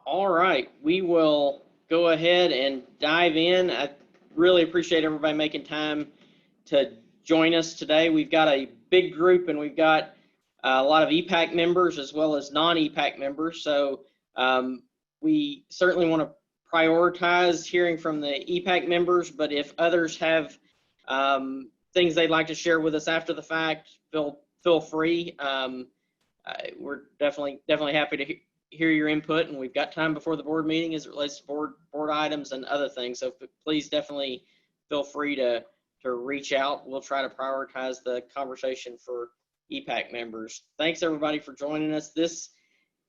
All right, we will go ahead and dive in. I really appreciate everybody making time to join us today. We've got a big group and we've got a lot of EPAC members as well as non-EPAC members. So we certainly want to prioritize hearing from the EPAC members, but if others have things they'd like to share with us after the fact, feel free. We're definitely happy to hear your input, and we've got time before the board meeting as it relates to board items and other things. So please definitely feel free to reach out. We'll try to prioritize the conversation for EPAC members. Thanks everybody for joining us. This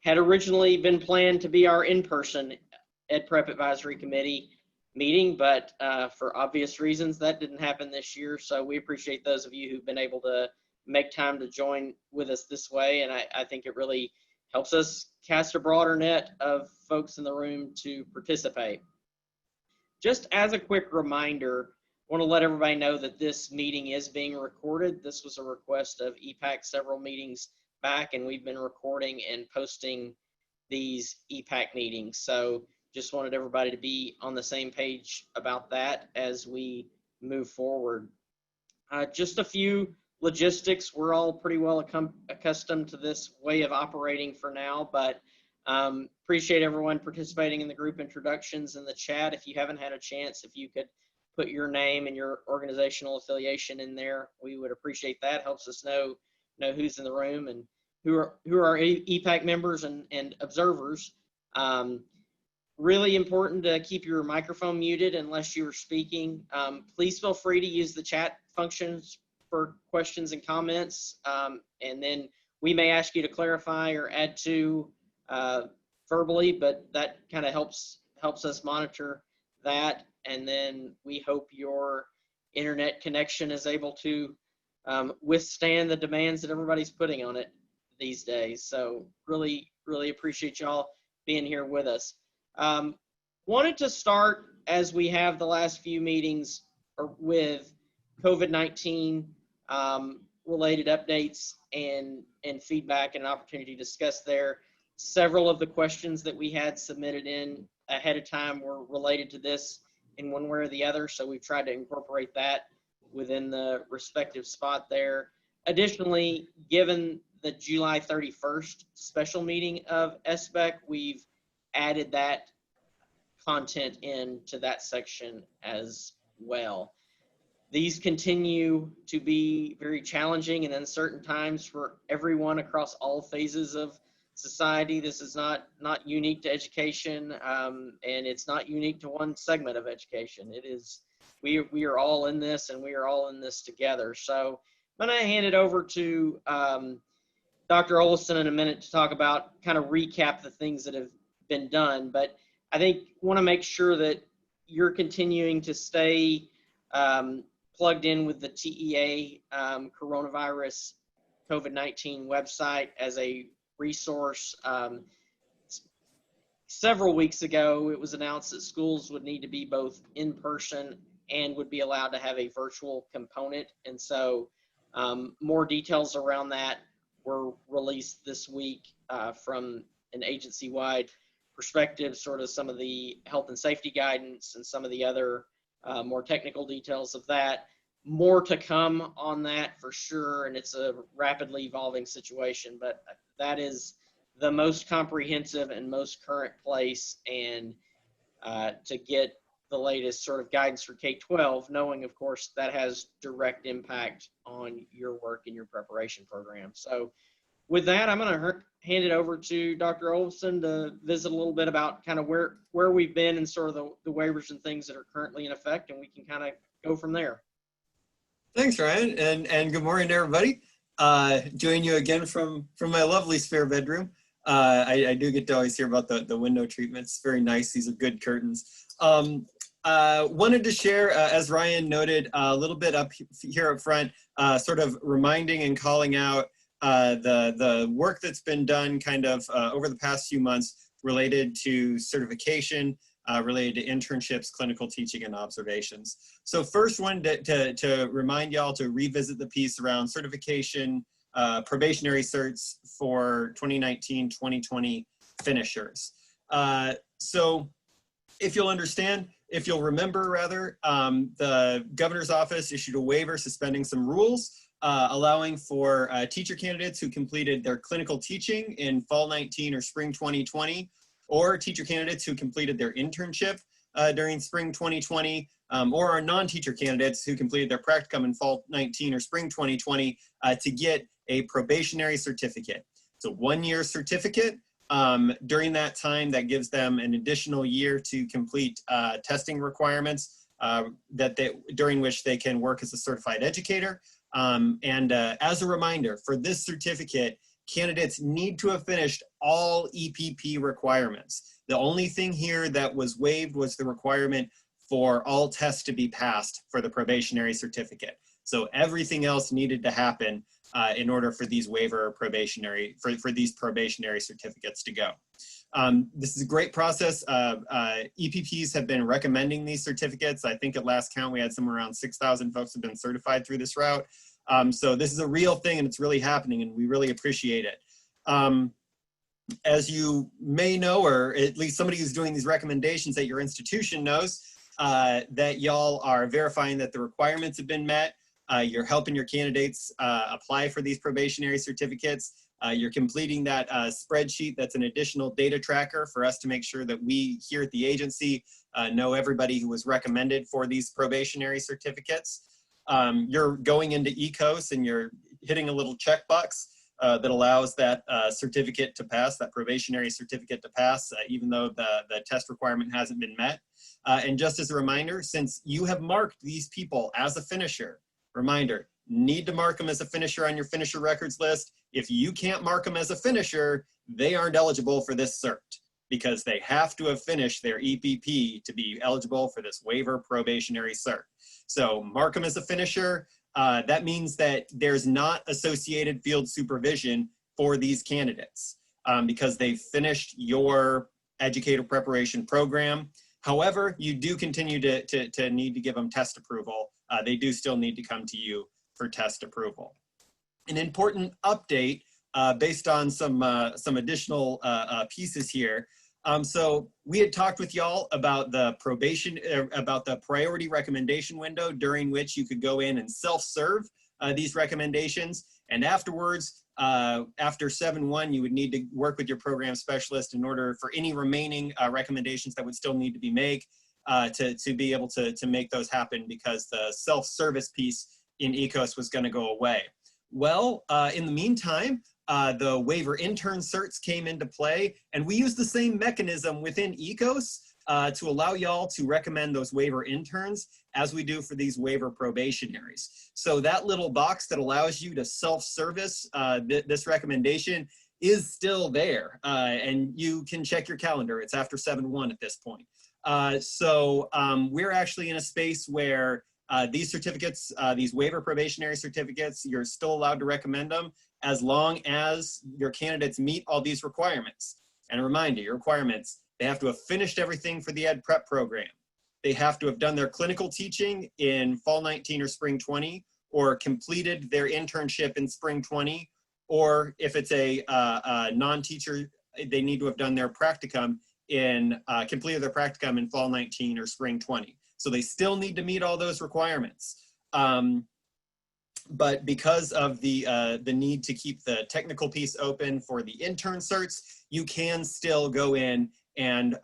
had originally been planned to be our in-person Ed Prep Advisory Committee meeting, but for obvious reasons that didn't happen this year. So we appreciate those of you who've been able to make time to join with us this way, and I think it really helps us cast a broader net of folks in the room to participate. Just as a quick reminder, I want to let everybody know that this meeting is being recorded. This was a request of EPAC several meetings back, and we've been recording and posting these EPAC meetings. So just wanted everybody to be on the same page about that as we move forward. Just a few logistics. We're all pretty well accustomed to this way of operating for now, but appreciate everyone participating in the group introductions in the chat. If you haven't had a chance, if you could put your name and your organizational affiliation in there, we would appreciate that. Helps us know who's in the room and who are EPAC members and observers. Really important to keep your microphone muted unless you are speaking. Please feel free to use the chat functions for questions and comments, and then we may ask you to clarify or add to verbally, but that kind of helps us monitor that. And then we hope your internet connection is able to withstand the demands that everybody's putting on it these days. So really appreciate y'all being here with us. Wanted to start, as we have the last few meetings, with COVID-19 related updates and feedback and an opportunity to discuss there. Several of the questions that we had submitted in ahead of time were related to this in one way or the other, so we've tried to incorporate that within the respective spot there. Additionally, given the July 31st special meeting of SBEC, we've added that content into that section as well. These continue to be very challenging and uncertain times for everyone across all phases of society. This is not unique to education, and it's not unique to one segment of education. It is, we are all in this, and we are all in this together. So I'm going to hand it over to Dr. Olson in a minute to talk about, kind of recap the things that have been done. But I think want to make sure that you're continuing to stay plugged in with the TEA coronavirus COVID-19 website as a resource. Several weeks ago, it was announced that schools would need to be both in person and would be allowed to have a virtual component. And so more details around that were released this week from an agency-wide perspective, sort of some of the health and safety guidance and some of the other more technical details of that. More to come on that for sure, and it's a rapidly evolving situation, but that is the most comprehensive and most current place, and to get the latest sort of guidance for K-12, knowing of course that has direct impact on your work and your preparation program. So with that, I'm going to hand it over to Dr. Olson to visit a little bit about kind of where we've been and sort of the waivers and things that are currently in effect, and we can kind of go from there. Thanks, Ryan, and good morning to everybody. Join you again from my lovely spare bedroom. I do get to always hear about the window treatments. Very nice. These are good curtains. Wanted to share, as Ryan noted, a little bit up here up front, sort of reminding and calling out the work that's been done kind of over the past few months related to certification, related to internships, clinical teaching, and observations. So first one, to remind y'all to revisit the piece around certification, probationary certs for 2019-2020 finishers. So if you'll remember rather, the governor's office issued a waiver suspending some rules, allowing for teacher candidates who completed their clinical teaching in fall 19 or spring 2020, or teacher candidates who completed their internship during spring 2020, or our non-teacher candidates who completed their practicum in fall 19 or spring 2020 to get a probationary certificate. It's a one-year certificate. During that time, that gives them an additional year to complete testing requirements during which they can work as a certified educator. As a reminder, for this certificate, candidates need to have finished all EPP requirements. The only thing here that was waived was the requirement for all tests to be passed for the probationary certificate. So everything else needed to happen in order for these for these probationary certificates to go. This is a great process. EPPs have been recommending these certificates. I think at last count, we had somewhere around 6,000 folks have been certified through this route. So this is a real thing and it's really happening and we really appreciate it. As you may know, or at least somebody who's doing these recommendations at your institution knows, that y'all are verifying that the requirements have been met. You're helping your candidates apply for these probationary certificates. You're completing that spreadsheet that's an additional data tracker for us to make sure that we here at the agency know everybody who was recommended for these probationary certificates. You're going into ECOS and you're hitting a little checkbox that allows that certificate to pass, that probationary certificate to pass, even though the test requirement hasn't been met. And just as a reminder, since you have marked these people as a finisher, reminder, need to mark them as a finisher on your finisher records list. If you can't mark them as a finisher, they aren't eligible for this cert because they have to have finished their EPP to be eligible for this waiver probationary cert. So mark them as a finisher. That means that there's not associated field supervision for these candidates because they've finished your educator preparation program. However, you do continue to need to give them test approval. They do still need to come to you for test approval. An important update based on some additional pieces here. So we had talked with y'all about the priority recommendation window during which you could go in and self-serve these recommendations. And afterwards, after 7-1, you would need to work with your program specialist in order for any remaining recommendations that would still need to be made to be able to make those happen because the self-service piece in ECOS was going to go away. Well, in the meantime, the waiver intern certs came into play, and we use the same mechanism within ECOS to allow y'all to recommend those waiver interns as we do for these waiver probationaries. So that little box that allows you to self-service this recommendation is still there, and you can check your calendar. It's after 7-1 at this point. So we're actually in a space where these certificates, these waiver probationary certificates, you're still allowed to recommend them as long as your candidates meet all these requirements. And a reminder, your requirements, they have to have finished everything for the ed prep program. They have to have done their clinical teaching in fall 19 or spring 20, or completed their internship in spring 20, or if it's a non-teacher, they need to have done their practicum completed their practicum in fall 19 or spring 20. So they still need to meet all those requirements. But because of the need to keep the technical piece open for the intern certs, you can still go in and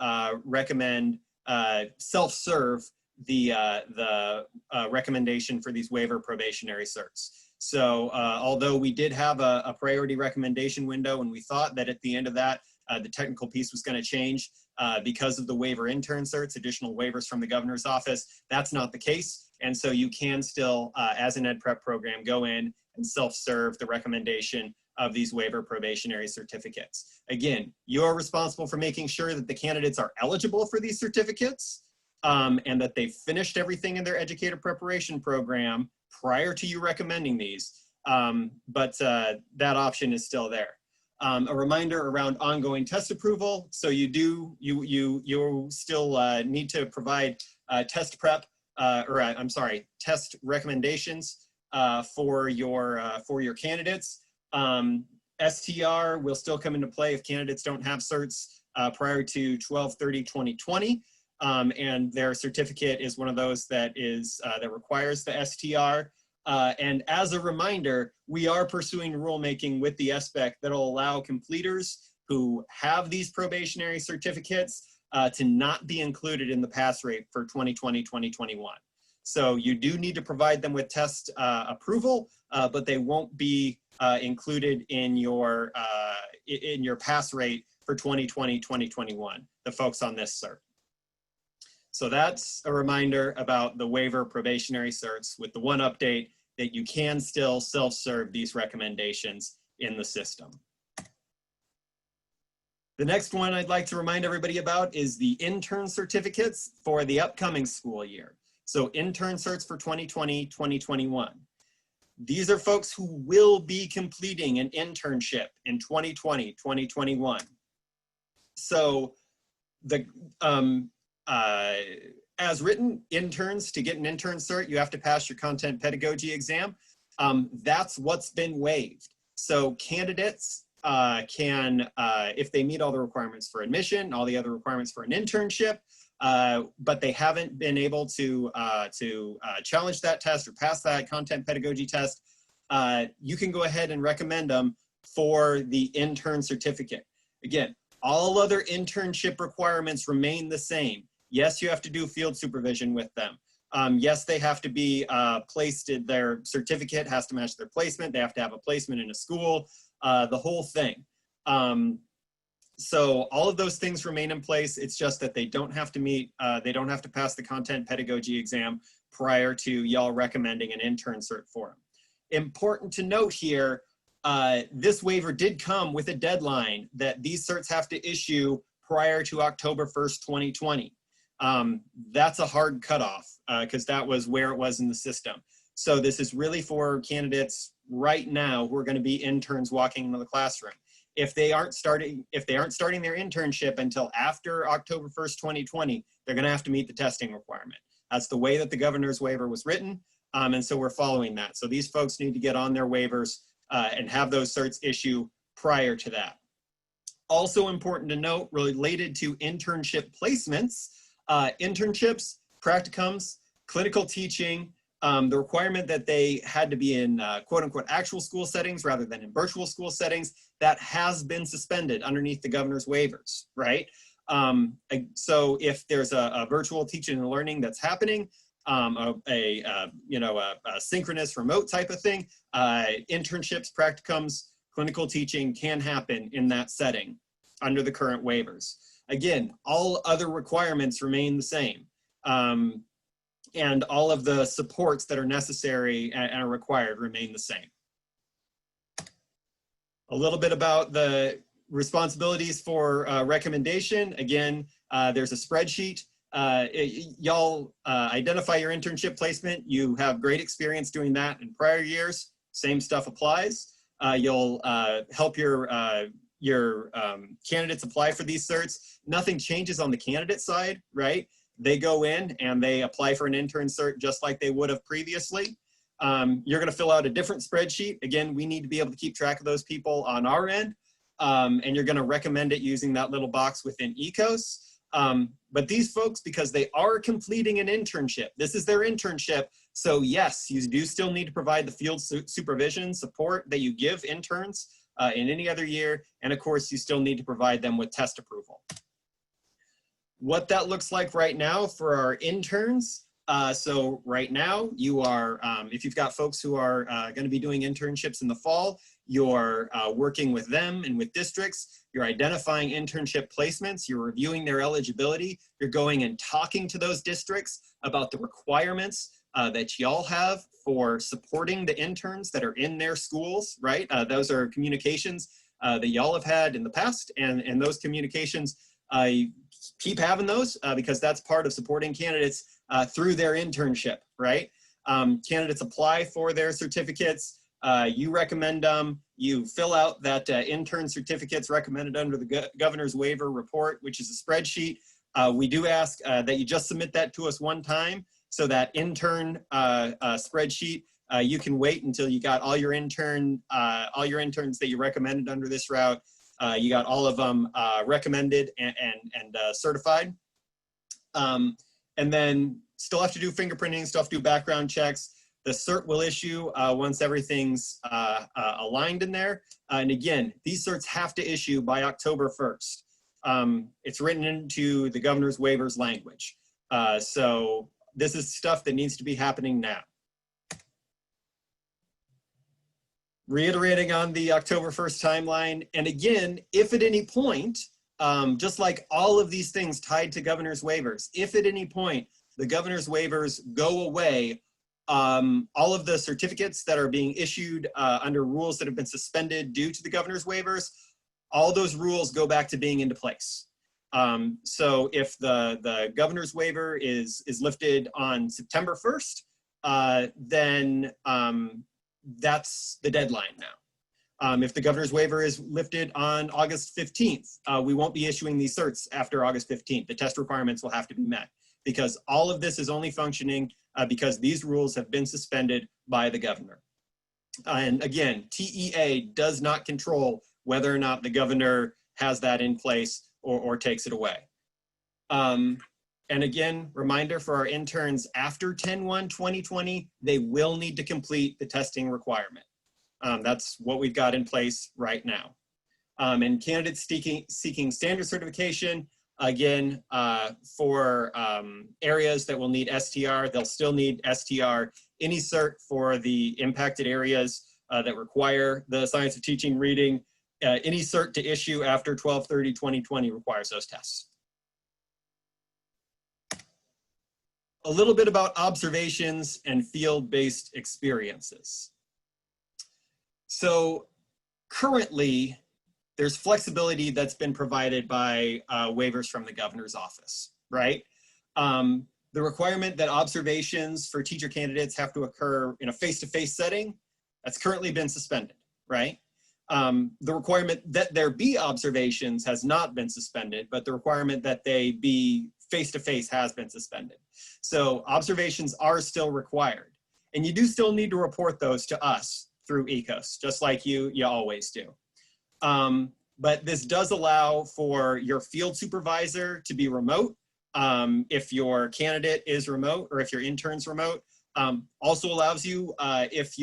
recommend self-serve the recommendation for these waiver probationary certs. So although we did have a priority recommendation window and we thought that at the end of that, the technical piece was going to change because of the waiver intern certs, additional waivers from the governor's office. That's not the case. And so you can still, as an ed prep program, go in and self-serve the recommendation of these waiver probationary certificates. Again, you're responsible for making sure that the candidates are eligible for these certificates and that they've finished everything in their educator preparation program prior to you recommending these. But that option is still there. A reminder around ongoing test approval. So you still need to provide test prep, test recommendations for your candidates. STR will still come into play if candidates don't have certs prior to 12/30/2020. And their certificate is one of those that that requires the STR. And as a reminder, we are pursuing rulemaking with the SBEC that'll allow completers who have these probationary certificates to not be included in the pass rate for 2020/2021. So you do need to provide them with test approval, but they won't be included in your pass rate for 2020/2021, the folks on this cert. So that's a reminder about the waiver probationary certs, with the one update that you can still self-serve these recommendations in the system. The next one I'd like to remind everybody about is the intern certificates for the upcoming school year. So intern certs for 2020/2021. These are folks who will be completing an internship in 2020/2021. So as written, interns, to get an intern cert, you have to pass your content pedagogy exam. That's what's been waived. So candidates can, if they meet all the requirements for admission, all the other requirements for an internship, but they haven't been able to challenge that test or pass that content pedagogy test, you can go ahead and recommend them for the intern certificate. Again, all other internship requirements remain the same. Yes, you have to do field supervision with them. Yes, they have to be placed, their certificate has to match their placement. They have to have a placement in a school, the whole thing. So all of those things remain in place. It's just that they don't have to meet, they don't have to pass the content pedagogy exam prior to y'all recommending an intern cert for them. Important to note here, this waiver did come with a deadline that these certs have to issue prior to October 1st, 2020. That's a hard cutoff because that was where it was in the system. So this is really for candidates right now who are going to be interns walking into the classroom. If they aren't starting their internship until after October 1st, 2020, they're going to have to meet the testing requirement. That's the way that the governor's waiver was written. And so we're following that. So these folks need to get on their waivers and have those certs issue prior to that. Also important to note, related to internship placements, internships, practicums, clinical teaching, the requirement that they had to be in quote unquote actual school settings rather than in virtual school settings, that has been suspended underneath the governor's waivers, right? So if there's a virtual teaching and learning that's happening, a synchronous remote type of thing, internships, practicums, clinical teaching can happen in that setting under the current waivers. Again, all other requirements remain the same. And all of the supports that are necessary and are required remain the same. A little bit about the responsibilities for recommendation. Again, there's a spreadsheet. Y'all identify your internship placement. You have great experience doing that in prior years. Same stuff applies. You'll help your candidates apply for these certs. Nothing changes on the candidate side, right? They go in and they apply for an intern cert just like they would have previously. You're going to fill out a different spreadsheet. Again, we need to be able to keep track of those people on our end. And you're going to recommend it using that little box within ECOS. But these folks, because they are completing an internship, this is their internship. So yes, you do still need to provide the field supervision support that you give interns in any other year. And of course, you still need to provide them with test approval. What that looks like right now for our interns. So right now you are, if you've got folks who are going to be doing internships in the fall, you're working with them and with districts, you're identifying internship placements, you're reviewing their eligibility, you're going and talking to those districts about the requirements that y'all have for supporting the interns that are in their schools, right? Those are communications that y'all have had in the past, and those communications, keep having those because that's part of supporting candidates through their internship, right? Candidates apply for their certificates, you recommend them, you fill out that intern certificates recommended under the governor's waiver report, which is a spreadsheet. We do ask that you just submit that to us one time, so that intern spreadsheet, you can wait until you got all your interns that you recommended under this route. You got all of them recommended and certified. And then still have to do fingerprinting, still have to do background checks. The cert will issue once everything's aligned in there. And again, these certs have to issue by October 1st. It's written into the governor's waivers language. So this is stuff that needs to be happening now. Reiterating on the October 1st timeline, and again, if at any point, just like all of these things tied to governor's waivers, if at any point the governor's waivers go away, all of the certificates that are being issued under rules that have been suspended due to the governor's waivers, all those rules go back to being into place. So if the governor's waiver is lifted on September 1st, then that's the deadline now. If the governor's waiver is lifted on August 15th, we won't be issuing these certs after August 15th. The test requirements will have to be met because all of this is only functioning because these rules have been suspended by the governor. And again, TEA does not control whether or not the governor has that in place or takes it away. And again, reminder for our interns after 10/1/2020, they will need to complete the testing requirement. That's what we've got in place right now. And candidates seeking standard certification, again, for areas that will need STR, they'll still need STR. Any cert for the impacted areas that require the science of teaching reading, any cert to issue after 12/30/2020 requires those tests. A little bit about observations and field-based experiences. So currently, there's flexibility that's been provided by waivers from the governor's office, right? The requirement that observations for teacher candidates have to occur in a face-to-face setting, that's currently been suspended, right? The requirement that there be observations has not been suspended, but the requirement that they be face-to-face has been suspended. So observations are still required. And you do still need to report those to us through ECOS, just like you always do. But this does allow for your field supervisor to be remote if your candidate is remote or if your intern's remote. Also allows you if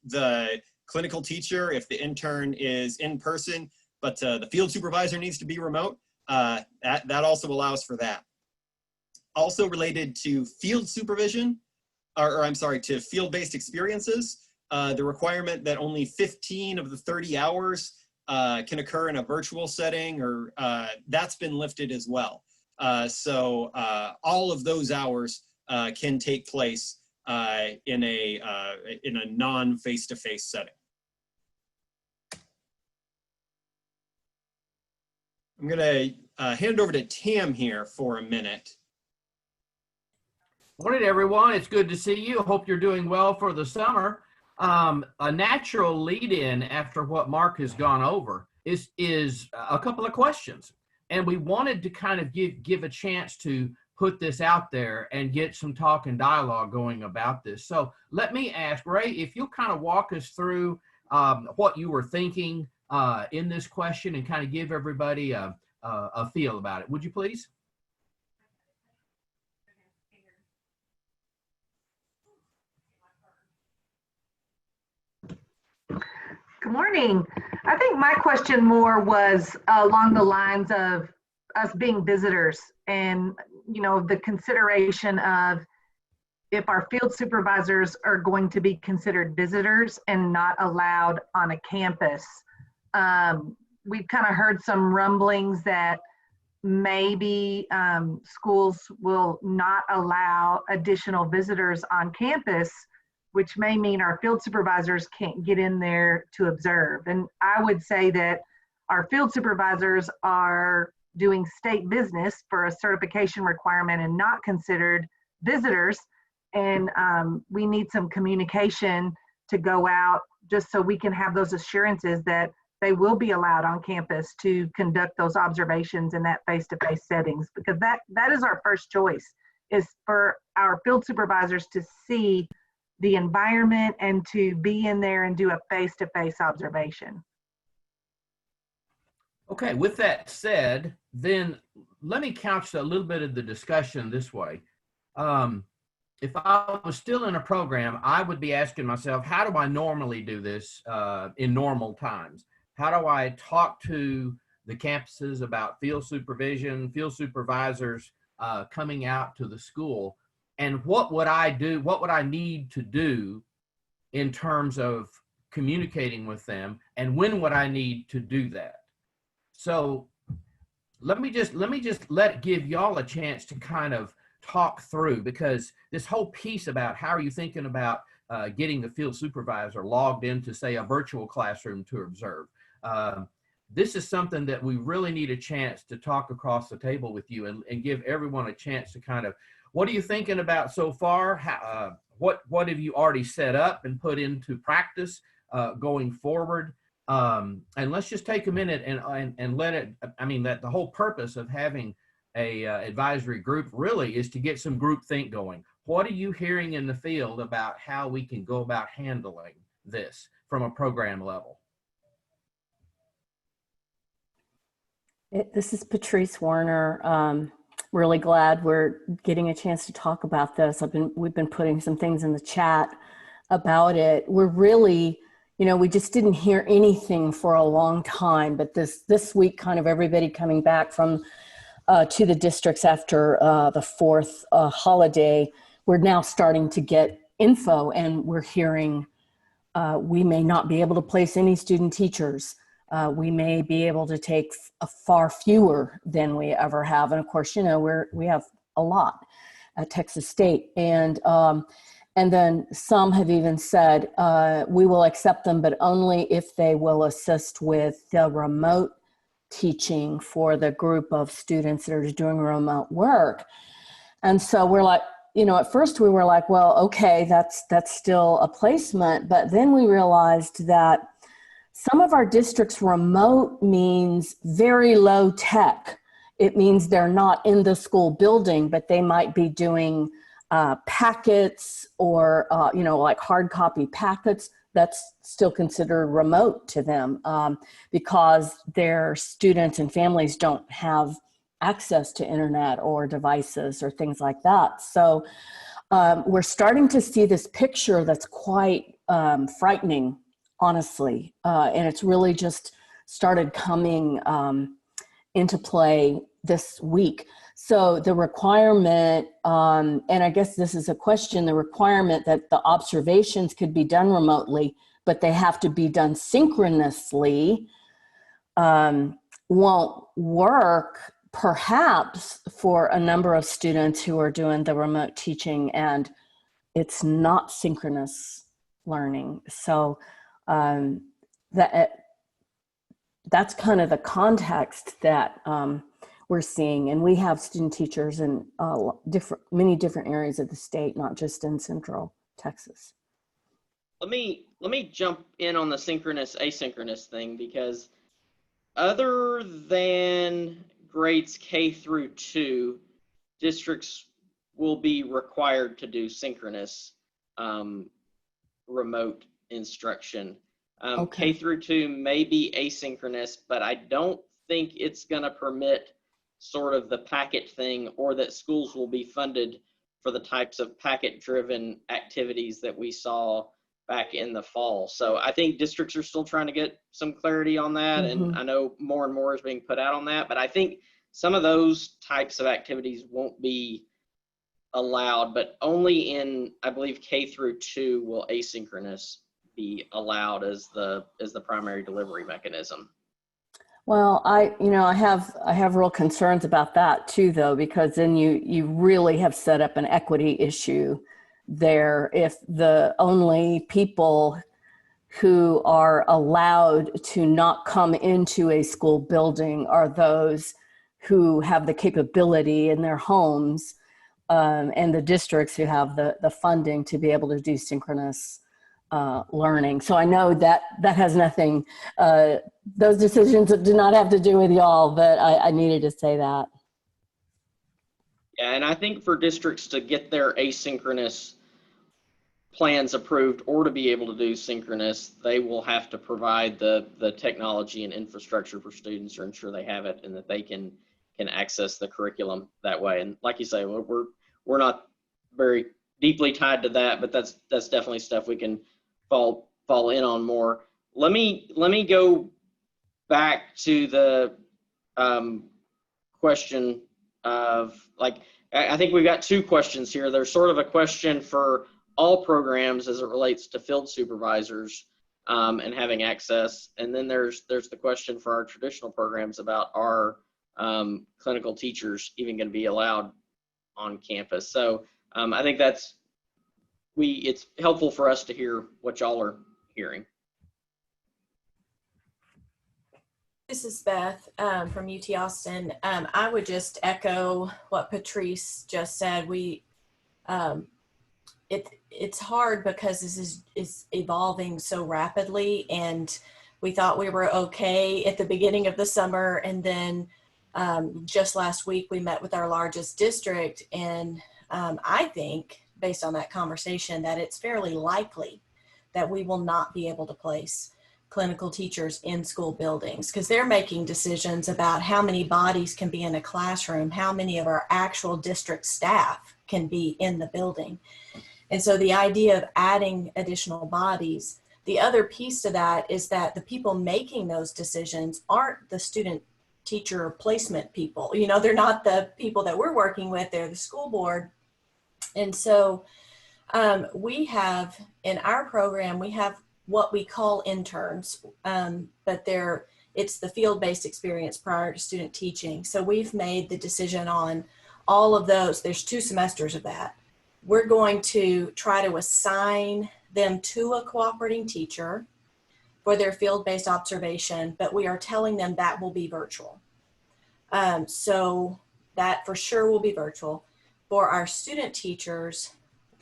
the clinical teacher, if the intern is in person, but the field supervisor needs to be remote, that also allows for that. Also related to field supervision, or I'm sorry, to field-based experiences, the requirement that only 15 of the 30 hours can occur in a virtual setting, or that's been lifted as well. So all of those hours can take place in a non-face-to-face setting. I'm going to hand over to Tam here for a minute. Morning, everyone. It's good to see you. Hope you're doing well for the summer. A natural lead-in after what Mark has gone over is a couple of questions. And we wanted to kind of give a chance to put this out there and get some talk and dialogue going about this. So let me ask, Ray, if you'll kind of walk us through what you were thinking in this question and kind of give everybody a feel about it. Would you please? Good morning. I think my question more was along the lines of us being visitors and, you know, the consideration of if our field supervisors are going to be considered visitors and not allowed on a campus. We've kind of heard some rumblings that maybe schools will not allow additional visitors on campus, which may mean our field supervisors can't get in there to observe. And I would say that our field supervisors are doing state business for a certification requirement and not considered visitors. And we need some communication to go out just so we can have those assurances that they will be allowed on campus to conduct those observations in that face-to-face settings, because that is our first choice, is for our field supervisors to see the environment and to be in there and do a face-to-face observation. Okay, with that said, then let me couch a little bit of the discussion this way. If I was still in a program, I would be asking myself, how do I normally do this in normal times? How do I talk to the campuses about field supervision, field supervisors coming out to the school? And what would I do? What would I need to do in terms of communicating with them? And when would I need to do that? So let me just give y'all a chance to kind of talk through, because this whole piece about how are you thinking about getting the field supervisor logged into, say, a virtual classroom to observe. This is something that we really need a chance to talk across the table with you and give everyone a chance to kind of, what are you thinking about so far? How, what have you already set up and put into practice going forward? And let's just take a minute and let it, I mean, that the whole purpose of having a advisory group really is to get some group think going. What are you hearing in the field about how we can go about handling this from a program level? This is Patrice Warner. Really glad we're getting a chance to talk about this. We've been putting some things in the chat about it. We're really, we just didn't hear anything for a long time, but this week, kind of everybody coming back from to the districts after the fourth holiday, we're now starting to get info, and we're hearing we may not be able to place any student teachers. We may be able to take far fewer than we ever have. And of course, we have a lot at Texas State. And then some have even said, we will accept them, but only if they will assist with the remote teaching for the group of students that are doing remote work. And so we're like, at first we were like, well, okay, that's still a placement. But then we realized that some of our districts remote means very low tech. It means they're not in the school building, but they might be doing packets or, like hard copy packets. That's still considered remote to them because their students and families don't have access to internet or devices or things like that. So we're starting to see this picture that's quite frightening, honestly. And it's really just started coming into play this week. So the requirement, and I guess this is a question, the requirement that the observations could be done remotely, but they have to be done synchronously, won't work perhaps for a number of students who are doing the remote teaching, and it's not synchronous learning. So that's kind of the context that we're seeing, and we have student teachers in many different areas of the state, not just in Central Texas. Let me jump in on the synchronous asynchronous thing, because other than grades K through 2, districts will be required to do synchronous remote instruction. Okay. K through 2 may be asynchronous, but I don't think it's going to permit sort of the packet thing, or that schools will be funded for the types of packet-driven activities that we saw back in the fall. So I think districts are still trying to get some clarity on that, and I know more and more is being put out on that, but I think some of those types of activities won't be allowed, but only in, I believe, K through 2 will asynchronous be allowed as the primary delivery mechanism. Well, I have real concerns about that too, though, because then you really have set up an equity issue there. If the only people who are allowed to not come into a school building are those who have the capability in their homes, and the districts who have the funding to be able to do synchronous learning. So I know that has nothing, those decisions do not have to do with y'all, but I needed to say that. Yeah, and I think for districts to get their asynchronous plans approved or to be able to do synchronous, they will have to provide the technology and infrastructure for students or ensure they have it and that they can access the curriculum that way. And like you say, we're not very deeply tied to that, but that's definitely stuff we can fall in on more. Let me go back to the question of, like, I think we've got two questions here. There's sort of a question for all programs as it relates to field supervisors and having access, and then there's the question for our traditional programs about our clinical teachers even going to be allowed on campus. So I think it's helpful for us to hear what y'all are hearing. This is Beth from UT Austin. I would just echo what Patrice just said. It's hard because this is evolving so rapidly, and we thought we were okay at the beginning of the summer, and then just last week we met with our largest district, and I think, based on that conversation, that it's fairly likely that we will not be able to place clinical teachers in school buildings because they're making decisions about how many bodies can be in a classroom, how many of our actual district staff can be in the building. And so the idea of adding additional bodies, the other piece to that is that the people making those decisions aren't the student teacher placement people. You know, they're not the people that we're working with, they're the school board. And so we have, in our program, we have what we call interns, but it's the field-based experience prior to student teaching. So we've made the decision on all of those. There's 2 semesters of that. We're going to try to assign them to a cooperating teacher for their field-based observation, but we are telling them that will be virtual. So that for sure will be virtual. For our student teachers,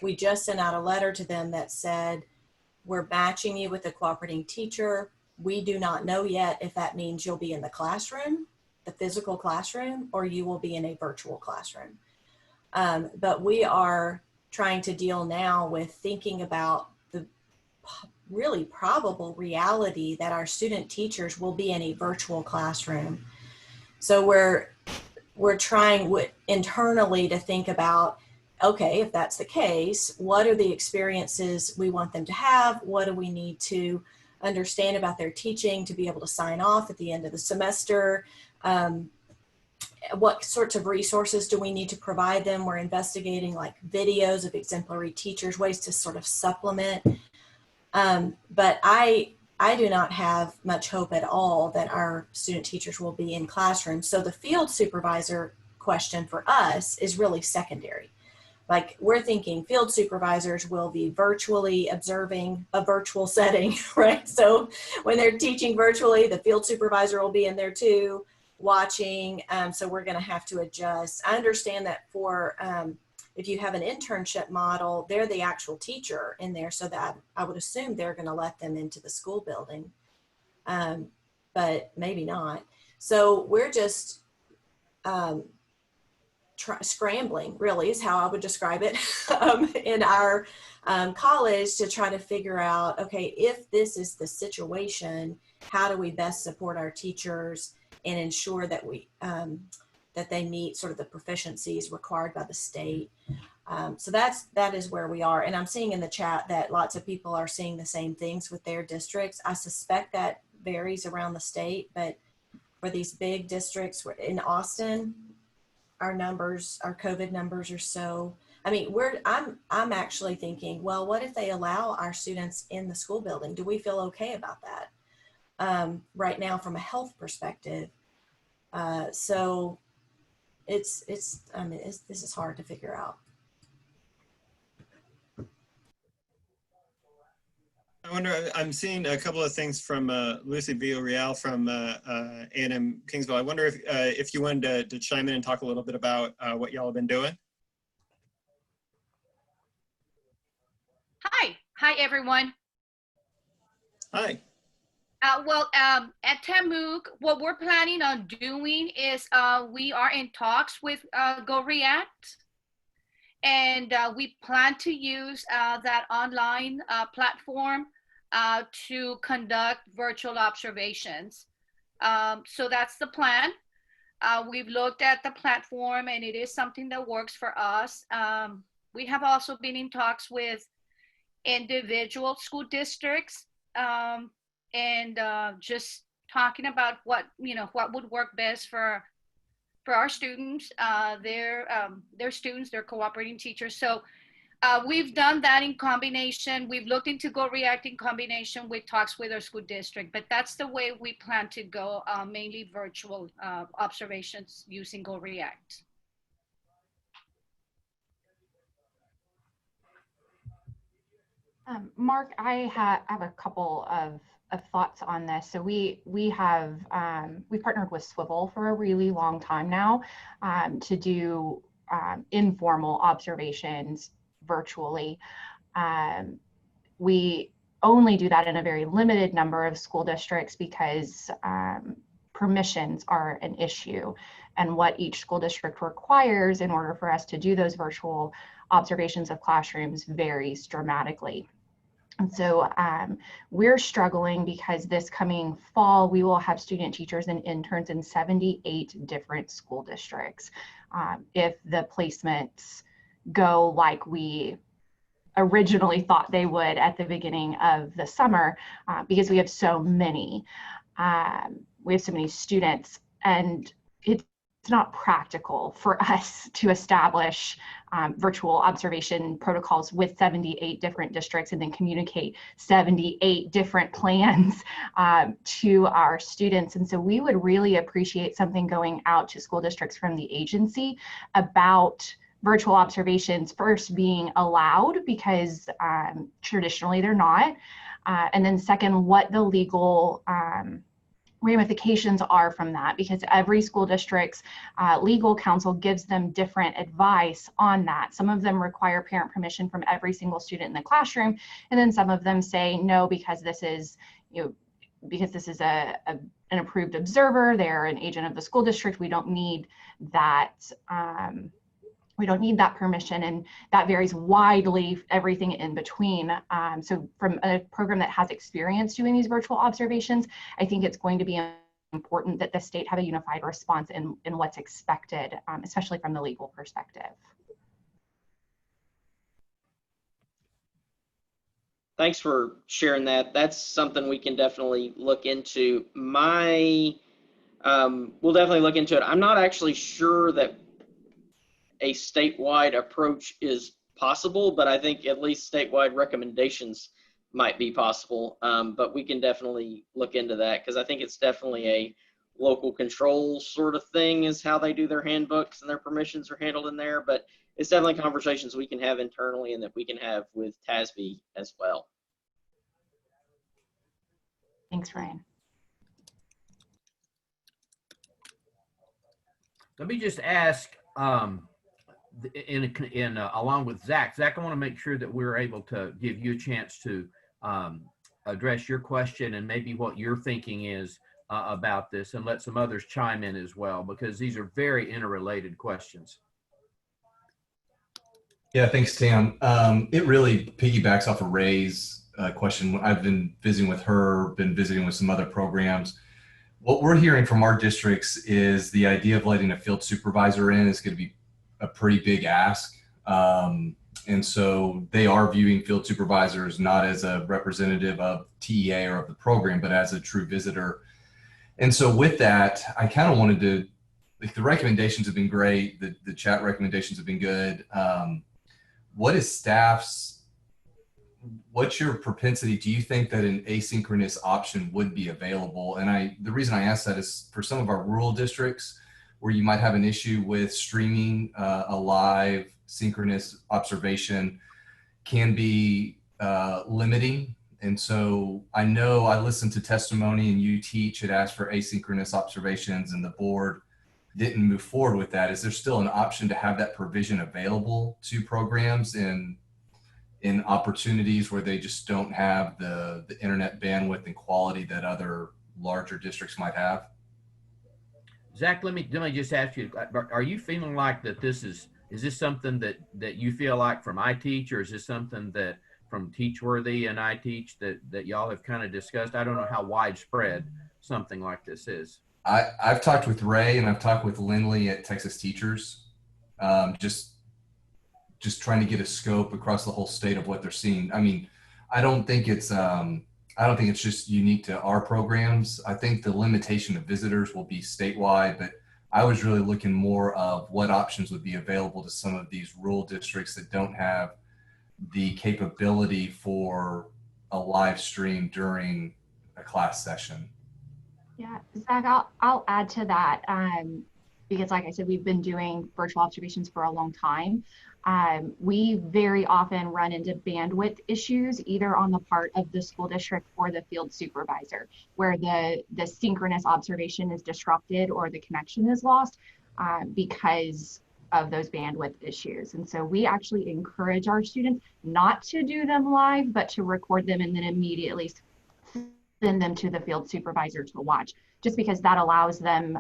we just sent out a letter to them that said, we're matching you with a cooperating teacher. We do not know yet if that means you'll be in the classroom, the physical classroom, or you will be in a virtual classroom. But we are trying to deal now with thinking about the really probable reality that our student teachers will be in a virtual classroom. So we're trying internally to think about, okay, if that's the case, what are the experiences we want them to have? What do we need to understand about their teaching to be able to sign off at the end of the semester? What sorts of resources do we need to provide them? We're investigating like videos of exemplary teachers, ways to sort of supplement. But I do not have much hope at all that our student teachers will be in classrooms. So the field supervisor question for us is really secondary. Like, we're thinking field supervisors will be virtually observing a virtual setting, right? So when they're teaching virtually, the field supervisor will be in there too, watching. So we're going to have to adjust. I understand that for if you have an internship model, they're the actual teacher in there, so that I would assume they're going to let them into the school building, but maybe not. So we're just scrambling, really, is how I would describe it, in our college to try to figure out, okay, if this is the situation, how do we best support our teachers and ensure that that they meet sort of the proficiencies required by the state. So that is where we are. And I'm seeing in the chat that lots of people are seeing the same things with their districts. I suspect that varies around the state, but for these big districts in Austin, our COVID numbers are so, I mean, I'm actually thinking, well, what if they allow our students in the school building? Do we feel okay about that right now from a health perspective? So this is hard to figure out. I wonder, I'm seeing a couple of things from Lucy Villarreal from A&M Kingsville. I wonder if you wanted to chime in and talk a little bit about what y'all have been doing. Hi everyone. Hi. At TAMUC, what we're planning on doing is we are in talks with Go React, And we plan to use that online platform to conduct virtual observations. So that's the plan. We've looked at the platform and it is something that works for us. We have also been in talks with individual school districts and just talking about what would work best for our students, their students, their cooperating teachers. So we've done that in combination. We've looked into Go React in combination with talks with our school district, but that's the way we plan to go, mainly virtual observations using Go React. Mark, I have a couple of thoughts on this. So we partnered with Swivel for a really long time now to do informal observations virtually. We only do that in a very limited number of school districts because permissions are an issue, and what each school district requires in order for us to do those virtual observations of classrooms varies dramatically. And so we're struggling because this coming fall, we will have student teachers and interns in 78 different school districts. If the placements go like we originally thought they would at the beginning of the summer, because we have so many students, and it's not practical for us to establish virtual observation protocols with 78 different districts and then communicate 78 different plans to our students. And so we would really appreciate something going out to school districts from the agency about virtual observations first being allowed, because traditionally they're not. And then second, what the legal ramifications are from that, because every school district's legal counsel gives them different advice on that. Some of them require parent permission from every single student in the classroom, and then some of them say no, because this is an approved observer, they're an agent of the school district, we don't need that permission, and that varies widely, everything in between. So from a program that has experience doing these virtual observations, I think it's going to be important that the state have a unified response in what's expected, especially from the legal perspective. Thanks for sharing that. That's something we can definitely look into. We'll definitely look into it. I'm not actually sure that a statewide approach is possible, but I think at least statewide recommendations might be possible. But we can definitely look into that, because I think it's definitely a local control sort of thing is how they do their handbooks and their permissions are handled in there. But it's definitely conversations we can have internally and that we can have with TASB as well. Thanks, Ryan. Let me just ask, along with Zach, I want to make sure that we're able to give you a chance to address your question and maybe what your thinking is about this, and let some others chime in as well, because these are very interrelated questions. Yeah, thanks, Tam. It really piggybacks off of Ray's question. I've been visiting with her, been visiting with some other programs. What we're hearing from our districts is the idea of letting a field supervisor in is going to be a pretty big ask. And so they are viewing field supervisors not as a representative of TEA or of the program, but as a true visitor. And so with that, I kind of wanted to, the recommendations have been great. The chat recommendations have been good. What's your propensity? Do you think that an asynchronous option would be available? And the reason I ask that is for some of our rural districts where you might have an issue with streaming a live synchronous observation can be limiting. And so I know I listened to testimony and you had asked for asynchronous observations and the board didn't move forward with that. Is there still an option to have that provision available to programs in opportunities where they just don't have the internet bandwidth and quality that other larger districts might have? Zach, let me just ask you, are you feeling like that this is Is this something that you feel like from iTeach, or is this something that from Teachworthy and iTeach that y'all have kind of discussed? I don't know how widespread something like this is. I've talked with Ray and I've talked with Lindley at Texas Teachers, just trying to get a scope across the whole state of what they're seeing. I mean, I don't think it's just unique to our programs. I think the limitation of visitors will be statewide, but I was really looking more of what options would be available to some of these rural districts that don't have the capability for a live stream during a class session. Yeah, Zach, I'll add to that, because like I said, we've been doing virtual observations for a long time. We very often run into bandwidth issues, either on the part of the school district or the field supervisor, where the synchronous observation is disrupted or the connection is lost because of those bandwidth issues. And so we actually encourage our students not to do them live, but to record them and then immediately send them to the field supervisor to watch, just because that allows them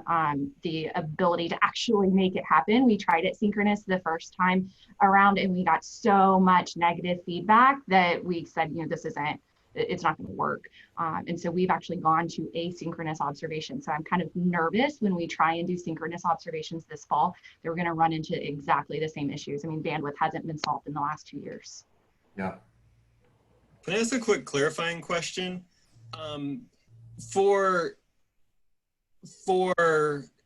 the ability to actually make it happen. We tried it synchronous the first time around and we got so much negative feedback that we said, you know, it's not going to work. And so we've actually gone to asynchronous observation. So I'm kind of nervous when we try and do synchronous observations this fall, that we're going to run into exactly the same issues. I mean, bandwidth hasn't been solved in the last 2 years. Yeah. Can I ask a quick clarifying question? For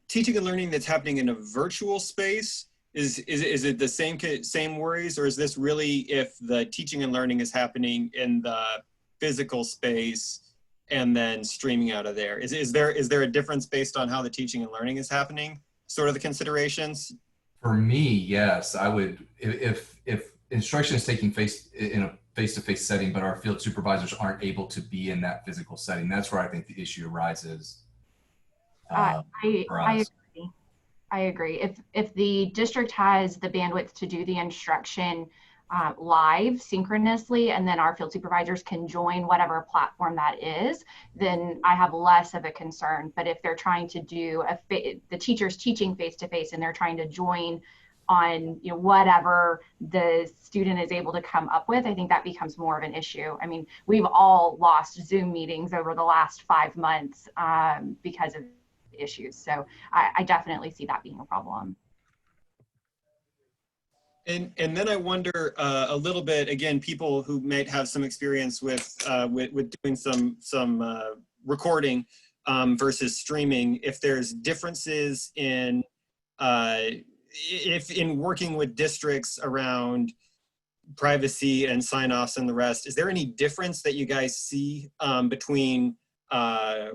teaching and learning that's happening in a virtual space, is it the same worries, or is this really if the teaching and learning is happening in the physical space and then streaming out of there? Is there a difference based on how the teaching and learning is happening? Sort of the considerations? For me, yes, I would, if instruction is taking place in a face-to-face setting, but our field supervisors aren't able to be in that physical setting, that's where I think the issue arises. I agree. If the district has the bandwidth to do the instruction live synchronously, and then our field supervisors can join whatever platform that is, then I have less of a concern. But if they're trying to do the teacher's teaching face-to-face and they're trying to join on, you know, whatever the student is able to come up with, I think that becomes more of an issue. I mean, we've all lost Zoom meetings over the last 5 months because of issues. So I definitely see that being a problem. And then I wonder a little bit, again, people who might have some experience with doing some recording versus streaming, if there's differences in if in working with districts around privacy and sign-offs and the rest, is there any difference that you guys see between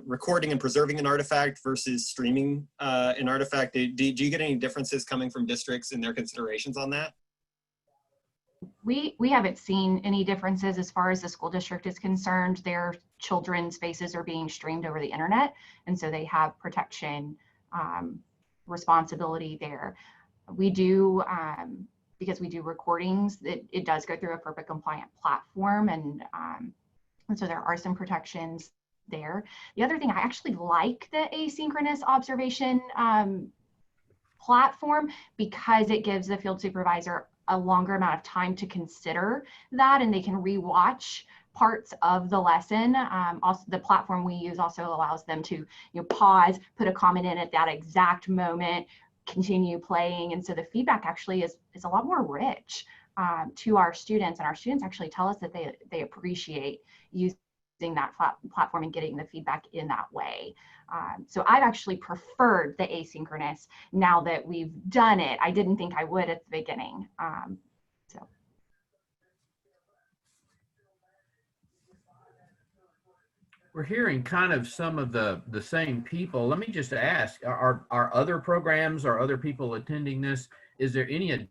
recording and preserving an artifact versus streaming an artifact? Do you get any differences coming from districts in their considerations on that? We haven't seen any differences as far as the school district is concerned. Their children's faces are being streamed over the internet, and so they have protection responsibility there. We do, because we do recordings, it does go through a FERPA compliant platform, and so there are some protections there. The other thing, I actually like the asynchronous observation platform because it gives the field supervisor a longer amount of time to consider that, and they can rewatch parts of the lesson. Also, the platform we use also allows them to, you know, pause, put a comment in at that exact moment, continue playing, and so the feedback actually is a lot more rich to our students, and our students actually tell us that they appreciate using that platform and getting the feedback in that way. So I've actually preferred the asynchronous now that we've done it. I didn't think I would at the beginning. So. We're hearing kind of some of the same people. Let me just ask, are other programs or other people attending this, is there any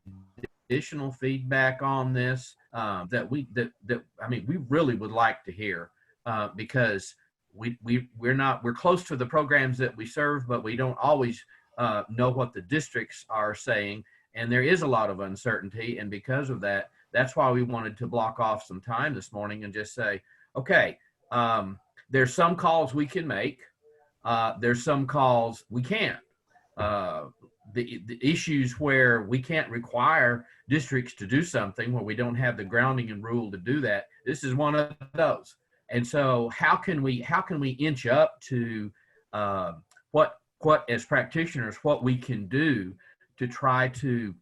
additional feedback on this that I mean, we really would like to hear because we're close to the programs that we serve, but we don't always know what the districts are saying, and there is a lot of uncertainty. And because of that, that's why we wanted to block off some time this morning and just say, okay, there's some calls we can make, there's some calls we can't. the issues where we can't require districts to do something, where we don't have the grounding and rule to do that. This is one of those. And so how can we inch up to what as practitioners, what we can do to try to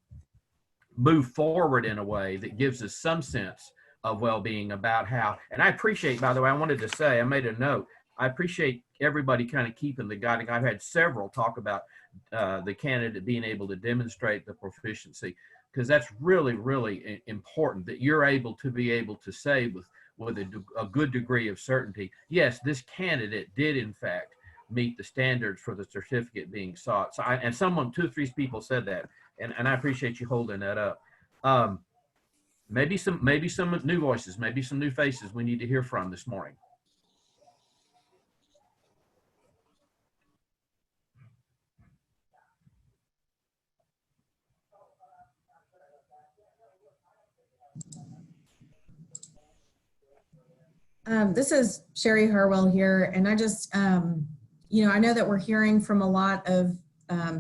move forward in a way that gives us some sense of well-being about how, and I appreciate, by the way, I wanted to say, I made a note, I appreciate everybody kind of keeping the guiding. I've had several talk about the candidate being able to demonstrate the proficiency, because that's really, really important, that you're able to say with a good degree of certainty, yes, this candidate did in fact meet the standards for the certificate being sought. So and someone, 2 or 3 people said that, and I appreciate you holding that up. Maybe some new voices, maybe some new faces we need to hear from this morning. This is Sherry Harwell here, and I just, I know that we're hearing from a lot of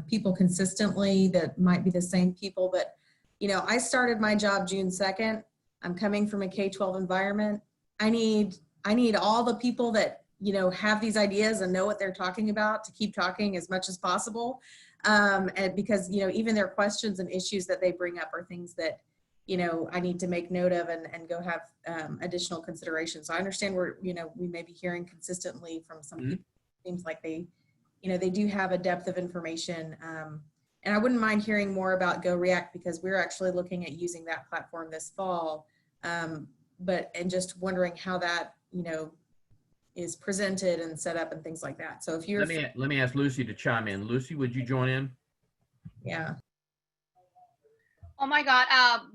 people consistently that might be the same people, but, I started my job June 2nd. I'm coming from a K-12 environment. I need all the people that, have these ideas and know what they're talking about to keep talking as much as possible. And because, even their questions and issues that they bring up are things that, I need to make note of and go have additional considerations. So I understand we may be hearing consistently from some people. It seems like they do have a depth of information. And I wouldn't mind hearing more about Go React, because we're actually looking at using that platform this fall. And just wondering how that, is presented and set up and things like that. So if you're— Let me ask Lucy to chime in. Lucy, would you join in? Yeah. Oh my God,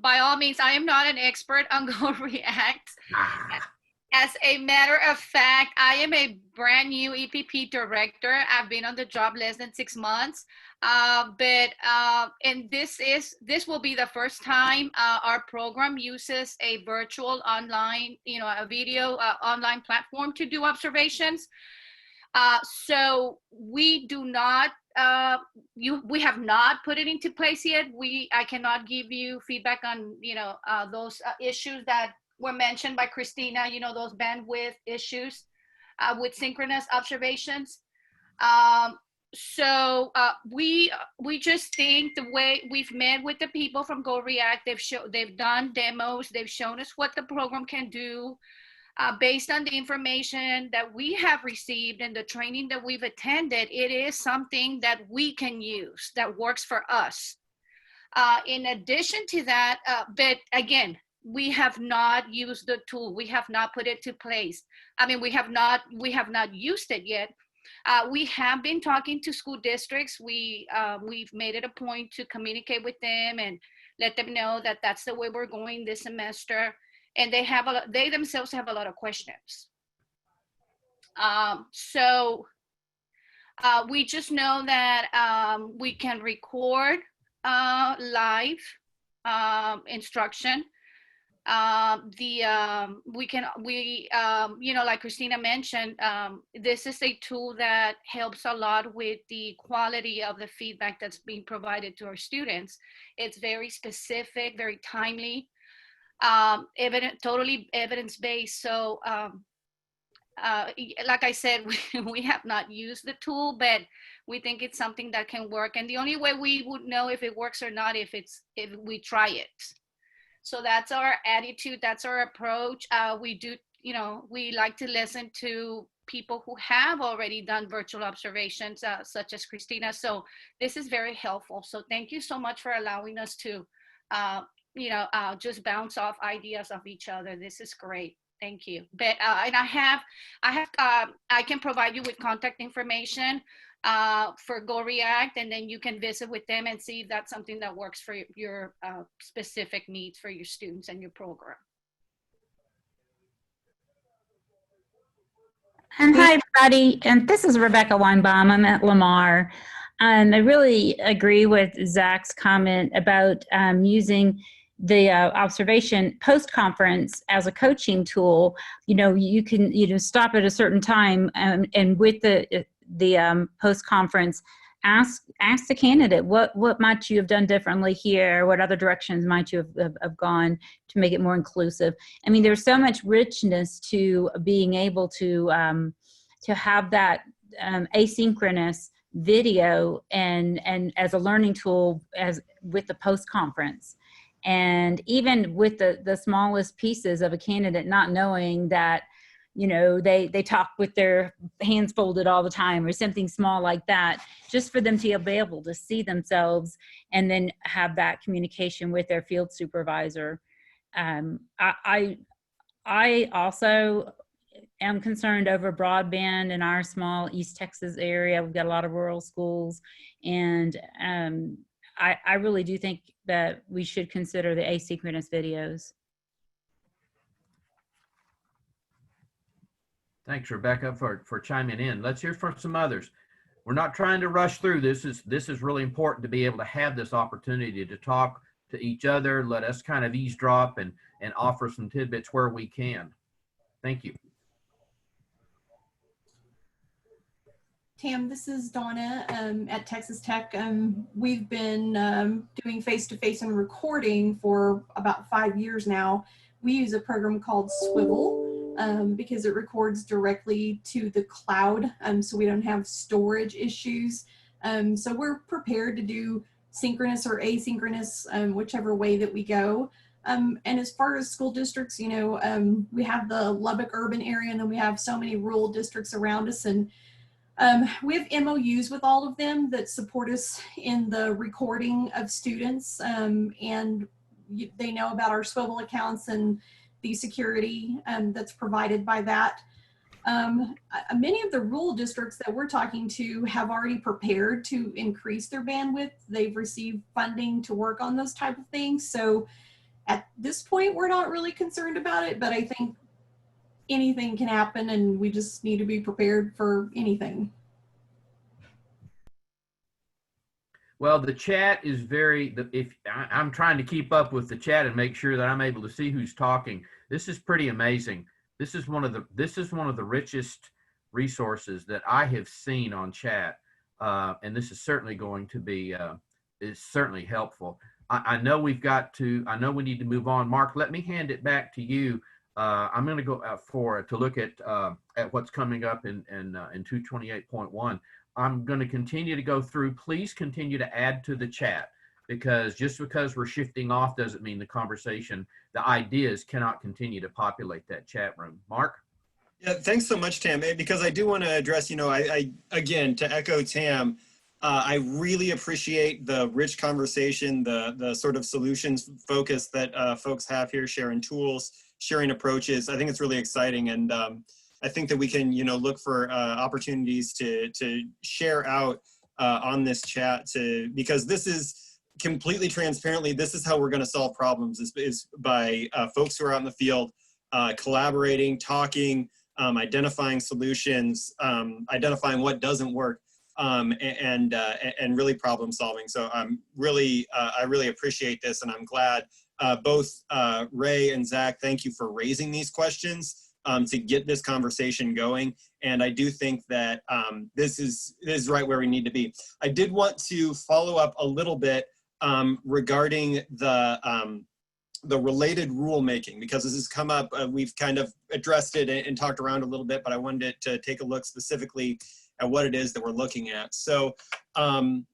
by all means, I am not an expert on Go React. As a matter of fact, I am a brand new EPP director. I've been on the job less than 6 months, and this will be the first time our program uses a virtual online, a video online platform to do observations. So we do not, we have not put it into place yet. I cannot give you feedback on, those issues that were mentioned by Christina, those bandwidth issues with synchronous observations. So we just think the way we've met with the people from Go React, they've done demos, they've shown us what the program can do. Based on the information that we have received and the training that we've attended, it is something that we can use that works for us. In addition to that, but again, we have not used the tool. We have not put it to place. I mean, we have not used it yet. We have been talking to school districts. We've made it a point to communicate with them and let them know that that's the way we're going this semester. And they themselves have a lot of questions. So we just know that we can record live instruction. Like Christina mentioned, this is a tool that helps a lot with the quality of the feedback that's being provided to our students. It's very specific, very timely, totally evidence-based. So like I said, we have not used the tool, but we think it's something that can work. And the only way we would know if it works or not, if we try it. So that's our attitude, that's our approach. We like to listen to people who have already done virtual observations, such as Christina. So this is very helpful. So thank you so much for allowing us to, just bounce off ideas of each other. This is great. Thank you. But and I can provide you with contact information for Go React, and then you can visit with them and see if that's something that works for your specific needs for your students and your program. And hi, everybody. And this is Rebecca Weinbaum. I'm at Lamar. And I really agree with Zach's comment about using the observation post-conference as a coaching tool. You can stop at a certain time and with the post-conference, ask the candidate, what might you have done differently here? What other directions might you have gone to make it more inclusive? I mean, there's so much richness to being able to have that asynchronous video and as a learning tool as with the post-conference. And even with the smallest pieces of a candidate not knowing that, you know, they talk with their hands folded all the time or something small like that, just for them to be able to see themselves and then have that communication with their field supervisor. I also am concerned over broadband in our small East Texas area. We've got a lot of rural schools, and I really do think that we should consider the asynchronous videos. Thanks, Rebecca, for chiming in. Let's hear from some others. We're not trying to rush through. This is really important to be able to have this opportunity to talk to each other. Let us kind of eavesdrop and offer some tidbits where we can. Thank you. Tam, this is Donna at Texas Tech. We've been doing face-to-face and recording for about 5 years now. We use a program called Swivel because it records directly to the cloud, so we don't have storage issues. So we're prepared to do synchronous or asynchronous, whichever way that we go. And as far as school districts, you know, we have the Lubbock urban area, and then we have so many rural districts around us, and we have MOUs with all of them that support us in the recording of students, and they know about our Swivel accounts and the security that's provided by that. Many of the rural districts that we're talking to have already prepared to increase their bandwidth. They've received funding to work on those type of things. So at this point, we're not really concerned about it, but I think anything can happen, and we just need to be prepared for anything. Well, the chat is I'm trying to keep up with the chat and make sure that I'm able to see who's talking. This is pretty amazing. This is one of the richest resources that I have seen on chat, and this is certainly going to be is certainly helpful. I know we need to move on. Mark, let me hand it back to you. I'm going to go to look at what's coming up in 228.1. I'm going to continue to go through. Please continue to add to the chat, because just because we're shifting off doesn't mean the conversation, the ideas cannot continue to populate that chat room. Mark? Yeah, thanks so much, Tam. Because I do want to address, you know, I again, to echo Tam, I really appreciate the rich conversation, the sort of solutions focus that folks have here, sharing tools, sharing approaches. I think it's really exciting, and I think that we can, you know, look for opportunities to share out on this chat, because this is completely transparently, this is how we're going to solve problems, is by folks who are out in the field collaborating, talking, identifying solutions, identifying what doesn't work, and really problem solving. So I really appreciate this, and I'm glad both Ray and Zach, thank you for raising these questions to get this conversation going. And I do think that this is right where we need to be. I did want to follow up a little bit regarding the related rulemaking, because this has come up. We've kind of addressed it and talked around a little bit, but I wanted to take a look specifically at what it is that we're looking at. So to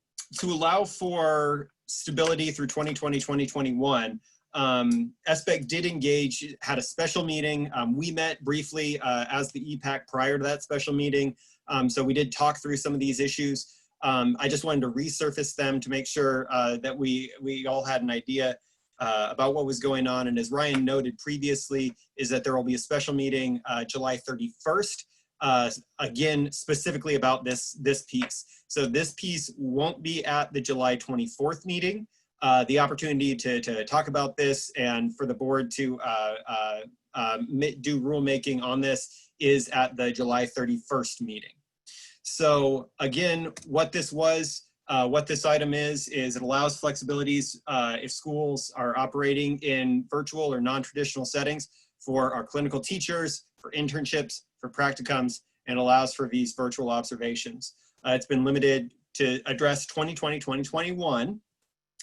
allow for stability through 2020, 2021, SBEC did engage, had a special meeting. We met briefly as the EPAC prior to that special meeting. So we did talk through some of these issues. I just wanted to resurface them to make sure that we all had an idea about what was going on. And as Ryan noted previously, is that there will be a special meeting July 31st, again, specifically about this piece. So this piece won't be at the July 24th meeting. The opportunity to talk about this and for the board to do rulemaking on this is at the July 31st meeting. So again, what this item is it allows flexibilities if schools are operating in virtual or non-traditional settings for our clinical teachers, for internships, for practicums, and allows for these virtual observations. It's been limited to address 2020-2021.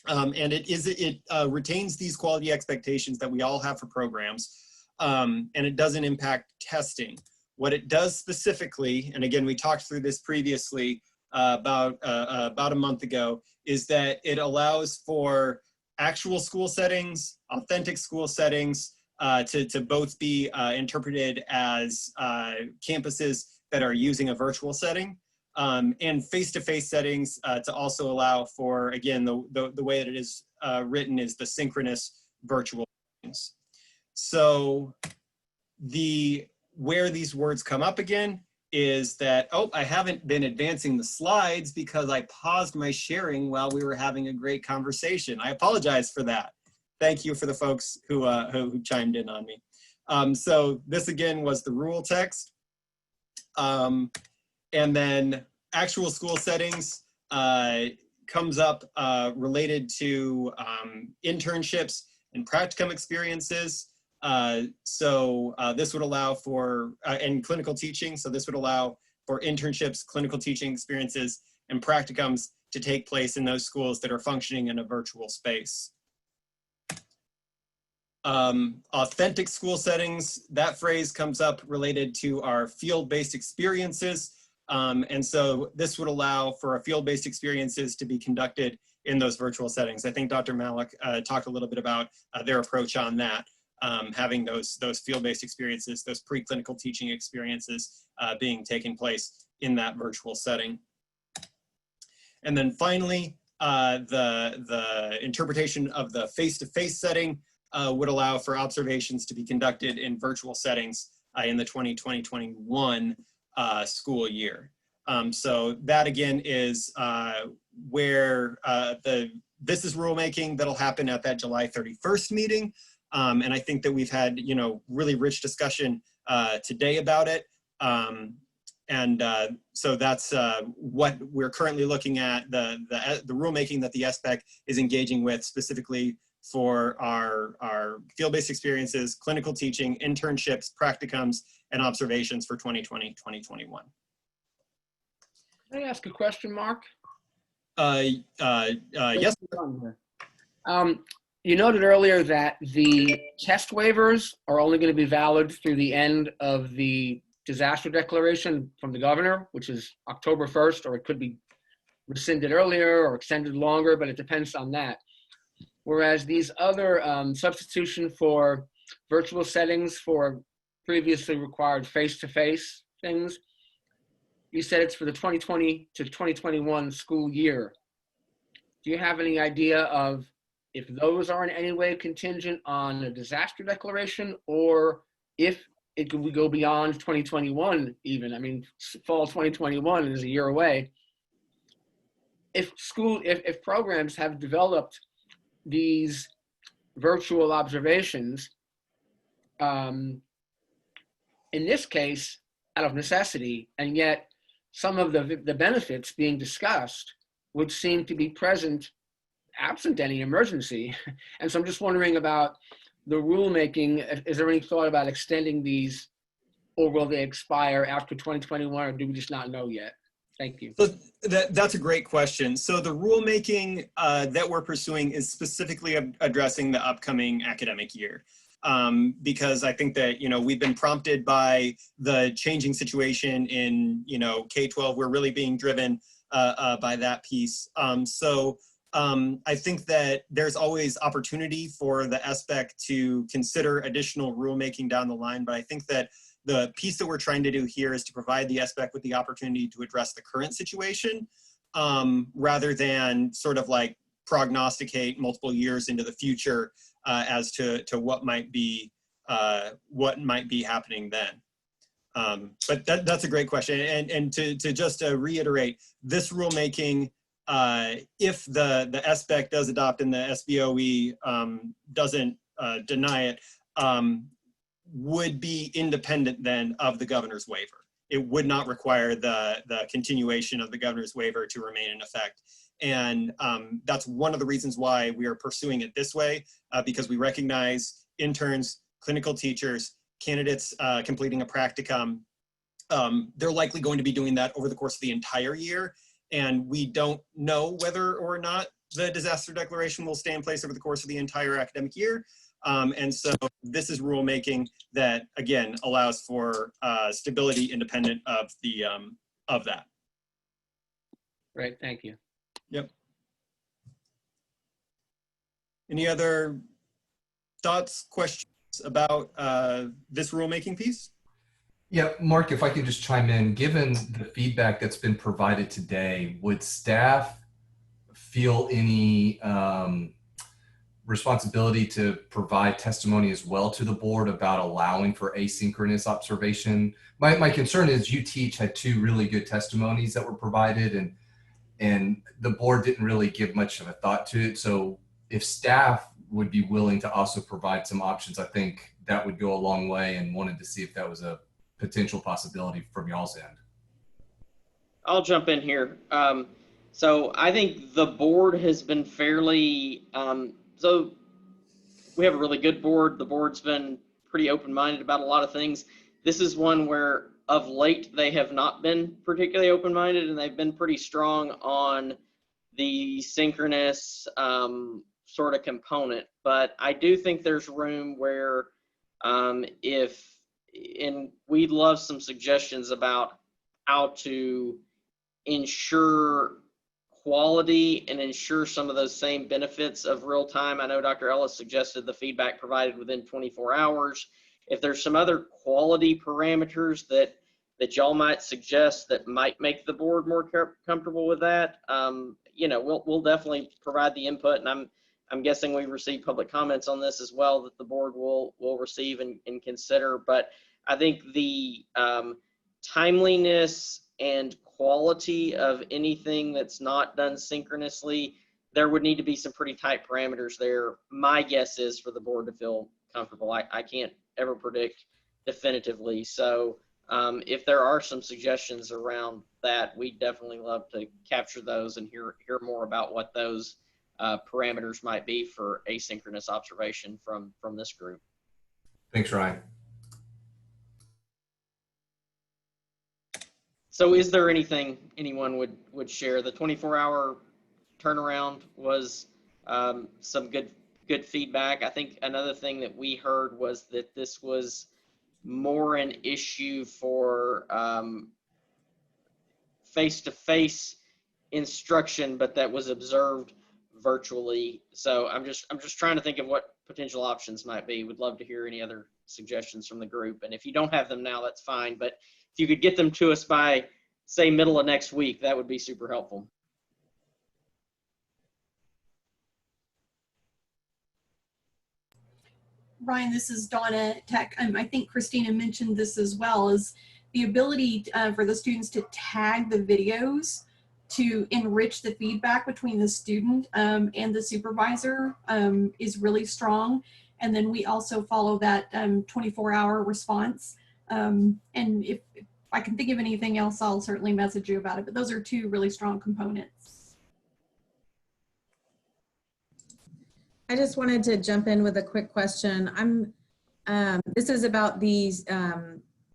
And it retains these quality expectations that we all have for programs, and it doesn't impact testing. What it does specifically, and again, we talked through this previously about a month ago, is that it allows for actual school settings, authentic school settings, to both be interpreted as campuses that are using a virtual setting, and face-to-face settings to also allow for, again, the way that it is written is the synchronous virtual settings. So where these words come up again is that, oh, I haven't been advancing the slides because I paused my sharing while we were having a great conversation. I apologize for that. Thank you for the folks who chimed in on me. So this again was the rule text. And then actual school settings comes up related to internships and practicum experiences. This would allow for, and clinical teaching, so this would allow for internships, clinical teaching experiences, and practicums to take place in those schools that are functioning in a virtual space. Authentic school settings, that phrase comes up related to our field-based experiences. And so this would allow for our field-based experiences to be conducted in those virtual settings. I think Dr. Malik talked a little bit about their approach on that, having those field-based experiences, those preclinical teaching experiences being taken place in that virtual setting. And then finally, the interpretation of the face-to-face setting would allow for observations to be conducted in virtual settings in the 2020-21 school year. So that again is where this is rulemaking that'll happen at that July 31st meeting. And I think that we've had, really rich discussion today about it. So that's what we're currently looking at, the rulemaking that the SBEC is engaging with specifically for our field-based experiences, clinical teaching, internships, practicums, and observations for 2020-2021. Can I ask a question, Mark? Yes. You noted earlier that the test waivers are only going to be valid through the end of the disaster declaration from the governor, which is October 1st, or it could be rescinded earlier or extended longer, but it depends on that. Whereas these other substitution for virtual settings for previously required face-to-face things, you said it's for the 2020 to 2021 school year. Do you have any idea of if those are in any way contingent on a disaster declaration, or if it could go beyond 2021 even? I mean, fall 2021 is a year away. If programs have developed these virtual observations, in this case, out of necessity, and yet some of the benefits being discussed would seem to be present absent any emergency. And so I'm just wondering about the rulemaking. Is there any thought about extending these, or will they expire after 2021, or do we just not know yet? Thank you. So that's a great question. So the rulemaking that we're pursuing is specifically addressing the upcoming academic year. Because I think that, we've been prompted by the changing situation in, K-12. We're really being driven by that piece. I think that there's always opportunity for the SBEC to consider additional rulemaking down the line, but I think that the piece that we're trying to do here is to provide the SBEC with the opportunity to address the current situation, rather than sort of like prognosticate multiple years into the future as to what might be happening then. But that's a great question. And to just reiterate, this rulemaking, if the SBEC does adopt and the SBOE doesn't deny it, would be independent then of the governor's waiver. It would not require the continuation of the governor's waiver to remain in effect. And that's one of the reasons why we are pursuing it this way, because we recognize interns, clinical teachers, candidates completing a practicum, they're likely going to be doing that over the course of the entire year. and we don't know whether or not the disaster declaration will stay in place over the course of the entire academic year. And so this is rulemaking that, again, allows for stability independent of the of that. Great, thank you. Yep. Any other thoughts, questions about this rulemaking piece? Yeah, Mark, if I could just chime in, given the feedback that's been provided today, would staff feel any responsibility to provide testimony as well to the board about allowing for asynchronous observation? My concern is UTeach had 2 really good testimonies that were provided, and the board didn't really give much of a thought to it. So if staff would be willing to also provide some options, I think that would go a long way, and wanted to see if that was a potential possibility from y'all's end. I'll jump in here. So I think the board has been fairly, so we have a really good board. The board's been pretty open-minded about a lot of things. This is one where of late they have not been particularly open-minded, and they've been pretty strong on the synchronous sort of component. But I do think there's room where and we'd love some suggestions about how to ensure quality and ensure some of those same benefits of real time. I know Dr. Ellis suggested the feedback provided within 24 hours. If there's some other quality parameters that y'all might suggest that might make the board more comfortable with that, you know, we'll definitely provide the input, and I'm guessing we receive public comments on this as well that the board will receive and consider. But I think the timeliness and quality of anything that's not done synchronously, there would need to be some pretty tight parameters there. My guess is for the board to feel comfortable. I can't ever predict definitively. So if there are some suggestions around that, we'd definitely love to capture those and hear more about what those parameters might be for asynchronous observation from this group. Thanks, Ryan. So is there anything anyone would share? The 24-hour turnaround was some good feedback. I think another thing that we heard was that this was more an issue for face-to-face instruction, but that was observed virtually. So I'm just trying to think of what potential options might be. Would love to hear any other suggestions from the group. And if you don't have them now, that's fine. But if you could get them to us by, say, middle of next week, that would be super helpful. Ryan, this is Donna at Tech. I think Christina mentioned this as well, is the ability for the students to tag the videos to enrich the feedback between the student and the supervisor is really strong. And then we also follow that 24-hour response. And if I can think of anything else, I'll certainly message you about it. But those are 2 really strong components. I just wanted to jump in with a quick question. This is about these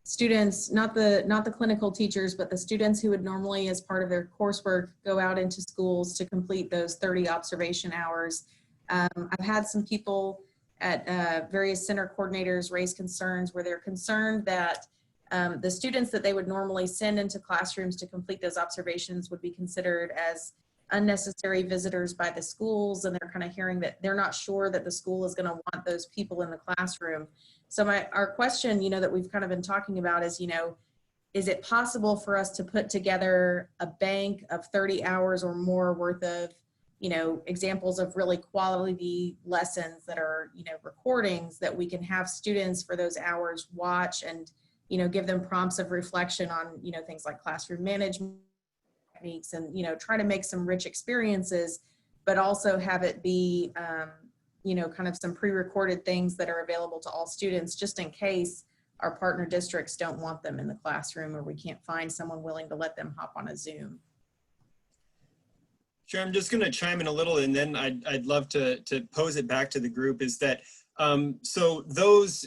students, not the clinical teachers, but the students who would normally, as part of their coursework, go out into schools to complete those 30 observation hours. I've had some people at various center coordinators raise concerns where they're concerned that the students that they would normally send into classrooms to complete those observations would be considered as unnecessary visitors by the schools, and they're kind of hearing that they're not sure that the school is going to want those people in the classroom. So our question, that we've kind of been talking about is, is it possible for us to put together a bank of 30 hours or more worth of, examples of really quality lessons that are, recordings that we can have students for those hours watch and, give them prompts of reflection on, things like classroom management techniques and, try to make some rich experiences, but also have it be, kind of some pre-recorded things that are available to all students just in case our partner districts don't want them in the classroom or we can't find someone willing to let them hop on a Zoom. Sure, I'm just going to chime in a little, and then I'd love to pose it back to the group. Is that so? Those,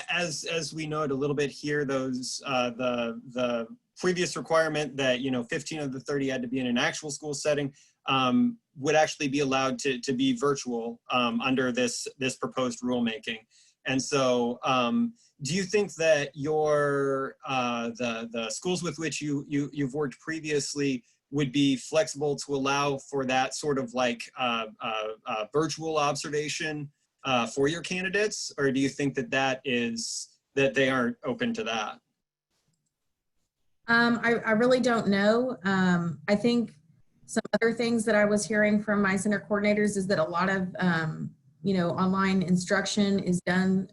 as we noted a little bit here, those the previous requirement that, 15 of the 30 had to be in an actual school setting, would actually be allowed to be virtual under this proposed rulemaking. And so do you think that the schools with which you've worked previously would be flexible to allow for that sort of like virtual observation for your candidates? Or do you think that they aren't open to that? I really don't know. I think some other things that I was hearing from my center coordinators is that a lot of, online instruction is done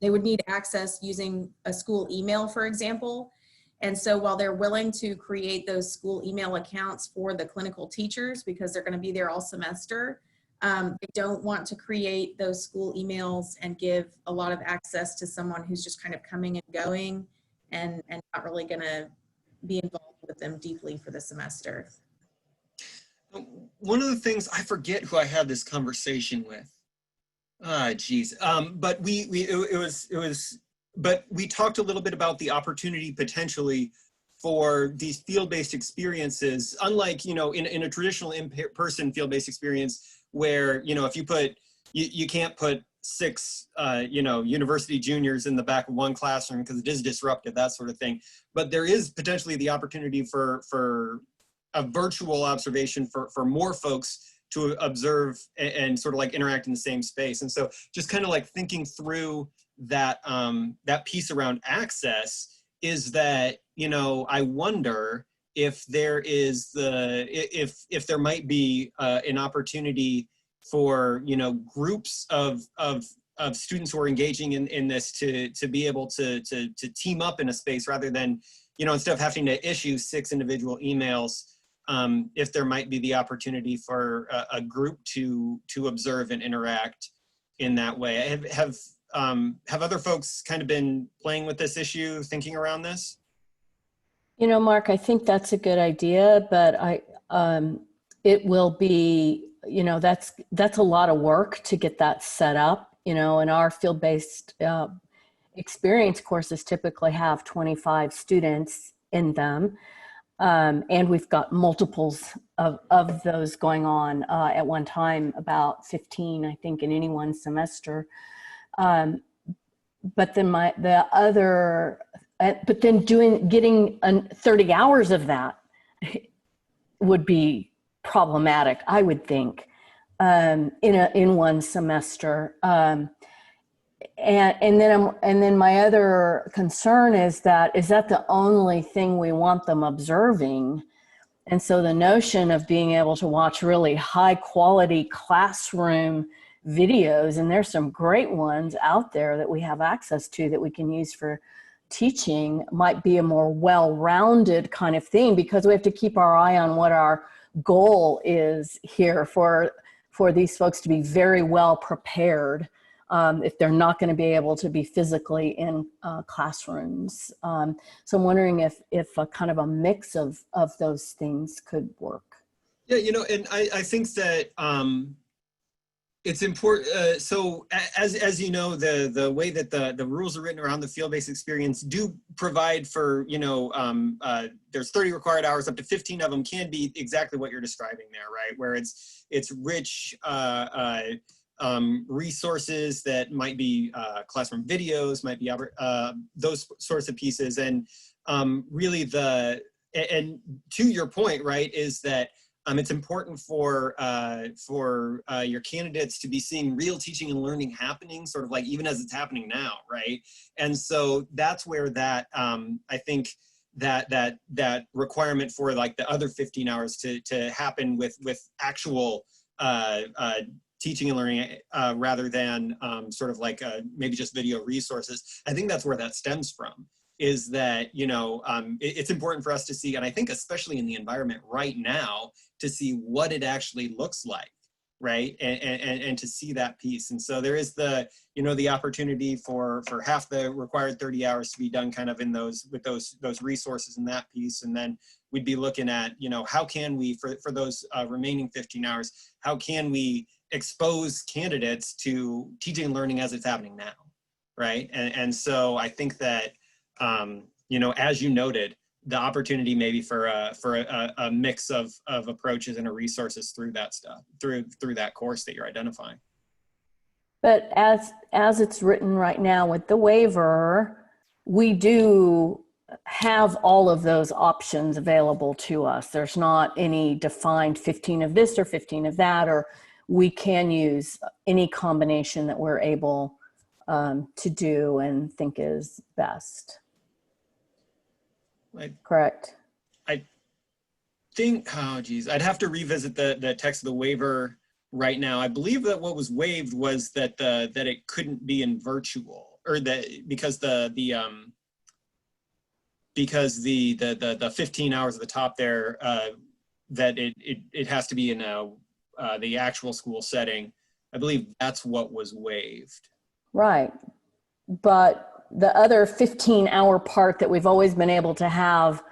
they would need access using a school email, for example. And so while they're willing to create those school email accounts for the clinical teachers, because they're going to be there all semester, they don't want to create those school emails and give a lot of access to someone who's just kind of coming and going and not really going to be involved with them deeply for the semester. One of the things, I forget who I had this conversation with. But but we talked a little bit about the opportunity potentially for these field-based experiences, unlike, in a traditional in-person field-based experience where, if you can't put 6, university juniors in the back of one classroom because it is disruptive, that sort of thing. But there is potentially the opportunity for a virtual observation for more folks to observe and sort of like interact in the same space. And so just kind of like thinking through that, that piece around access is that, I wonder if there is if there might be an opportunity for, groups of students who are engaging in this to be able to team up in a space rather than, instead of having to issue 6 individual emails, if there might be the opportunity for a group to observe and interact in that way. Have other folks kind of been playing with this issue, thinking around this? Mark, I think that's a good idea, but it will be, that's a lot of work to get that set up. In our field-based experience courses typically have 25 students in them. And we've got multiples of those going on at one time, about 15, I think, in any one semester. But then getting 30 hours of that would be problematic, I would think, in one semester. And then my other concern is that the only thing we want them observing? And so the notion of being able to watch really high quality classroom videos, and there's some great ones out there that we have access to that we can use for teaching, might be a more well-rounded kind of thing, because we have to keep our eye on what our goal is here for these folks to be very well prepared. If they're not going to be able to be physically in classrooms. So I'm wondering if a kind of a mix of those things could work. Yeah, and I think that it's important. So as you know, the way that the rules are written around the field-based experience do provide for, there's 30 required hours, up to 15 of them can be exactly what you're describing there, right? Where it's rich, resources that might be classroom videos, might be those sorts of pieces. And really and to your point, right, is that it's important for your candidates to be seeing real teaching and learning happening, sort of like even as it's happening now, right? And so that's where that, I think that requirement for like the other 15 hours to happen with actual teaching and learning rather than sort of like maybe just video resources. I think that's where that stems from, is that, it's important for us to see, and I think especially in the environment right now, to see what it actually looks like, right? And to see that piece. And so there is the opportunity for half the required 30 hours to be done kind of in with those resources in that piece. And then we'd be looking at, how can we, for those remaining 15 hours, how can we expose candidates to teaching and learning as it's happening now, right? And so I think that as you noted, the opportunity maybe for a mix of approaches and resources through that stuff, through that course that you're identifying. But as it's written right now with the waiver, we do have all of those options available to us. There's not any defined 15 of this or 15 of that, or we can use any combination that we're able to do and think is best. Correct. I think, I'd have to revisit the text of the waiver right now. I believe that what was waived was that it couldn't be in virtual, or that because the 15 hours at the top there, that it has to be in the actual school setting. I believe that's what was waived. Right. But the other 15-hour part that we've always been able to have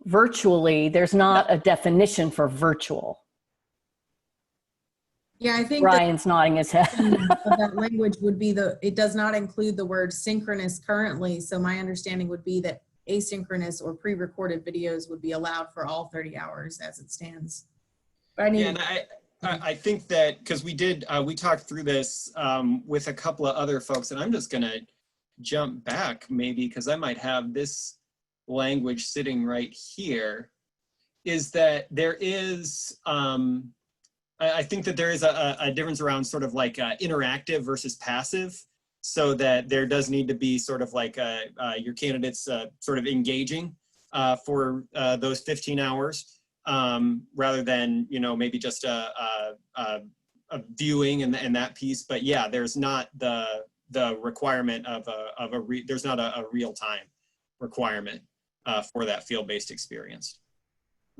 virtually, there's not a definition for virtual. Yeah, I think Ryan's nodding his head. of that language would be it does not include the word synchronous currently. So my understanding would be that asynchronous or pre-recorded videos would be allowed for all 30 hours as it stands. But I need. Yeah, and I think that because we talked through this with a couple of other folks, and I'm just gonna jump back maybe because I might have this language sitting right here, is that there is, I think that there is a difference around sort of like interactive versus passive, so that there does need to be sort of like your candidates sort of engaging for those 15 hours rather than, maybe just a viewing and that piece. But yeah, there's not the requirement of there's not a real-time requirement for that field-based experience.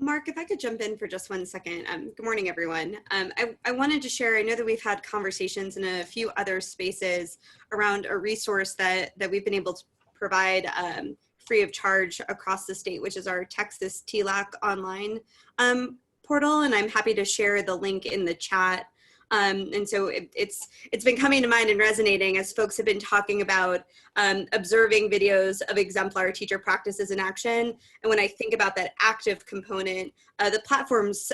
Mark, if I could jump in for just 1 second. Good morning, everyone. I wanted to share, I know that we've had conversations in a few other spaces around a resource that we've been able to provide free of charge across the state, which is our Texas TLAC online portal. And I'm happy to share the link in the chat. And so it's been coming to mind and resonating as folks have been talking about observing videos of exemplar teacher practices in action. And when I think about that active component, the platform's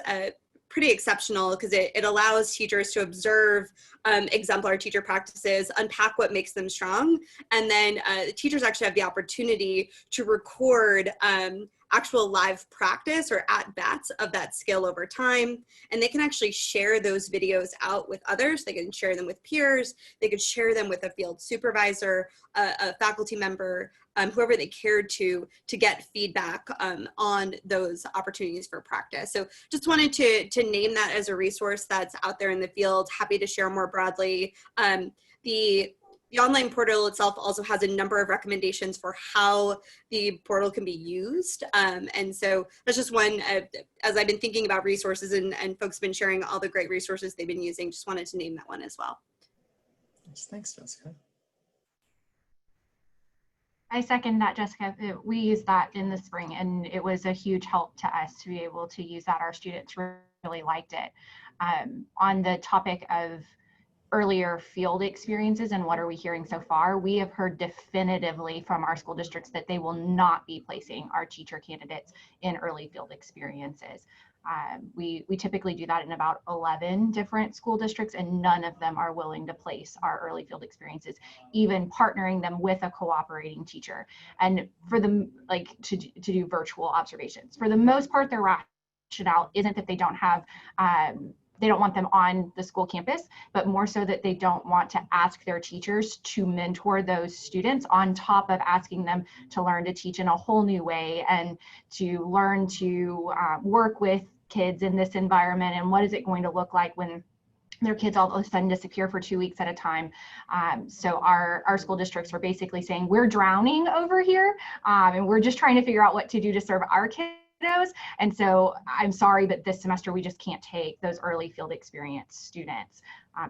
pretty exceptional because it allows teachers to observe exemplar teacher practices, unpack what makes them strong, and then the teachers actually have the opportunity to record actual live practice or at-bats of that skill over time. And they can actually share those videos out with others. They can share them with peers. They could share them with a field supervisor, a faculty member, whoever they cared to get feedback on those opportunities for practice. So just wanted to name that as a resource that's out there in the field. Happy to share more broadly. The online portal itself also has a number of recommendations for how the portal can be used. And so that's just one, as I've been thinking about resources and folks have been sharing all the great resources they've been using, just wanted to name that one as well. Thanks, Jessica. I second that, Jessica. We used that in the spring and it was a huge help to us to be able to use that. Our students really liked it. On the topic of earlier field experiences and what are we hearing so far, we have heard definitively from our school districts that they will not be placing our teacher candidates in early field experiences. We typically do that in about 11 different school districts and none of them are willing to place our early field experiences, even partnering them with a cooperating teacher. And for them, to do virtual observations. For the most part, their rationale isn't that they don't have they don't want them on the school campus, but more so that they don't want to ask their teachers to mentor those students on top of asking them to learn to teach in a whole new way and to learn to work with kids in this environment and what is it going to look like when their kids all of a sudden disappear for 2 weeks at a time. So our school districts are basically saying we're drowning over here and we're just trying to figure out what to do to serve our kids. And so I'm sorry, but this semester we just can't take those early field experience students.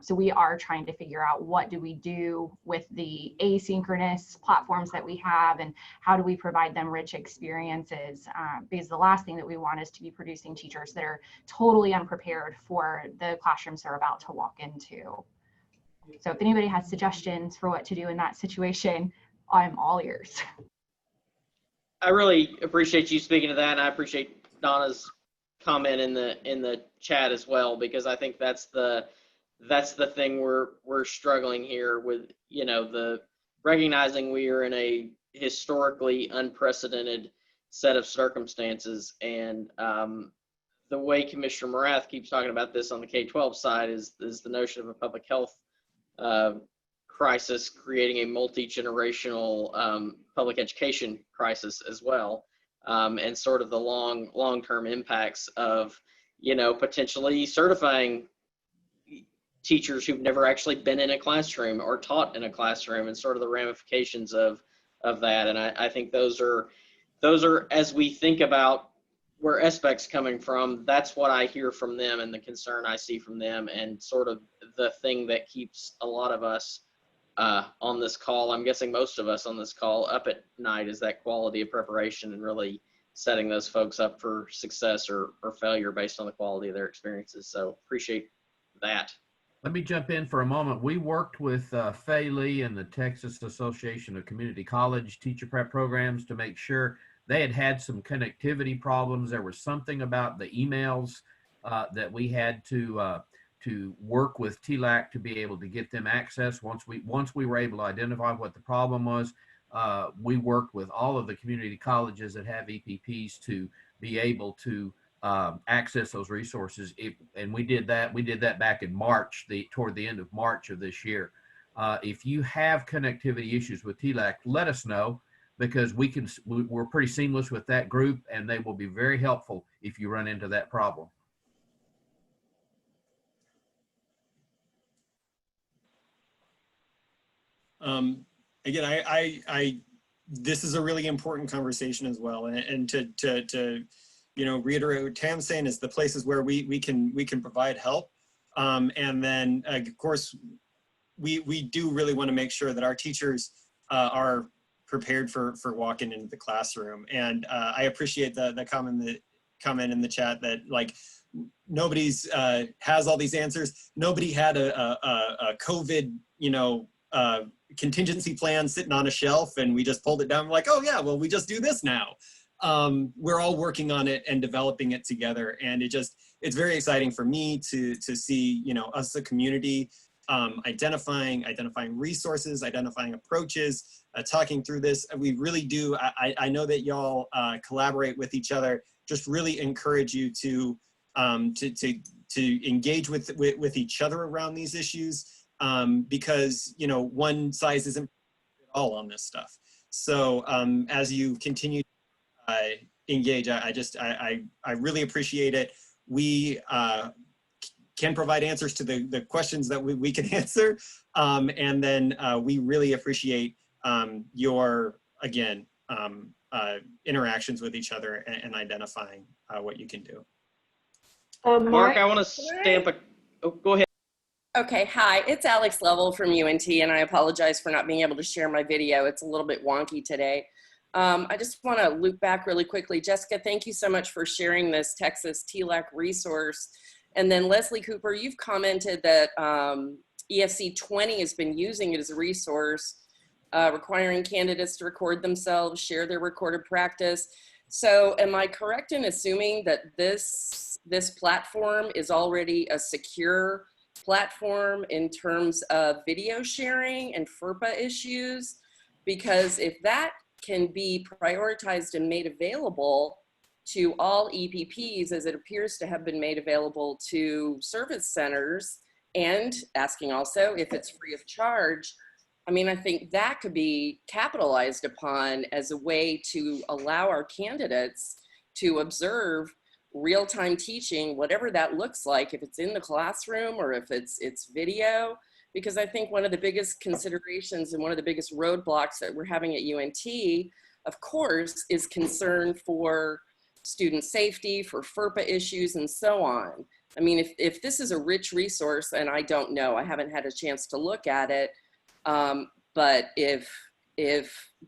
So we are trying to figure out what do we do with the asynchronous platforms that we have and how do we provide them rich experiences, because the last thing that we want is to be producing teachers that are totally unprepared for the classrooms they're about to walk into. So if anybody has suggestions for what to do in that situation, I'm all ears. I really appreciate you speaking to that, and I appreciate Donna's comment in the chat as well, because I think that's the thing we're struggling here with, the recognizing we are in a historically unprecedented set of circumstances, and the way Commissioner Morath keeps talking about this on the K-12 side is the notion of a public health crisis creating a multi-generational public education crisis as well, and sort of the long-term impacts of, potentially certifying teachers who've never actually been in a classroom or taught in a classroom, and sort of the ramifications of that. And I think those are, as we think about where SBEC's coming from, that's what I hear from them and the concern I see from them, and sort of the thing that keeps a lot of us on this call, I'm guessing most of us on this call, up at night, is that quality of preparation and really setting those folks up for success or failure based on the quality of their experiences. So appreciate that. Let me jump in for a moment. We worked with Fay Lee and the Texas Association of Community College Teacher Prep Programs to make sure they had some connectivity problems. There was something about the emails that we had to work with TLAC to be able to get them access. Once we were able to identify what the problem was, we worked with all of the community colleges that have EPPs to be able to access those resources. And we did that back in March, toward the end of March of this year. If you have connectivity issues with TLAC, let us know, because we're pretty seamless with that group, and they will be very helpful if you run into that problem. Again, I this is a really important conversation as well, and to reiterate what Tam's saying is the places where we can provide help, and then of course we do really want to make sure that our teachers are prepared for walking into the classroom. And I appreciate the comment in the chat that, like, nobody's has all these answers. Nobody had a COVID contingency plan sitting on a shelf and we just pulled it down. We're like, oh yeah, well, we just do this now. We're all working on it and developing it together. And it's very exciting for me to see, us, the community, identifying resources, identifying approaches, talking through this. We really do. I know that y'all collaborate with each other. Just really encourage you to engage with each other around these issues, because one size isn't all on this stuff. So as you continue to engage, I really appreciate it. We can provide answers to the questions that we can answer, and then we really appreciate your, again, interactions with each other and identifying what you can do. Mark, I want to stamp go ahead. Okay, hi, it's Alex Lovell from UNT, and I apologize for not being able to share my video. It's a little bit wonky today. I just want to loop back really quickly. Jessica, thank you so much for sharing this Texas TLAC resource. And then Leslie Cooper, you've commented that EFC 20 has been using it as a resource, requiring candidates to record themselves, share their recorded practice. So am I correct in assuming that this platform is already a secure platform in terms of video sharing and FERPA issues? Because if that can be prioritized and made available to all EPPs, as it appears to have been made available to service centers, and asking also if it's free of charge, I mean, I think that could be capitalized upon as a way to allow our candidates to observe real-time teaching, whatever that looks like, if it's in the classroom or if it's video. Because I think one of the biggest considerations and one of the biggest roadblocks that we're having at UNT, of course, is concern for student safety, for FERPA issues, and so on. I mean, if this is a rich resource, and I don't know, I haven't had a chance to look at it, but if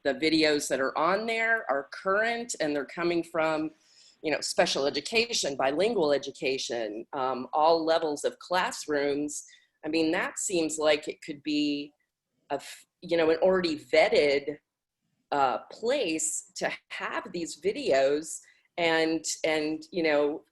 the videos that are on there are current and they're coming from, special education, bilingual education, all levels of classrooms, I mean, that seems like it could be an already vetted place to have these videos and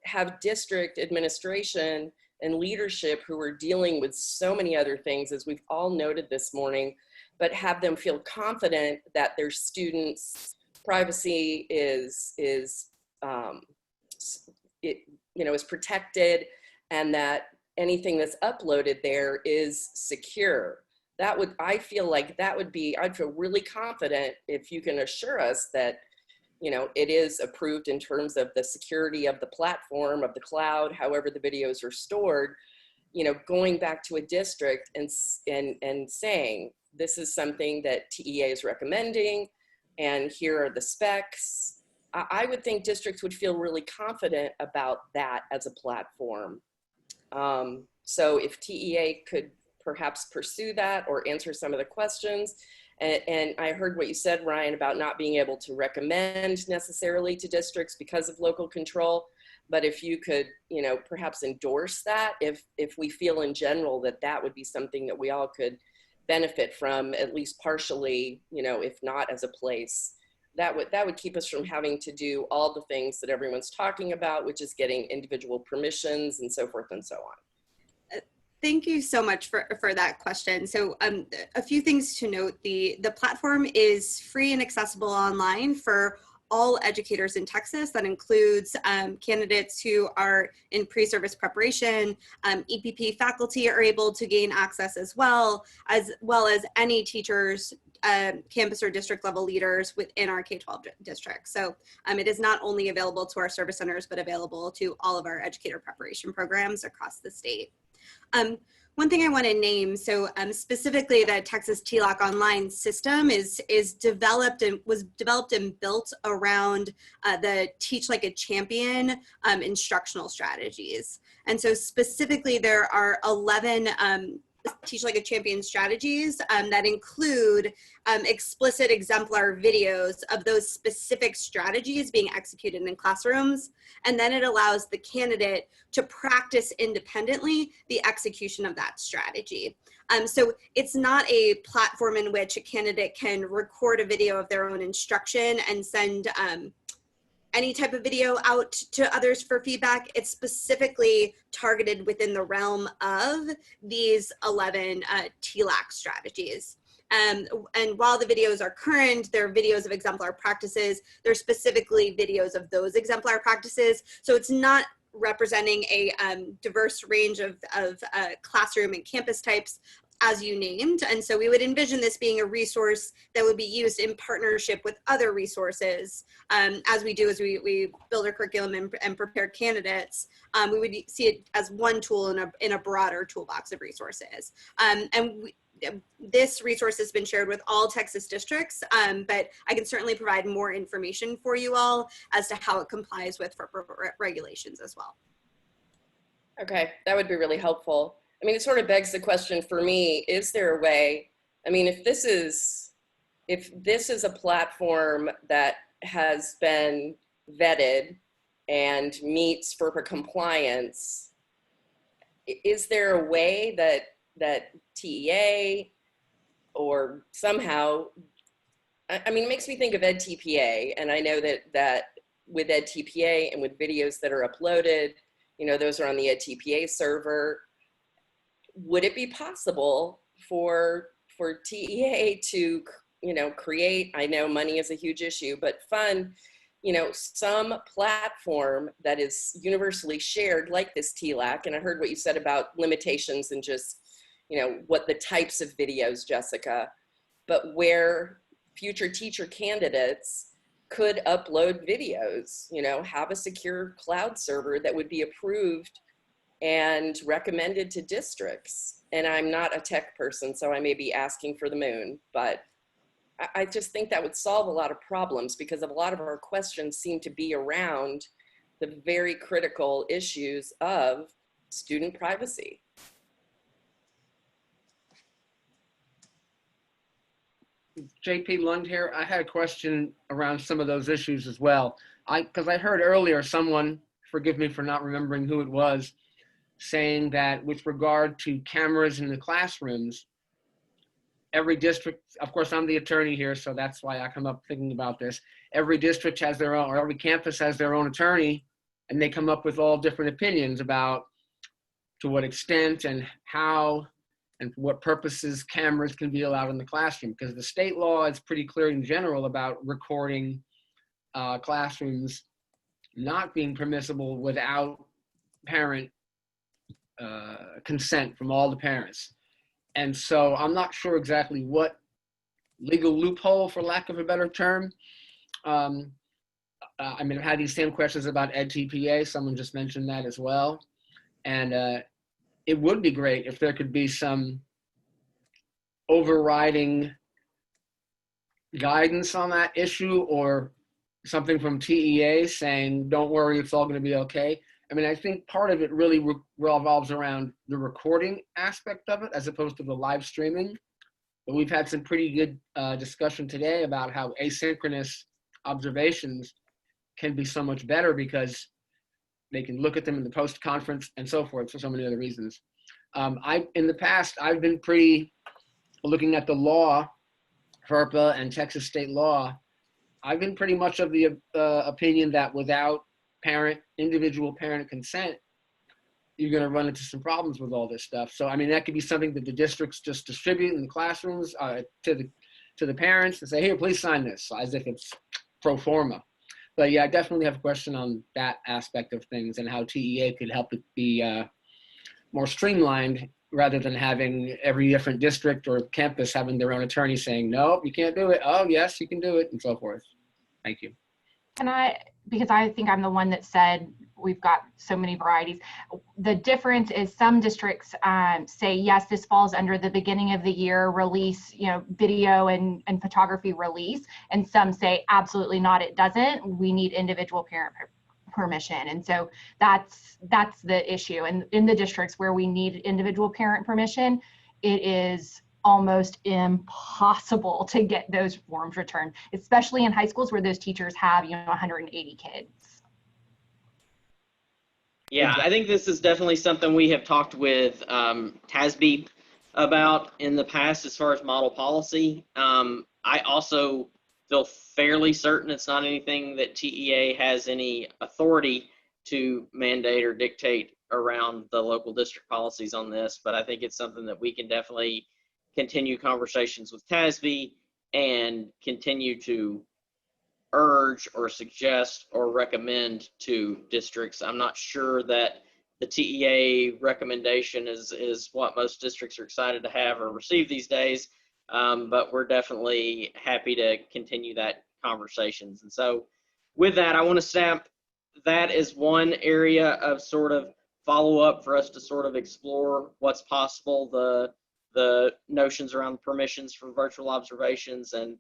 have district administration and leadership who are dealing with so many other things, as we've all noted this morning, but have them feel confident that their students' privacy is protected, and that anything that's uploaded there is secure. I feel like I'd feel really confident if you can assure us that, it is approved in terms of the security of the platform, of the cloud, however the videos are stored, going back to a district and saying, this is something that TEA is recommending, and here are the specs. I would think districts would feel really confident about that as a platform. So if TEA could perhaps pursue that or answer some of the questions. And I heard what you said, Ryan, about not being able to recommend necessarily to districts because of local control. But if you could, perhaps endorse that, if we feel in general that that would be something that we all could benefit from, at least partially, if not as a place, that would keep us from having to do all the things that everyone's talking about, which is getting individual permissions and so forth and so on. Thank you so much for that question. So a few things to note. The platform is free and accessible online for all educators in Texas. That includes candidates who are in pre-service preparation. EPP faculty are able to gain access as well as any teachers, campus or district level leaders within our K-12 district. So it is not only available to our service centers, but available to all of our educator preparation programs across the state. One thing I want to name, so specifically the Texas TLAC online system was developed and built around the Teach Like a Champion instructional strategies. And so specifically there are 11 Teach Like a Champion strategies that include explicit exemplar videos of those specific strategies being executed in classrooms. And then it allows the candidate to practice independently the execution of that strategy. So it's not a platform in which a candidate can record a video of their own instruction and send any type of video out to others for feedback. It's specifically targeted within the realm of these 11 TLAC strategies. And while the videos are current, they're videos of exemplar practices, they're specifically videos of those exemplar practices. So it's not representing a diverse range of classroom and campus types, as you named. And so we would envision this being a resource that would be used in partnership with other resources as we build our curriculum and prepare candidates. We would see it as one tool in a broader toolbox of resources. This resource has been shared with all Texas districts, but I can certainly provide more information for you all as to how it complies with regulations as well. Okay, that would be really helpful. I mean, it sort of begs the question for me, is there a way, I mean, if this is a platform that has been vetted and meets FERPA compliance, is there a way that TEA or somehow, I mean, it makes me think of EdTPA, and I know that with EdTPA and with videos that are uploaded, those are on the EdTPA server. Would it be possible for TEA to, create, I know money is a huge issue, but fund, some platform that is universally shared like this TLAC? And I heard what you said about limitations and just, what the types of videos, Jessica, but where future teacher candidates could upload videos, have a secure cloud server that would be approved and recommended to districts. And I'm not a tech person, so I may be asking for the moon, but I just think that would solve a lot of problems, because a lot of our questions seem to be around the very critical issues of student privacy. JP Lund here. I had a question around some of those issues as well. Because I heard earlier someone, forgive me for not remembering who it was, saying that with regard to cameras in the classrooms, every district, of course, I'm the attorney here, so that's why I come up thinking about this. Every district has their own, or every campus has their own attorney, and they come up with all different opinions about to what extent and how and for what purposes cameras can be allowed in the classroom, because the state law is pretty clear in general about recording classrooms not being permissible without parent consent from all the parents. And so I'm not sure exactly what legal loophole, for lack of a better term. I mean, I've had these same questions about EdTPA. Someone just mentioned that as well. And it would be great if there could be some overriding guidance on that issue, or something from TEA saying, don't worry, it's all going to be okay. I mean, I think part of it really revolves around the recording aspect of it as opposed to the live streaming. But we've had some pretty good discussion today about how asynchronous observations can be so much better because they can look at them in the post-conference and so forth for so many other reasons. In the past, I've been pretty, looking at the law, FERPA and Texas state law, I've been pretty much of the opinion that without individual parent consent, you're going to run into some problems with all this stuff. So, I mean, that could be something that the districts just distribute in the classrooms to the parents and say, here, please sign this, as if it's pro forma. But yeah, I definitely have a question on that aspect of things and how TEA could help it be more streamlined rather than having every different district or campus having their own attorney saying, no, you can't do it. Oh, yes, you can do it, and so forth. Thank you. Because I think I'm the one that said we've got so many varieties. The difference is some districts say, yes, this falls under the beginning of the year release, video and photography release. And some say, absolutely not, it doesn't. We need individual parent permission. And so that's the issue. And in the districts where we need individual parent permission, it is almost impossible to get those forms returned, especially in high schools where those teachers have 180 kids. Yeah, I think this is definitely something we have talked with TASB about in the past as far as model policy. I also feel fairly certain it's not anything that TEA has any authority to mandate or dictate around the local district policies on this, but I think it's something that we can definitely continue conversations with TASB and continue to urge or suggest or recommend to districts. I'm not sure that the TEA recommendation is what most districts are excited to have or receive these days, but we're definitely happy to continue that conversations. And so with that, I want to stamp that as one area of sort of follow-up for us to sort of explore what's possible, the notions around permissions for virtual observations, and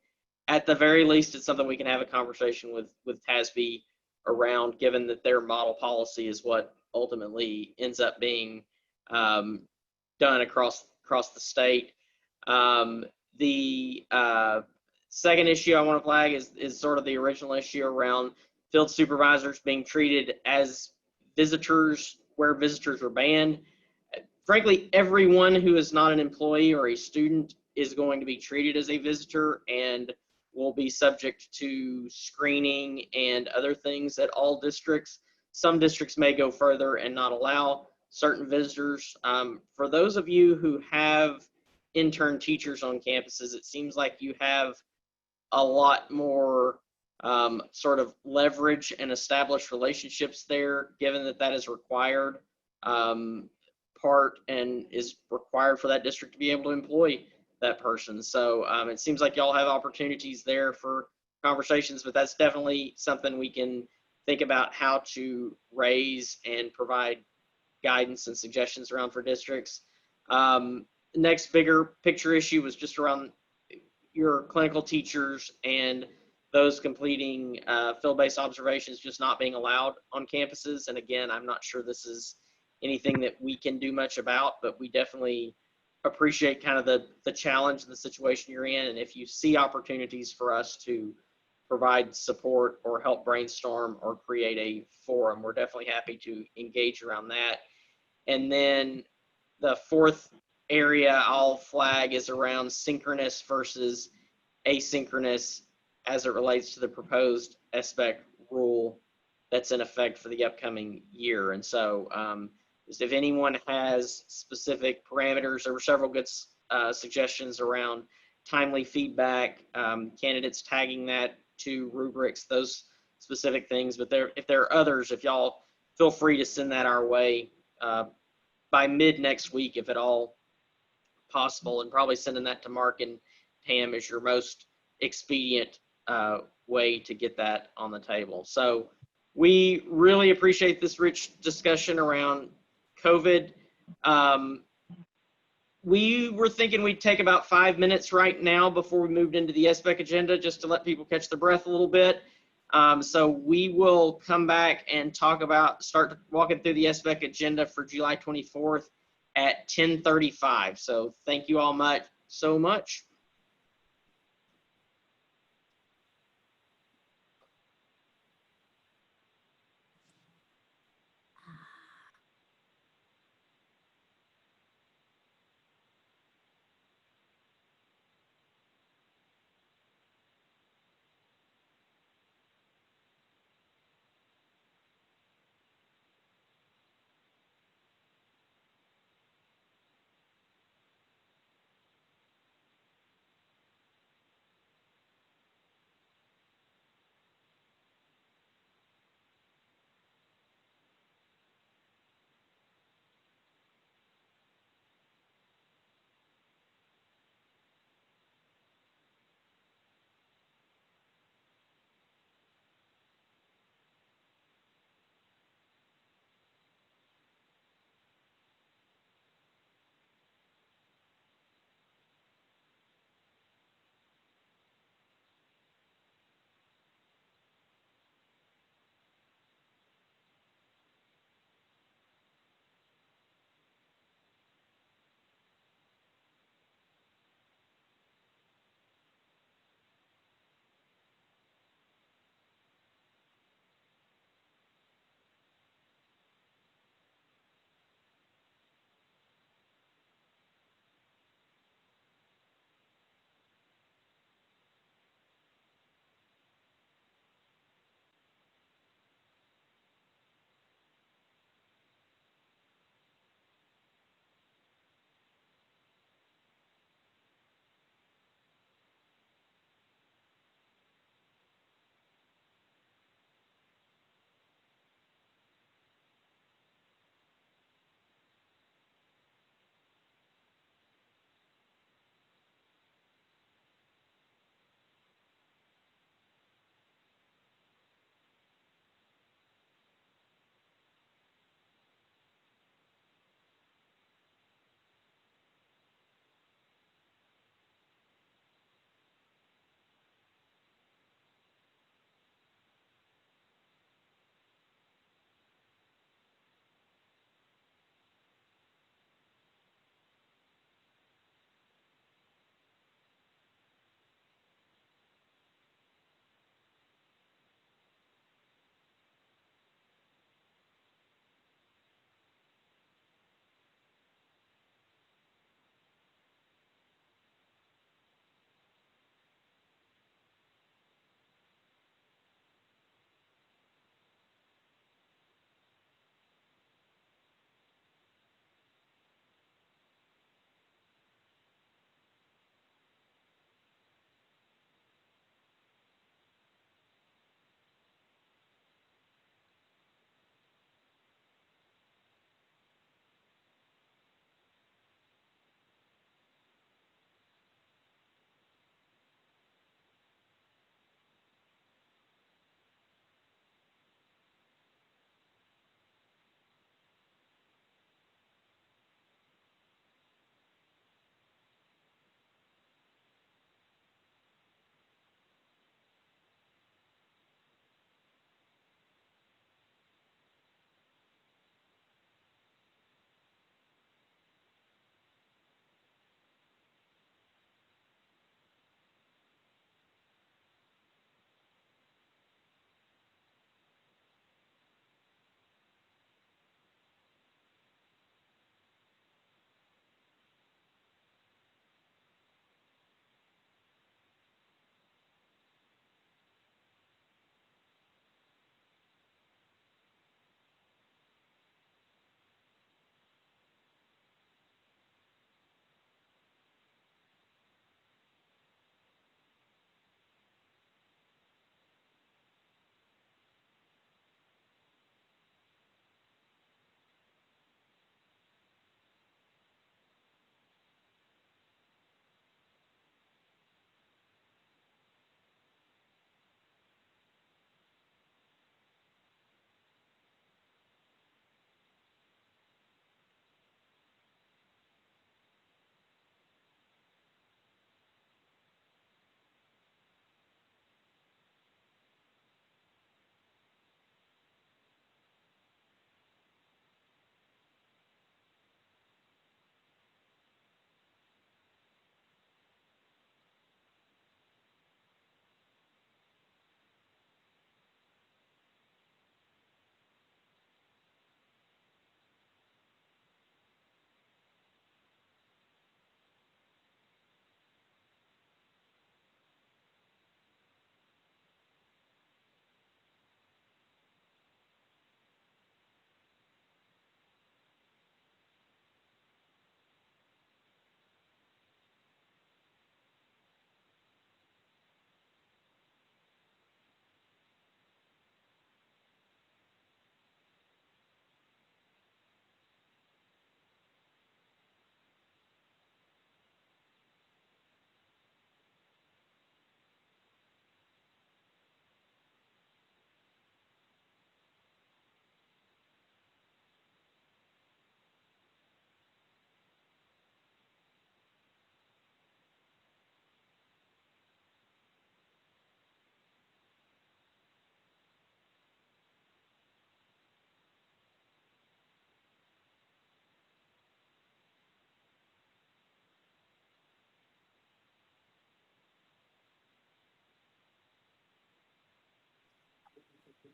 at the very least, it's something we can have a conversation with TASB around, given that their model policy is what ultimately ends up being done across the state. The second issue I want to flag is sort of the original issue around field supervisors being treated as visitors where visitors are banned. Frankly, everyone who is not an employee or a student is going to be treated as a visitor and will be subject to screening and other things at all districts. Some districts may go further and not allow certain visitors. For those of you who have intern teachers on campuses, it seems like you have a lot more sort of leverage and established relationships there, given that that is required part and is required for that district to be able to employ that person. So it seems like y'all have opportunities there for conversations, but that's definitely something we can think about how to raise and provide guidance and suggestions around for districts. Next bigger picture issue was just around your clinical teachers and those completing field-based observations just not being allowed on campuses. And again, I'm not sure this is anything that we can do much about, but we definitely appreciate kind of the challenge and the situation you're in. And if you see opportunities for us to provide support or help brainstorm or create a forum, we're definitely happy to engage around that. And then the fourth area I'll flag is around synchronous versus asynchronous as it relates to the proposed SBEC rule that's in effect for the upcoming year. And so just if anyone has specific parameters, there were several good suggestions around timely feedback, candidates tagging that to rubrics, those specific things. But if there are others, if y'all feel free to send that our way by mid next week, if at all possible, and probably sending that to Mark and Tam is your most expedient way to get that on the table. So we really appreciate this rich discussion around COVID. We were thinking we'd take about 5 minutes right now before we moved into the SBEC agenda, just to let people catch their breath a little bit. So we will come back and start walking through the SBEC agenda for July 24th at 10:35. So thank you all so much.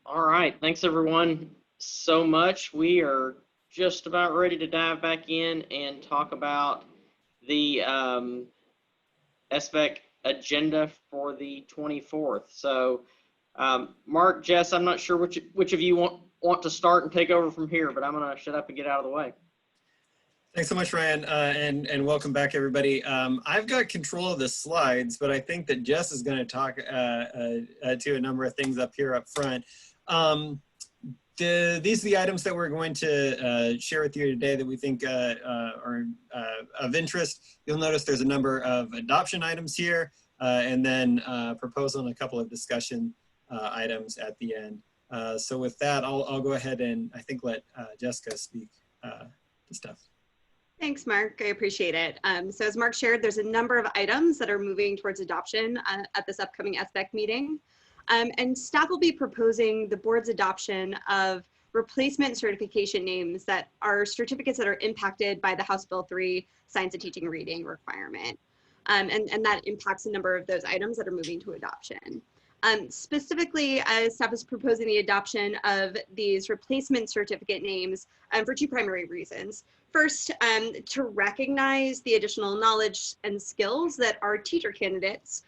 All right, thanks everyone so much. We are just about ready to dive back in and talk about the SBEC agenda for the 24th. So Mark, Jess, I'm not sure which of you want to start and take over from here, but I'm gonna shut up and get out of the way. Thanks so much, Ryan, and welcome back, everybody. I've got control of the slides, but I think that Jess is going to talk to a number of things up here up front. These are the items that we're going to share with you today that we think are of interest. You'll notice there's a number of adoption items here, and then proposal and a couple of discussion items at the end. So with that, I'll go ahead and I think let Jessica speak to stuff. Thanks, Mark. I appreciate it. So as Mark shared, there's a number of items that are moving towards adoption at this upcoming SBEC meeting. And staff will be proposing the board's adoption of replacement certification names that are certificates that are impacted by the House Bill 3 Science of Teaching Reading requirement. And that impacts a number of those items that are moving to adoption. Specifically, staff is proposing the adoption of these replacement certificate names for two primary reasons. First, to recognize the additional knowledge and skills that our teacher candidates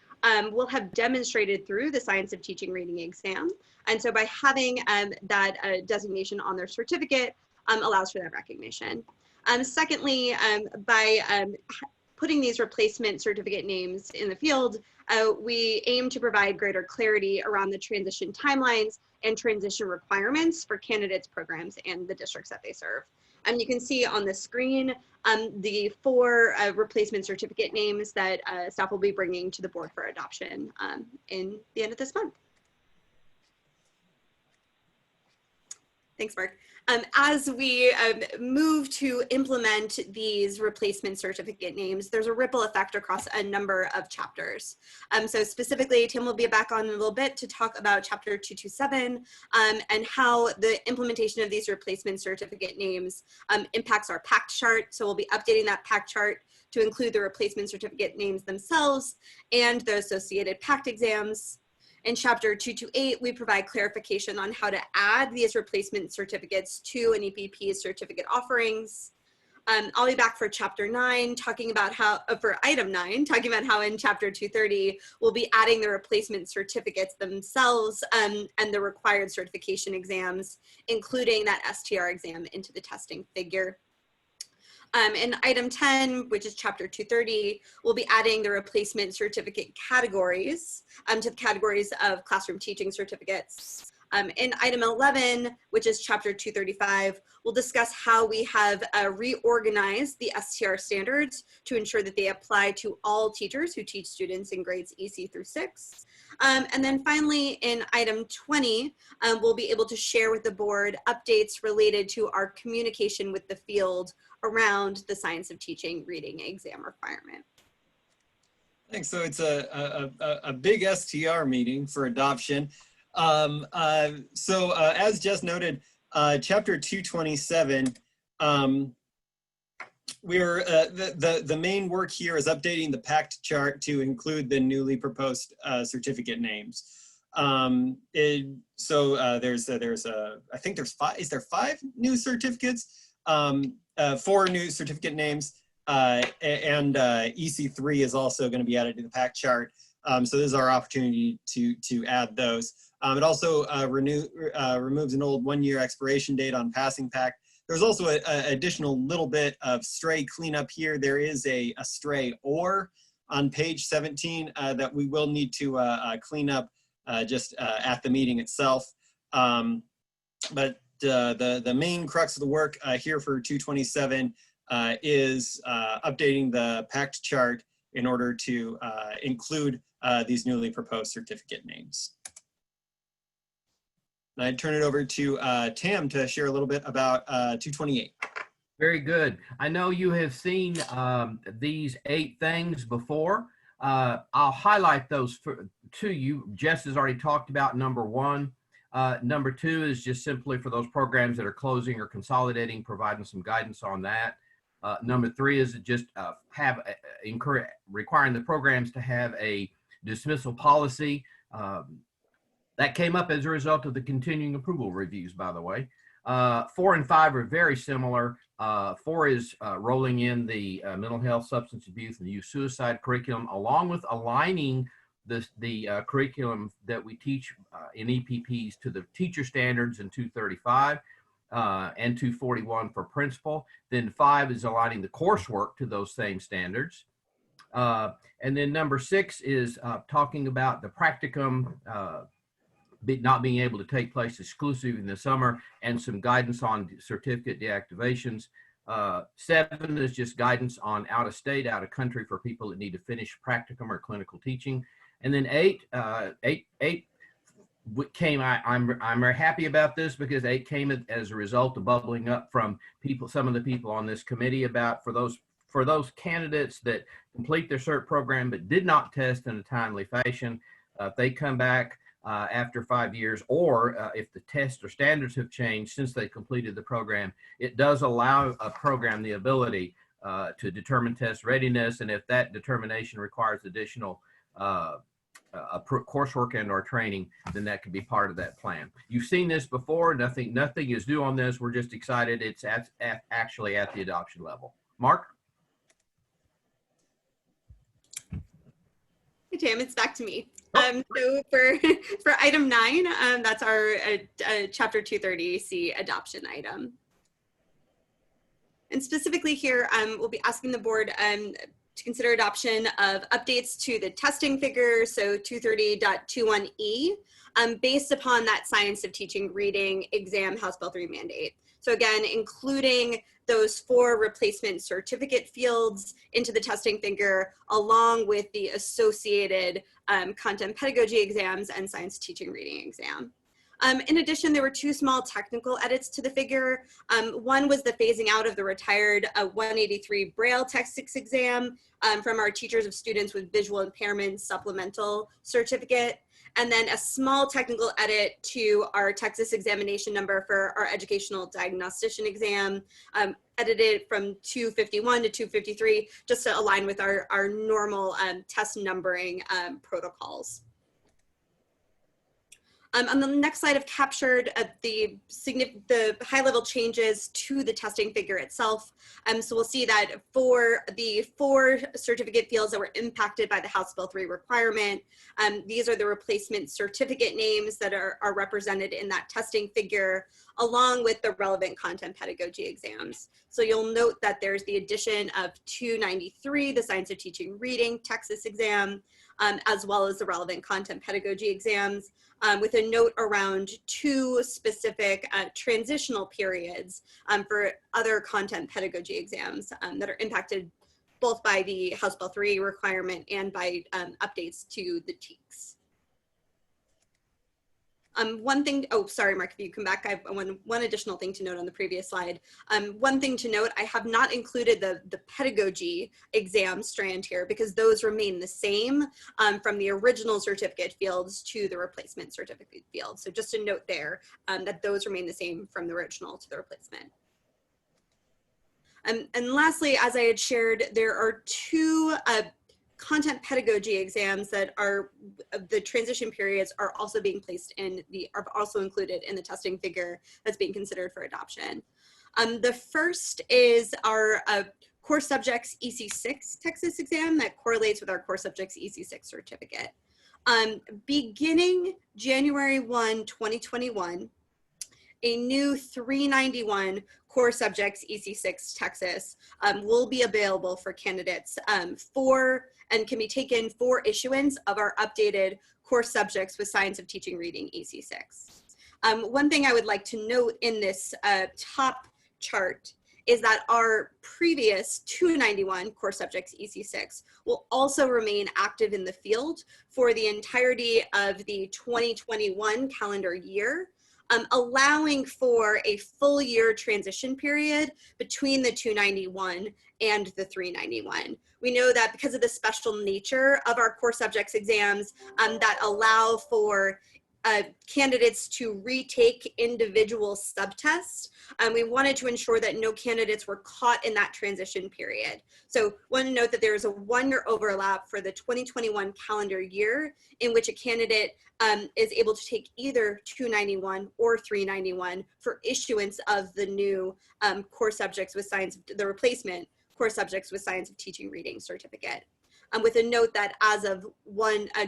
will have demonstrated through the Science of Teaching Reading exam. And so by having that designation on their certificate allows for that recognition. Secondly, by putting these replacement certificate names in the field, we aim to provide greater clarity around the transition timelines and transition requirements for candidates, programs, and the districts that they serve. And you can see on the screen the 4 replacement certificate names that staff will be bringing to the board for adoption in the end of this month. Thanks, Mark. As we move to implement these replacement certificate names, there's a ripple effect across a number of chapters. So specifically, Tim will be back on in a little bit to talk about chapter 227 and how the implementation of these replacement certificate names impacts our PACT chart. So we'll be updating that PACT chart to include the replacement certificate names themselves and the associated PACT exams. In chapter 228, we provide clarification on how to add these replacement certificates to an EPP certificate offerings. I'll be back for chapter 9, talking about how, for item 9, talking about how in chapter 230, we'll be adding the replacement certificates themselves and the required certification exams, including that STR exam into the testing figure. In item 10, which is chapter 230, we'll be adding the replacement certificate categories to the categories of classroom teaching certificates. In item 11, which is chapter 235, we'll discuss how we have reorganized the STR standards to ensure that they apply to all teachers who teach students in grades EC through 6. And then finally, in item 20, we'll be able to share with the board updates related to our communication with the field around the Science of Teaching Reading exam requirement. Thanks. So it's a big STR meeting for adoption. As Jess noted, chapter 227, the main work here is updating the PACT chart to include the newly proposed certificate names. I think there's 5. Is there 5 new certificates? 4 new certificate names, and EC3 is also going to be added to the PACT chart. So this is our opportunity to add those. It also removes an old 1-year expiration date on passing PACT. There's also an additional little bit of stray cleanup here. There is a stray "or" on page 17 that we will need to clean up just at the meeting itself. But the main crux of the work here for 227 is updating the PACT chart in order to include these newly proposed certificate names. And I'd turn it over to Tam to share a little bit about 228. Very good. I know you have seen these 8 things before. I'll highlight those to you. Jess has already talked about number 1. Number 2 is just simply for those programs that are closing or consolidating, providing some guidance on that. Number 3 is just requiring the programs to have a dismissal policy. That came up as a result of the continuing approval reviews, by the way. 4 and 5 are very similar. 4 is rolling in the mental health, substance abuse, and youth suicide curriculum, along with aligning the curriculum that we teach in EPPs to the teacher standards in 235 and 241 for principal. Then 5 is aligning the coursework to those same standards. And then number 6 is talking about the practicum not being able to take place exclusively in the summer, and some guidance on certificate deactivations. 7 is just guidance on out of state, out of country for people that need to finish practicum or clinical teaching. And then 8 came, I'm very happy about this because 8 came as a result of bubbling up from people, some of the people on this committee, about for those candidates that complete their CERT program but did not test in a timely fashion. If they come back after 5 years, or if the test or standards have changed since they completed the program, it does allow a program the ability to determine test readiness, and if that determination requires additional coursework and or training, then that could be part of that plan. You've seen this before. Nothing is due on this. We're just excited it's actually at the adoption level. Mark? Hey, Tim, it's back to me. So for item 9, that's our Chapter 230C adoption item. And specifically here, we'll be asking the board to consider adoption of updates to the testing figure, so 230.21E, based upon that Science of Teaching Reading exam House Bill 3 mandate. So again, including those 4 replacement certificate fields into the testing figure, along with the associated content pedagogy exams and science teaching reading exam. In addition, there were 2 small technical edits to the figure. One was the phasing out of the retired 183 Braille text exam from our Teachers of Students with Visual Impairment supplemental certificate. And then a small technical edit to our Texas examination number for our educational diagnostician exam, edited from 251 to 253, just to align with our normal test numbering protocols. On the next slide, I've captured the high-level changes to the testing figure itself. So we'll see that for the 4 certificate fields that were impacted by the House Bill 3 requirement, these are the replacement certificate names that are represented in that testing figure, along with the relevant content pedagogy exams. So you'll note that there's the addition of 293, the Science of Teaching Reading Texas exam, as well as the relevant content pedagogy exams, with a note around 2 specific transitional periods for other content pedagogy exams that are impacted both by the House Bill 3 requirement and by updates to the TEKS. One thing, oh, sorry, Mark, if you come back, I have one additional thing to note on the previous slide. One thing to note, I have not included the pedagogy exam strand here because those remain the same from the original certificate fields to the replacement certificate field. So just a note there that those remain the same from the original to the replacement. And lastly, as I had shared, there are 2 content pedagogy exams that are the transition periods are also being placed in are also included in the testing figure that's being considered for adoption. The first is our core subjects EC6 Texas exam that correlates with our core subjects EC6 certificate. Beginning January 1, 2021, a new 391 core subjects EC6 Texas will be available for candidates and can be taken for issuance of our updated core subjects with Science of Teaching Reading EC6. One thing I would like to note in this top chart is that our previous 291 core subjects EC6 will also remain active in the field for the entirety of the 2021 calendar year, allowing for a full year transition period between the 291 and the 391. We know that because of the special nature of our core subjects exams that allow for candidates to retake individual subtests. We wanted to ensure that no candidates were caught in that transition period. So want to note that there is a 1-year overlap for the 2021 calendar year in which a candidate is able to take either 291 or 391 for issuance of the new core subjects with science, the replacement core subjects with science of teaching reading certificate. With a note that as of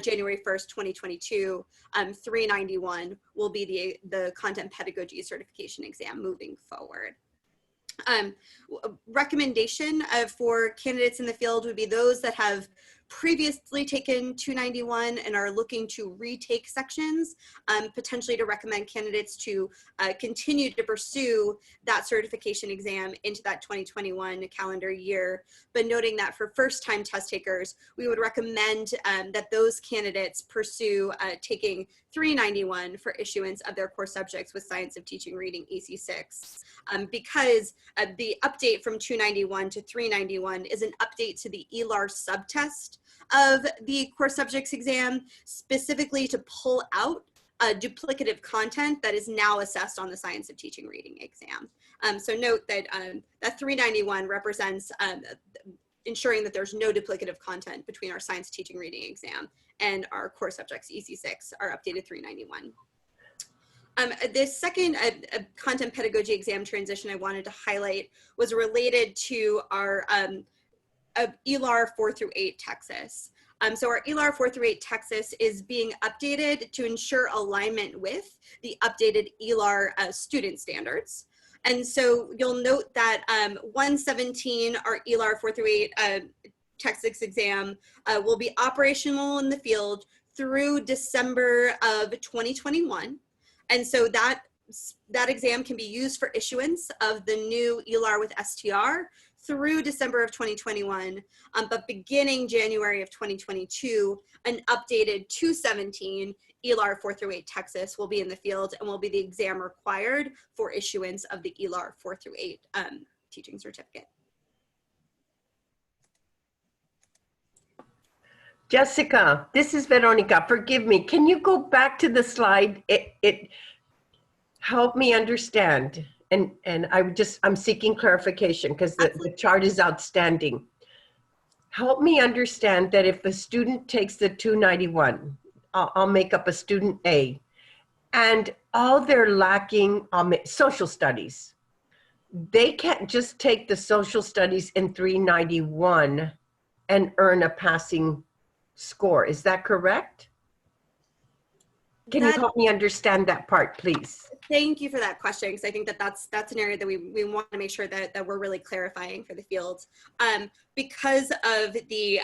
January 1st, 2022, 391 will be the content pedagogy certification exam moving forward. Recommendation for candidates in the field would be those that have previously taken 291 and are looking to retake sections, potentially to recommend candidates to continue to pursue that certification exam into that 2021 calendar year. But noting that for first-time test takers, we would recommend that those candidates pursue taking 391 for issuance of their core subjects with science of teaching reading AC6, because the update from 291 to 391 is an update to the ELAR subtest of the core subjects exam, specifically to pull out duplicative content that is now assessed on the science of teaching reading exam. So note that that 391 represents ensuring that there's no duplicative content between our science teaching reading exam and our core subjects EC6, our updated 391. The second content pedagogy exam transition I wanted to highlight was related to our ELAR 4 through 8 Texas. So our ELAR 4 through 8 Texas is being updated to ensure alignment with the updated ELAR student standards. And so you'll note that 117, our ELAR 4 through 8 Texas exam will be operational in the field through December of 2021. And so that exam can be used for issuance of the new ELAR with STR through December of 2021, but beginning January of 2022, an updated 217 ELAR 4 through 8 Texas will be in the field and will be the exam required for issuance of the ELAR 4 through 8 teaching certificate. Jessica, this is Veronica. Forgive me. Can you go back to the slide? It helped me understand. And I'm seeking clarification because the chart is outstanding. Help me understand that if a student takes the 291, I'll make up a student A, and all they're lacking social studies. They can't just take the social studies in 391 and earn a passing score. Is that correct? Can you help me understand that part, please? Thank you for that question, because I think that that's an area that we want to make sure that we're really clarifying for the field. Because of the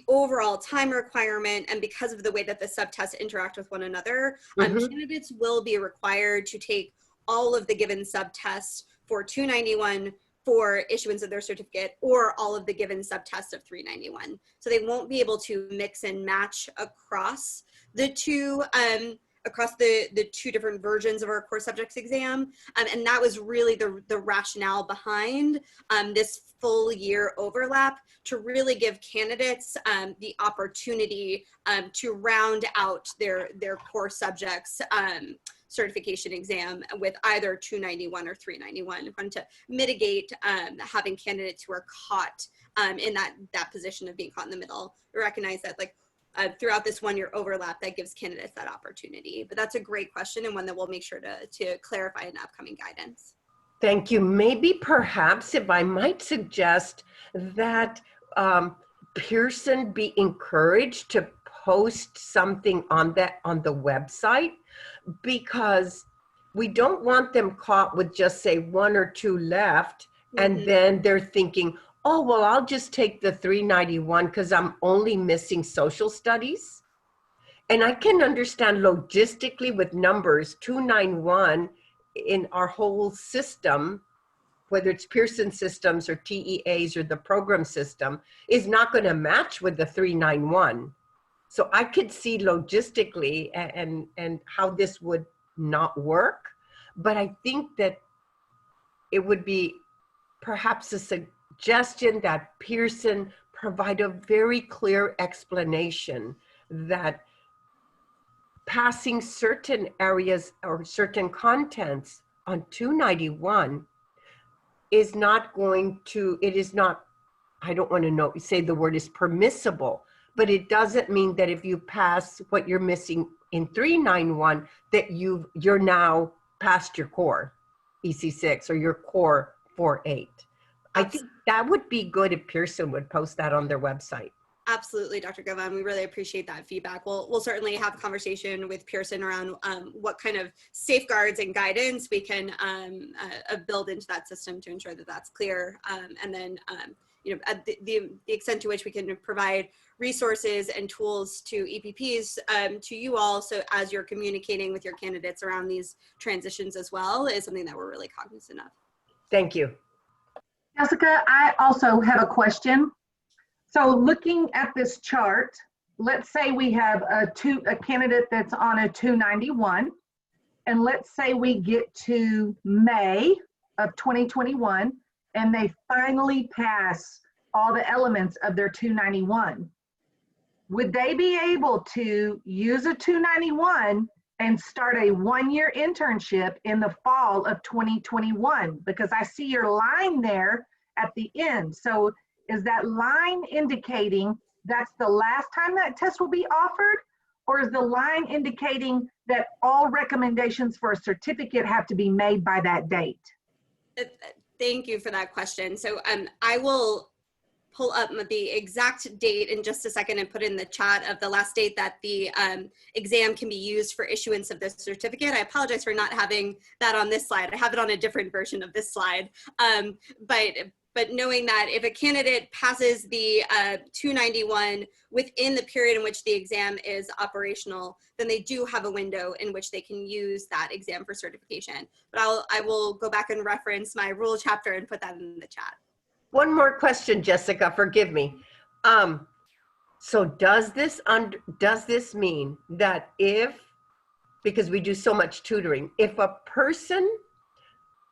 overall time requirement and because of the way that the subtests interact with one another, candidates will be required to take all of the given subtests for 291 for issuance of their certificate, or all of the given subtests of 391. So they won't be able to mix and match across the two the two different versions of our core subjects exam. And that was really the rationale behind this full year overlap, to really give candidates the opportunity to round out their core subjects certification exam with either 291 or 391. We want to mitigate having candidates who are caught in that position of being caught in the middle. We recognize that throughout this 1 year overlap, that gives candidates that opportunity. But that's a great question, and one that we'll make sure to clarify in upcoming guidance. Thank you. Maybe perhaps if I might suggest that Pearson be encouraged to post something on the website, because we don't want them caught with just say 1 or 2 left, and then they're thinking, oh, well, I'll just take the 391 because I'm only missing social studies. And I can understand logistically with numbers, 291 in our whole system, whether it's Pearson systems or TEAs or the program system, is not going to match with the 391. So I could see logistically and how this would not work, but I think that it would be perhaps a suggestion that Pearson provide a very clear explanation that passing certain areas or certain contents on 291 is not going to, it is not, I don't want to know, say the word is permissible, but it doesn't mean that if you pass what you're missing in 391, that you're now past your core EC6 or your core 4.8. I think that would be good if Pearson would post that on their website. Absolutely, Dr. Govan. We really appreciate that feedback. We'll certainly have a conversation with Pearson around what kind of safeguards and guidance we can build into that system to ensure that that's clear. And then, you know, at the extent to which we can provide resources and tools to EPPs to you all, so as you're communicating with your candidates around these transitions as well, is something that we're really cognizant of. Thank you. Jessica, I also have a question. So looking at this chart, let's say we have a candidate that's on a 291, and let's say we get to May of 2021, and they finally pass all the elements of their 291. Would they be able to use a 291 and start a one-year internship in the fall of 2021? Because I see your line there at the end. So is that line indicating that's the last time that test will be offered? Or is the line indicating that all recommendations for a certificate have to be made by that date? Thank you for that question. So I will pull up the exact date in just a second and put in the chat of the last date that the exam can be used for issuance of this certificate. I apologize for not having that on this slide. I have it on a different version of this slide. But knowing that if a candidate passes the 291 within the period in which the exam is operational, then they do have a window in which they can use that exam for certification. But I will go back and reference my rule chapter and put that in the chat. One more question, Jessica, forgive me. So does this mean that because we do so much tutoring, if a person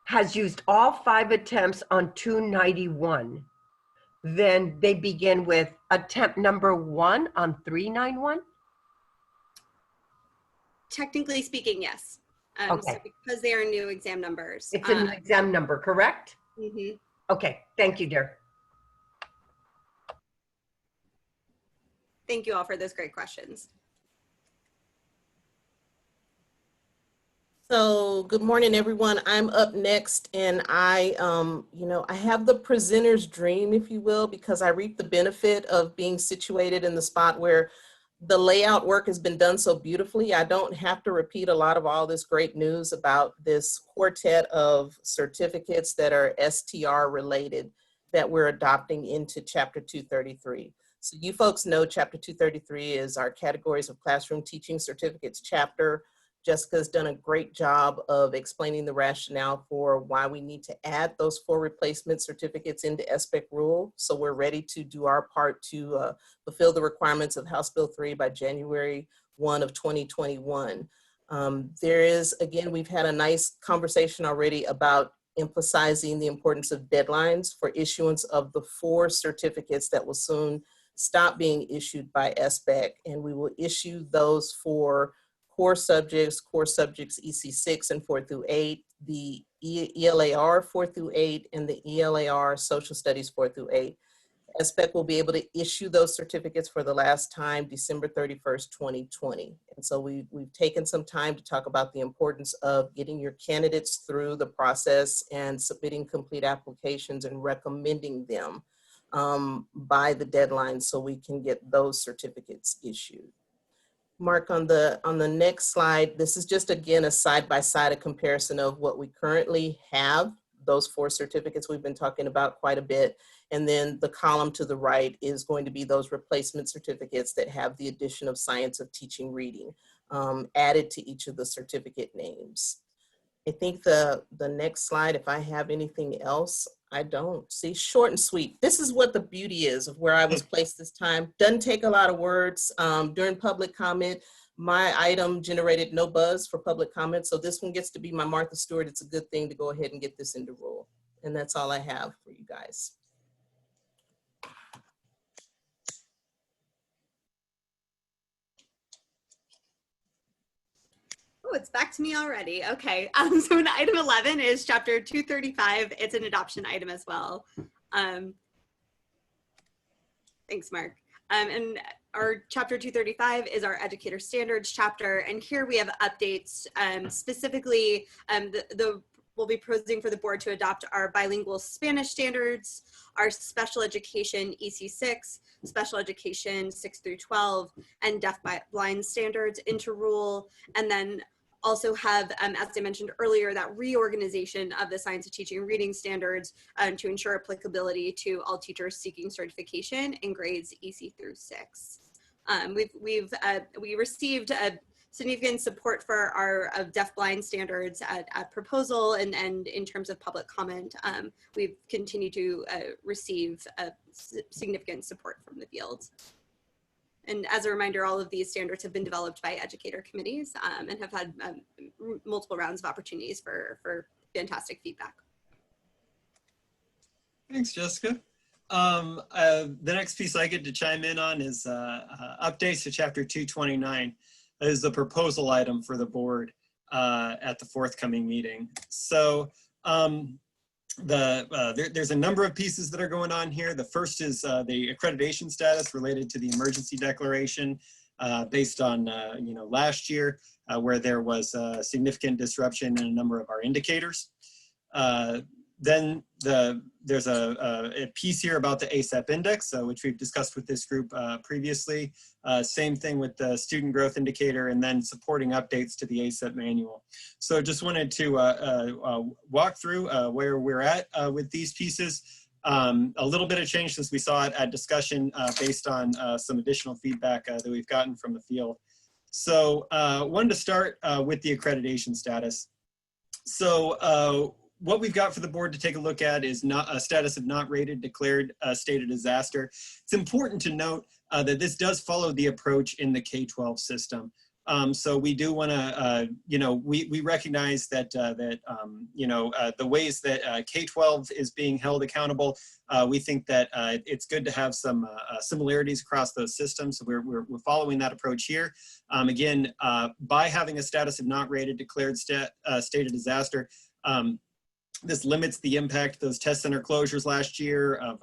has used all 5 attempts on 291, then they begin with attempt number 1 on 391? Technically speaking, yes. Okay. So because they are new exam numbers. It's a new exam number, correct? Mm-hmm. Okay, thank you, dear. Thank you all for those great questions. So good morning, everyone. I'm up next, and I have the presenter's dream, if you will, because I reap the benefit of being situated in the spot where the layout work has been done so beautifully. I don't have to repeat a lot of all this great news about this quartet of certificates that are STR related that we're adopting into Chapter 233. So you folks know Chapter 233 is our Categories of Classroom Teaching Certificates chapter. Jessica's done a great job of explaining the rationale for why we need to add those 4 replacement certificates into SPEC rule. So we're ready to do our part to fulfill the requirements of House Bill 3 by January 1 of 2021. There is, again, we've had a nice conversation already about emphasizing the importance of deadlines for issuance of the 4 certificates that will soon stop being issued by SPEC, and we will issue those for core subjects EC6 and 4 through 8, the ELAR 4 through 8, and the ELAR Social Studies 4 through 8. SPEC will be able to issue those certificates for the last time, December 31st, 2020. And so we've taken some time to talk about the importance of getting your candidates through the process and submitting complete applications and recommending them by the deadline so we can get those certificates issued. Mark, on the next slide, this is just, again, a side-by-side, a comparison of what we currently have, those 4 certificates we've been talking about quite a bit. And then the column to the right is going to be those replacement certificates that have the addition of Science of Teaching Reading added to each of the certificate names. I think the next slide, if I have anything else, I don't. See, short and sweet. This is what the beauty is of where I was placed this time. Doesn't take a lot of words. During public comment, my item generated no buzz for public comment. So this one gets to be my Martha Stewart. It's a good thing to go ahead and get this into rule. And that's all I have for you guys. it's back to me already. Okay. So in item 11 is chapter 235. It's an adoption item as well. Thanks, Mark. And our chapter 235 is our educator standards chapter. And here we have updates, specifically we'll be proposing for the board to adopt our bilingual Spanish standards, our special education EC6, special education 6 through 12, and deaf-blind standards into rule, and then also have, as I mentioned earlier, that reorganization of the science of teaching and reading standards to ensure applicability to all teachers seeking certification in grades EC through 6. We received significant support for our deaf-blind standards at proposal, and in terms of public comment, we've continued to receive significant support from the field. And as a reminder, all of these standards have been developed by educator committees and have had multiple rounds of opportunities for fantastic feedback. Thanks, Jessica. The next piece I get to chime in on is updates to chapter 229. That is the proposal item for the board at the forthcoming meeting. So there's a number of pieces that are going on here. The first is the accreditation status related to the emergency declaration based on last year where there was significant disruption in a number of our indicators. Then there's a piece here about the ASAP index, which we've discussed with this group previously. Same thing with the student growth indicator, and then supporting updates to the ASAP manual. So just wanted to walk through where we're at with these pieces. A little bit of change since we saw it at discussion based on some additional feedback that we've gotten from the field. So wanted to start with the accreditation status. So what we've got for the board to take a look at is not a status of not rated, declared state of disaster. It's important to note that this does follow the approach in the K-12 system. So we do want to, we recognize that the ways that K-12 is being held accountable. We think that it's good to have some similarities across those systems. So we're following that approach here. Again, by having a status of not rated, declared state of disaster. This limits the impact of those test center closures last year, of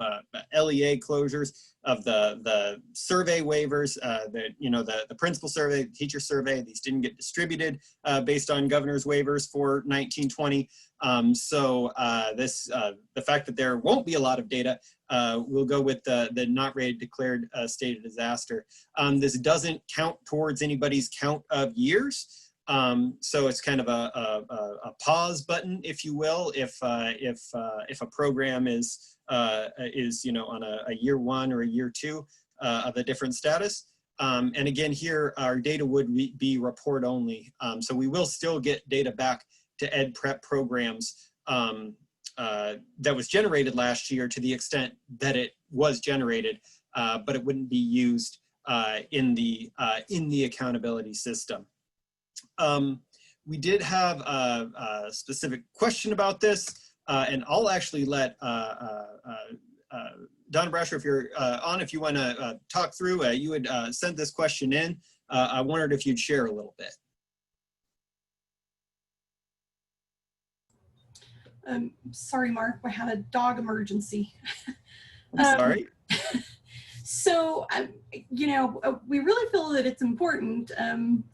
LEA closures, of the survey waivers, the principal survey, the teacher survey. These didn't get distributed based on governor's waivers for 1920. The fact that there won't be a lot of data, we'll go with the not rated, declared state of disaster. This doesn't count towards anybody's count of years. So it's kind of a pause button, if you will, if a program is on a year 1 or a year 2 of a different status. And again, here our data would be report only. So we will still get data back to ed prep programs that was generated last year to the extent that it was generated, but it wouldn't be used in the accountability system. We did have a specific question about this, and I'll actually let Donna Brasher, if you're on, if you want to talk through, you would send this question in. I wondered if you'd share a little bit. Sorry, Mark, I had a dog emergency. I'm sorry. So, we really feel that it's important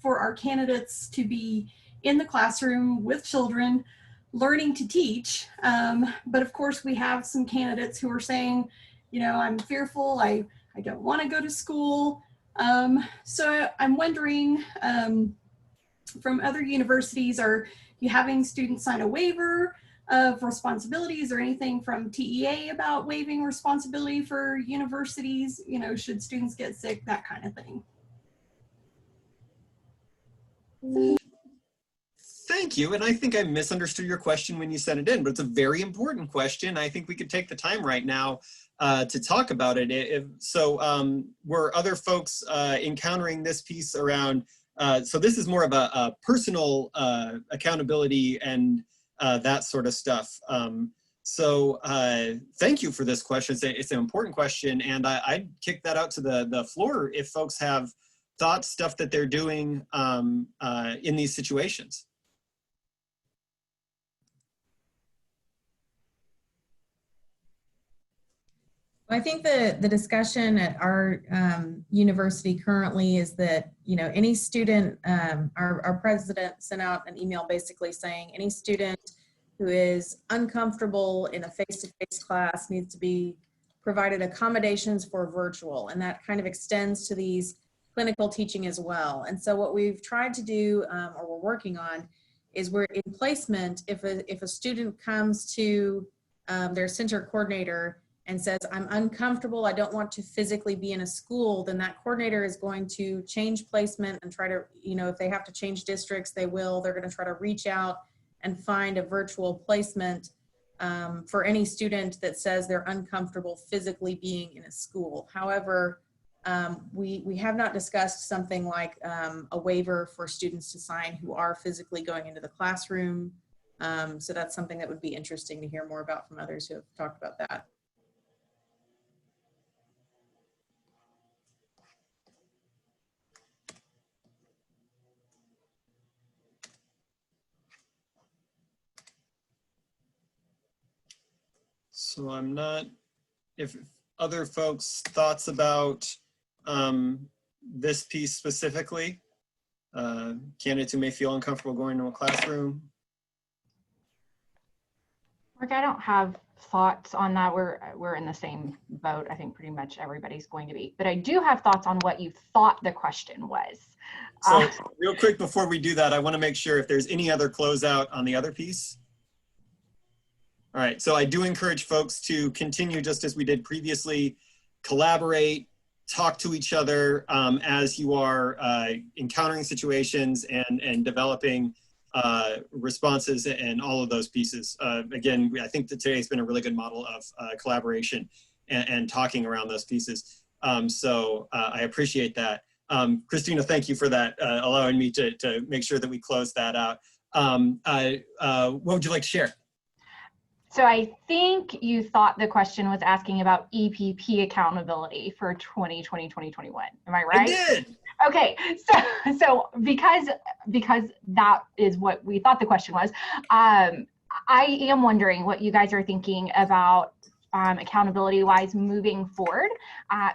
for our candidates to be in the classroom with children, learning to teach. But of course, we have some candidates who are saying, I'm fearful, I don't want to go to school. So I'm wondering, from other universities, are you having students sign a waiver of responsibilities or anything from TEA about waiving responsibility for universities, should students get sick, that kind of thing? Thank you. And I think I misunderstood your question when you sent it in, but it's a very important question. I think we could take the time right now to talk about it. Were other folks encountering this piece around, so this is more of a personal accountability and that sort of stuff. Thank you for this question. It's an important question, and I'd kick that out to the floor if folks have thoughts, stuff that they're doing in these situations. I think the discussion at our university currently is that, you know, any student, our president sent out an email basically saying any student who is uncomfortable in a face-to-face class needs to be provided accommodations for virtual, and that kind of extends to these clinical teaching as well. And so what we've tried to do, or we're working on, is we're in placement, if a student comes to their center coordinator and says, I'm uncomfortable, I don't want to physically be in a school, then that coordinator is going to change placement and try to, you know, if they have to change districts, they will. They're going to try to reach out and find a virtual placement for any student that says they're uncomfortable physically being in a school. However, we have not discussed something like a waiver for students to sign who are physically going into the classroom. So that's something that would be interesting to hear more about from others who have talked about that. So I'm not, if other folks' thoughts about this piece specifically, candidates who may feel uncomfortable going to a classroom. Mark, I don't have thoughts on that. We're in the same boat. I think pretty much everybody's going to be. But I do have thoughts on what you thought the question was. So real quick before we do that, I want to make sure if there's any other closeout on the other piece. All right, so I do encourage folks to continue just as we did previously, collaborate, talk to each other as you are encountering situations and developing responses and all of those pieces. Again, I think that today's been a really good model of collaboration and talking around those pieces. So I appreciate that. Christina, thank you for that, allowing me to make sure that we close that out. What would you like to share? So I think you thought the question was asking about EPP accountability for 2020-2021. Am I right? I did. Okay, so because that is what we thought the question was, I am wondering what you guys are thinking about accountability wise moving forward,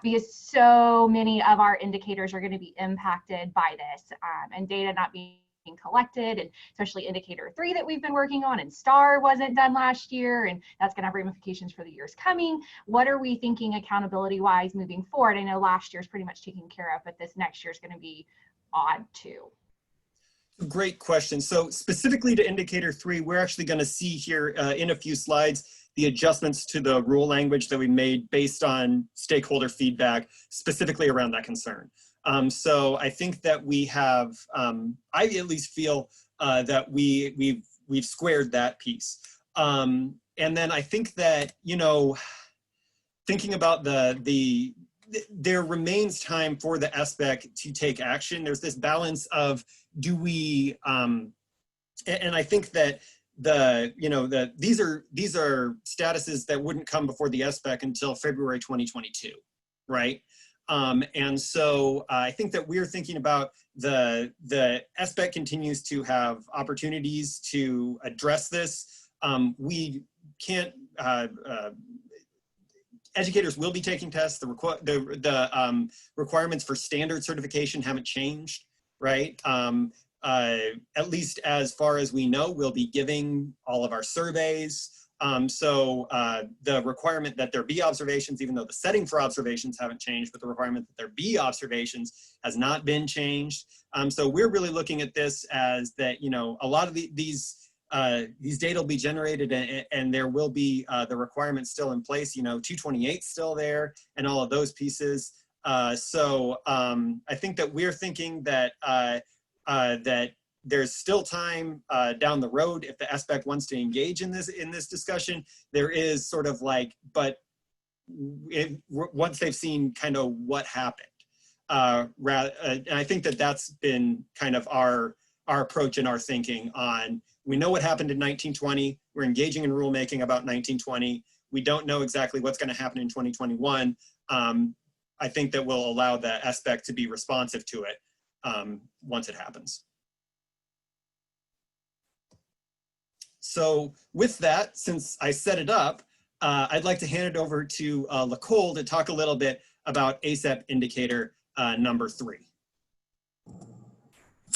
because so many of our indicators are going to be impacted by this, and data not being collected, and especially indicator 3 that we've been working on, and STAR wasn't done last year, and that's going to have ramifications for the years coming. What are we thinking accountability wise moving forward? I know last year's pretty much taken care of, but this next year is going to be odd too. Great question. So specifically to indicator 3, we're actually going to see here in a few slides the adjustments to the rule language that we made based on stakeholder feedback, specifically around that concern. So I think that we have, I at least feel that we've squared that piece. And then I think that, you know, thinking about there remains time for the SBEC to take action. There's this balance of, do we, and I think that these are statuses that wouldn't come before the SBEC until February 2022, right? And so I think that we're thinking about the SBEC continues to have opportunities to address this. We can't, educators will be taking tests. The requirements for standard certification haven't changed, right? At least as far as we know, we'll be giving all of our surveys. So the requirement that there be observations, even though the setting for observations haven't changed, but the requirement that there be observations has not been changed. So we're really looking at this as that, you know, a lot of these data will be generated, and there will be the requirements still in place, you know, 228 still there and all of those pieces. So I think that we're thinking that that there's still time down the road if the SBEC wants to engage in this discussion. There is sort of like, but once they've seen kind of what happened, and I think that that's been kind of our approach and our thinking on, we know what happened in 1920. We're engaging in rulemaking about 1920. We don't know exactly what's going to happen in 2021. I I think that will allow that aspect to be responsive to it once it happens. So with that, since I set it up, I'd like to hand it over to Nicole to talk a little bit about ASAP indicator number 3.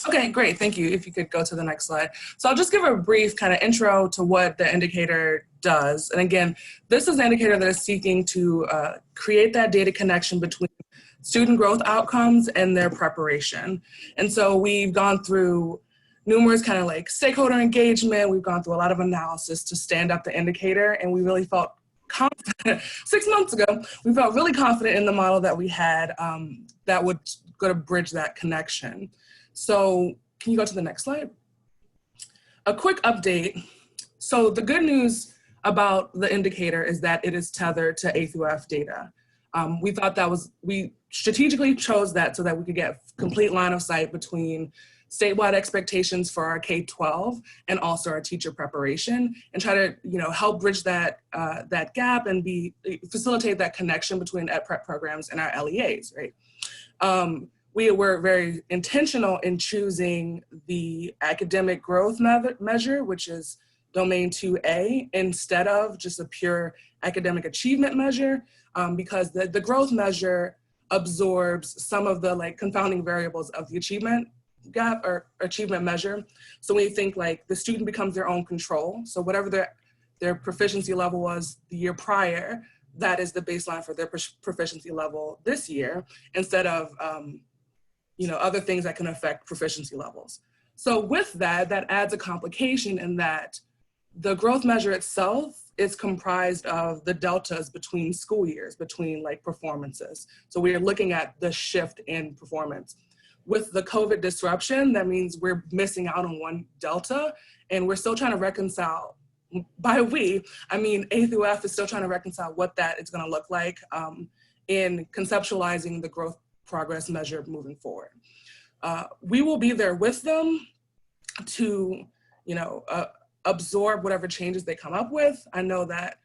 Okay, great. Thank you. If you could go to the next slide. So I'll just give a brief kind of intro to what the indicator does. And again, this is an indicator that is seeking to create that data connection between student growth outcomes and their preparation. And so we've gone through numerous kind of like stakeholder engagement. We've gone through a lot of analysis to stand up the indicator, and we really felt confident. 6 months ago, we felt really confident in the model that we had that would go to bridge that connection. So can you go to the next slide? A quick update. So the good news about the indicator is that it is tethered to A through F data. We thought that we strategically chose that so that we could get complete line of sight between statewide expectations for our K-12 and also our teacher preparation, and try to help bridge that that gap and facilitate that connection between ed prep programs and our LEAs, right? We were very intentional in choosing the academic growth measure, which is domain 2A, instead of just a pure academic achievement measure, because the growth measure absorbs some of the confounding variables of the achievement gap or achievement measure. So when you think the student becomes their own control, so whatever their proficiency level was the year prior, that is the baseline for their proficiency level this year, instead of other things that can affect proficiency levels. So with that adds a complication in that the growth measure itself is comprised of the deltas between school years, between performances. So we are looking at the shift in performance. With the COVID disruption, that means we're missing out on one delta, and we're still trying to reconcile. By we, I mean A through F is still trying to reconcile what that is going to look like in conceptualizing the growth progress measure moving forward. We will be there with them to, absorb whatever changes they come up with. I know that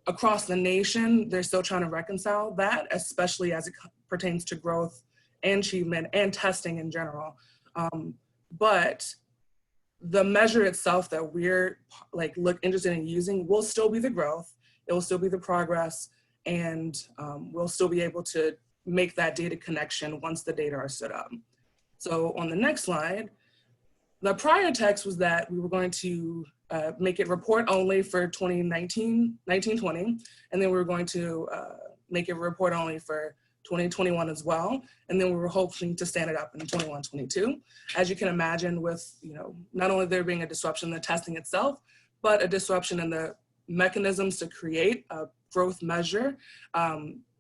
across the nation, they're still trying to reconcile that, especially as it pertains to growth and achievement and testing in general. But the measure itself that we're interested in using will still be the growth, it will still be the progress, and we'll still be able to make that data connection once the data are set up. So on the next slide, the prior text was that we were going to make it report only for 2019-20, and then we were going to make it report only for 2021 as well, and then we were hoping to stand it up in 21-22. As you can imagine, with not only there being a disruption in the testing itself, but a disruption in the mechanisms to create a growth measure,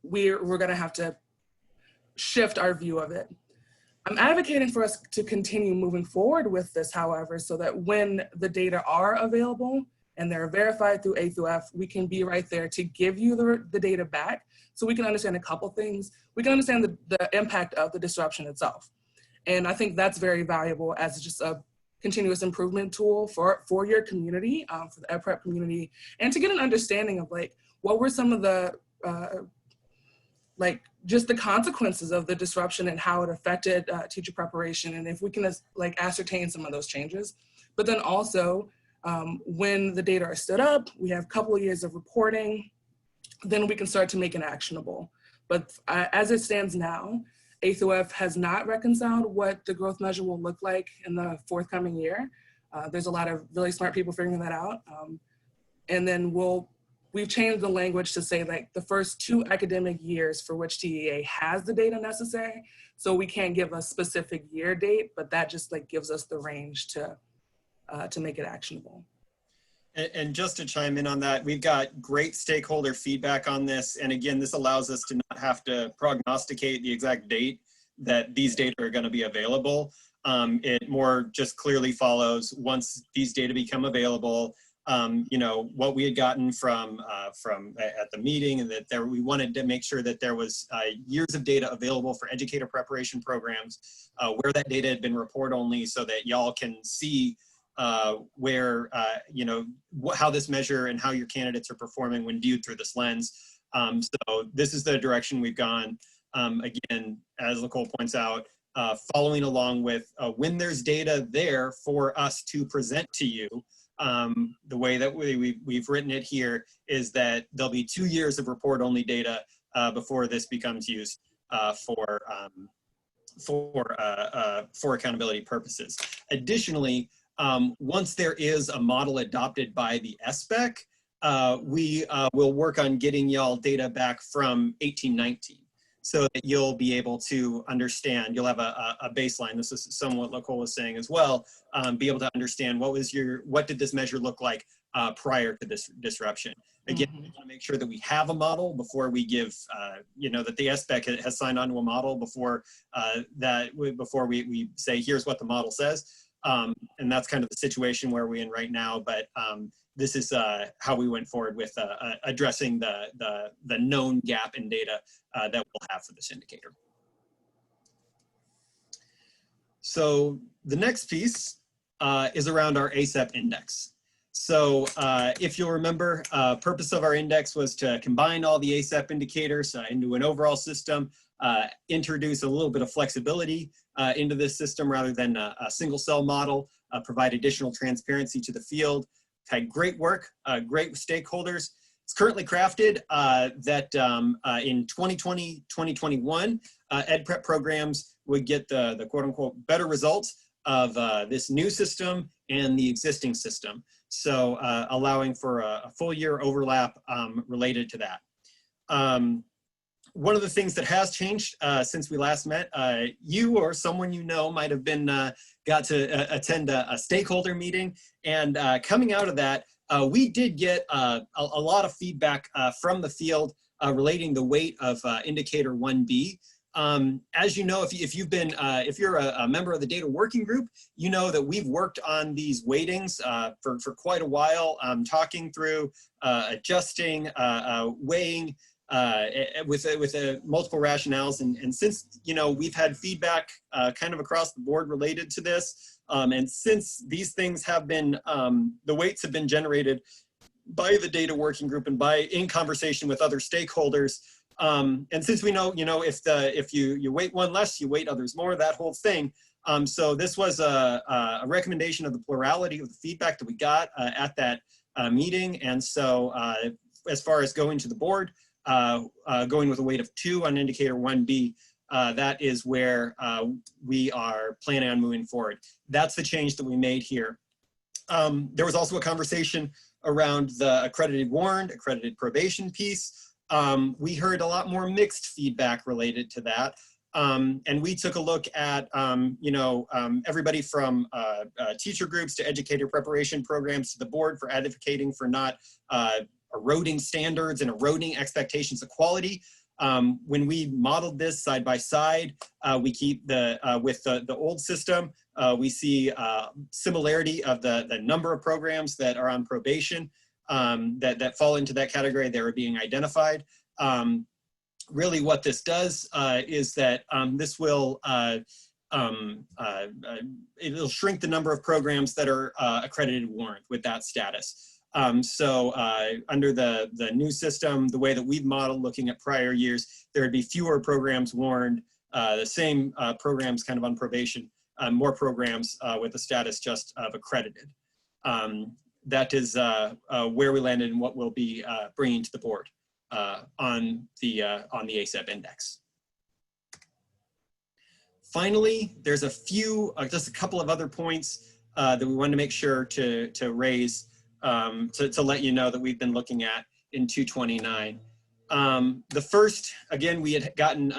we're going to have to shift our view of it. I'm advocating for us to continue moving forward with this, however, so that when the data are available and they're verified through A through F, we can be right there to give you the data back so we can understand a couple things. We can understand the impact of the disruption itself. And I think that's very valuable as just a continuous improvement tool for your community, for the ed prep community, and to get an understanding of what were some of the just the consequences of the disruption and how it affected teacher preparation, and if we can ascertain some of those changes. But then also, when the data are stood up, we have a couple of years of reporting, then we can start to make it actionable. But as it stands now, A through F has not reconciled what the growth measure will look like in the forthcoming year. There's a lot of really smart people figuring that out. And then we've changed the language to say the first 2 academic years for which TEA has the data necessary. So we can't give a specific year date, but that just gives us the range to make it actionable. And just to chime in on that, we've got great stakeholder feedback on this. And again, this allows us to not have to prognosticate the exact date that these data are going to be available. It more just clearly follows once these data become available, what we had gotten from at the meeting, and that we wanted to make sure that there was years of data available for educator preparation programs, where that data had been report only, so that y'all can see where, how this measure and how your candidates are performing when viewed through this lens. So this is the direction we've gone. again, as Nicole points out, following along with when there's data there for us to present to you. The way that we've written it here is that there'll be 2 years of report-only data before this becomes used for accountability purposes. Additionally, once there is a model adopted by the SBEC, we will work on getting y'all data back from 1819 so that you'll be able to understand, you'll have a baseline. This is somewhat what Nicole was saying as well, be able to understand what did this measure look like prior to this disruption. Again, we want to make sure that we have a model before we give, that the SBEC has signed on to a model before we say, here's what the model says. And that's kind of the situation where we're in right now, but this is how we went forward with addressing the known gap in data that we'll have for this indicator. So the next piece is around our ASAP index. So if you'll remember, purpose of our index was to combine all the ASAP indicators into an overall system, introduce a little bit of flexibility into this system rather than a single cell model, provide additional transparency to the field. Had great work, great stakeholders. It's currently crafted that in 2020, 2021, ed prep programs would get the quote unquote better results of this new system and the existing system. So allowing for a full year overlap related to that. One of the things that has changed since we last met, you or someone you know might have been got to attend a stakeholder meeting, and coming out of that, we did get a lot of feedback from the field relating the weight of indicator 1B. As you know, if you're a member of the data working group, you know that we've worked on these weightings for quite a while, talking through, adjusting, weighing, with multiple rationales, and since we've had feedback kind of across the board related to this, and since these things have been the weights have been generated by the data working group and in conversation with other stakeholders, and since we know if you weight one less, you weight others more, that whole thing. So this was a recommendation of the plurality of the feedback that we got at that meeting, and so as far as going to the board. Going with a weight of 2 on indicator 1B, that is where we are planning on moving forward. That's the change that we made here. There was also a conversation around the accredited warned, accredited probation piece. We heard a lot more mixed feedback related to that. And we took a look at, everybody from teacher groups to educator preparation programs to the board for advocating for not eroding standards and eroding expectations of quality. When we modeled this side by side, we keep with the old system, we see similarity of the number of programs that are on probation that fall into that category that are being identified. Really what this does is that this will, it'll shrink the number of programs that are accredited warrant with that status. So under the new system, the way that we've modeled looking at prior years, there would be fewer programs warned, the same programs kind of on probation, more programs with the status just of accredited. That is where we landed and what we'll be bringing to the board on the ASAP index. Finally, there's just a couple of other points that we wanted to make sure to raise to let you know that we've been looking at in 229. The first, again, we had gotten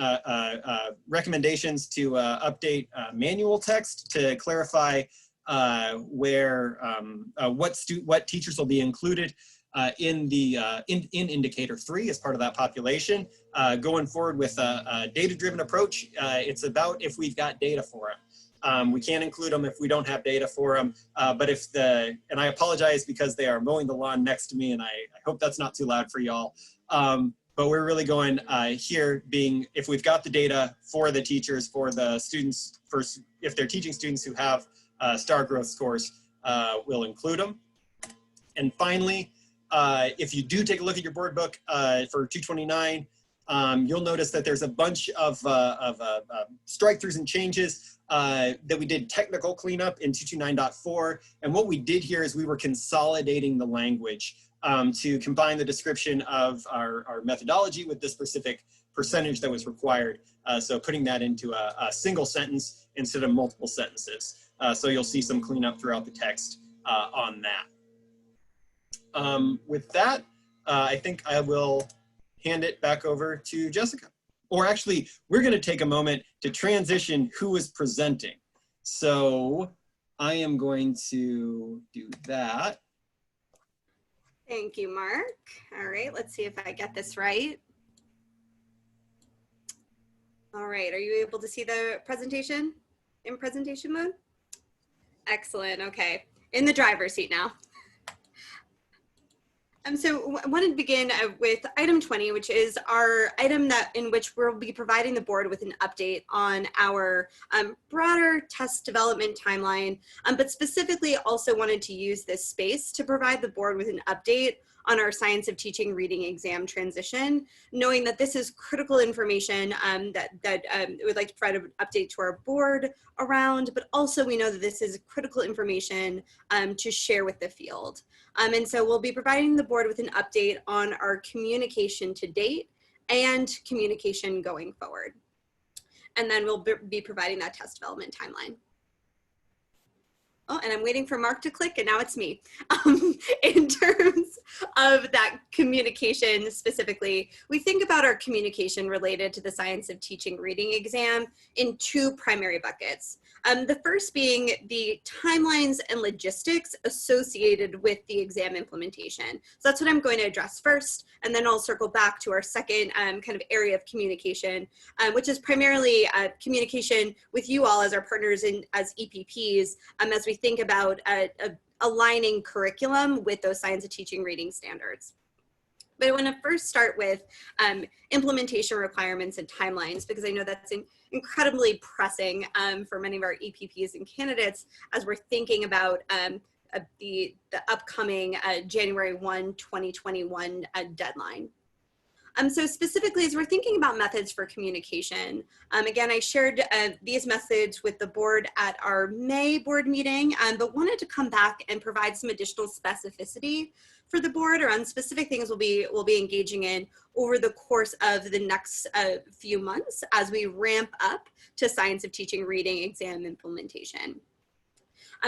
recommendations to update manual text to clarify what teachers will be included in indicator 3 as part of that population. Going forward with a data-driven approach, it's about if we've got data for it. We can't include them if we don't have data for them. But and I apologize because they are mowing the lawn next to me, and I hope that's not too loud for y'all. But we're really going here being, if we've got the data for the teachers, for the students, if they're teaching students who have STAR growth scores, we'll include them. And finally, if you do take a look at your board book for 229, You'll notice that there's a bunch of strike-throughs and changes that we did technical cleanup in 229.4. And what we did here is we were consolidating the language to combine the description of our methodology with the specific percentage that was required. So putting that into a single sentence instead of multiple sentences. So you'll see some cleanup throughout the text on that. With that, I think I will hand it back over to Jessica. Or actually, we're going to take a moment to transition who is presenting. So I am going to do that. Thank you, Mark. All right, let's see if I get this right. All right, are you able to see the presentation in presentation mode? Excellent, okay. In the driver's seat now. So I wanted to begin with item 20, which is our item in which we'll be providing the board with an update on our broader test development timeline, but specifically also wanted to use this space to provide the board with an update on our Science of Teaching Reading exam transition, knowing that this is critical information that we would like to provide an update to our board around, but also we know that this is critical information to share with the field. And so we'll be providing the board with an update on our communication to date and communication going forward. And then we'll be providing that test development timeline. Oh, and I'm waiting for Mark to click, and now it's me. In terms of that communication specifically, we think about our communication related to the Science of Teaching Reading exam in two primary buckets. The first being the timelines and logistics associated with the exam implementation. So that's what I'm going to address first, and then I'll circle back to our second kind of area of communication, which is primarily communication with you all as our partners as EPPs, as we think about aligning curriculum with those Science of Teaching Reading standards. But I want to first start with implementation requirements and timelines, because I know that's incredibly pressing for many of our EPPs and candidates as we're thinking about the upcoming January 1, 2021 deadline. So specifically, as we're thinking about methods for communication, again, I shared these methods with the board at our May board meeting, but wanted to come back and provide some additional specificity for the board around specific things we'll be engaging in over the course of the next few months as we ramp up to Science of Teaching Reading exam implementation.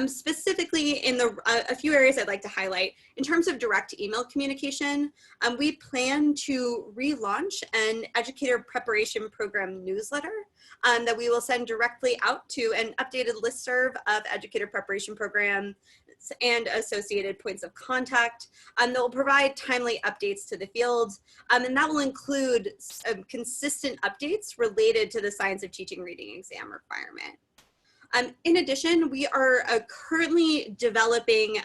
Specifically in a few areas I'd like to highlight. In terms of direct email communication, we plan to relaunch an educator preparation program newsletter that we will send directly out to an updated listserv of educator preparation program and associated points of contact that will provide timely updates to the field, and that will include consistent updates related to the Science of Teaching Reading exam requirement. In addition, we are currently developing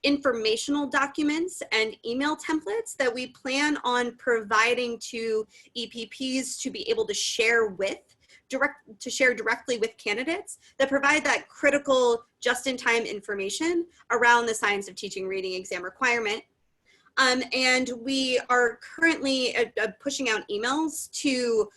informational documents and email templates that we plan on providing to EPPs to be able to share directly with candidates that provide that critical just-in-time information around the Science of Teaching Reading exam requirement. And we are currently pushing out emails to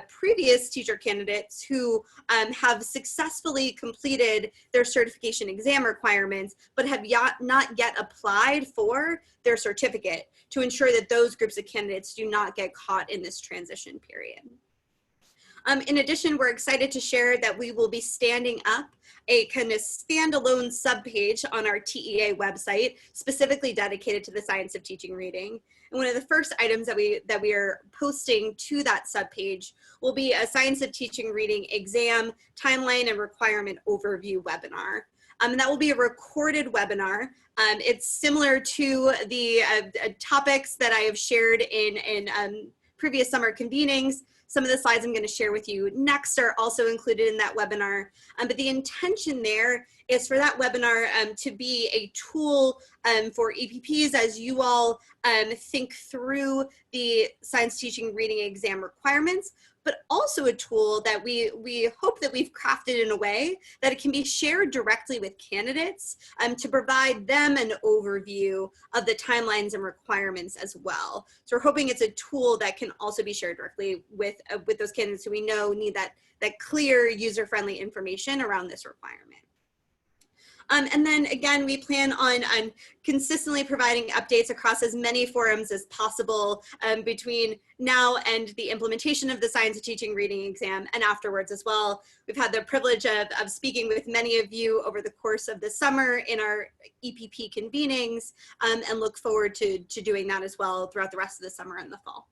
previous teacher candidates who have successfully completed their certification exam requirements, but have not yet applied for their certificate to ensure that those groups of candidates do not get caught in this transition period. In addition, we're excited to share that we will be standing up a kind of standalone subpage on our TEA website, specifically dedicated to the Science of Teaching Reading. And one of the first items that we are posting to that subpage will be a Science of Teaching Reading exam timeline and requirement overview webinar. And that will be a recorded webinar. It's similar to the topics that I have shared in previous summer convenings. Some of the slides I'm going to share with you next are also included in that webinar. But the intention there is for that webinar to be a tool for EPPs as you all think through the Science Teaching Reading exam requirements, but also a tool that we hope that we've crafted in a way that it can be shared directly with candidates to provide them an overview of the timelines and requirements as well. So we're hoping it's a tool that can also be shared directly with those candidates who we know need that clear, user-friendly information around this requirement. And then again, we plan on consistently providing updates across as many forums as possible between now and the implementation of the Science of Teaching Reading exam and afterwards as well. We've had the privilege of speaking with many of you over the course of the summer in our EPP convenings and look forward to doing that as well throughout the rest of the summer and the fall.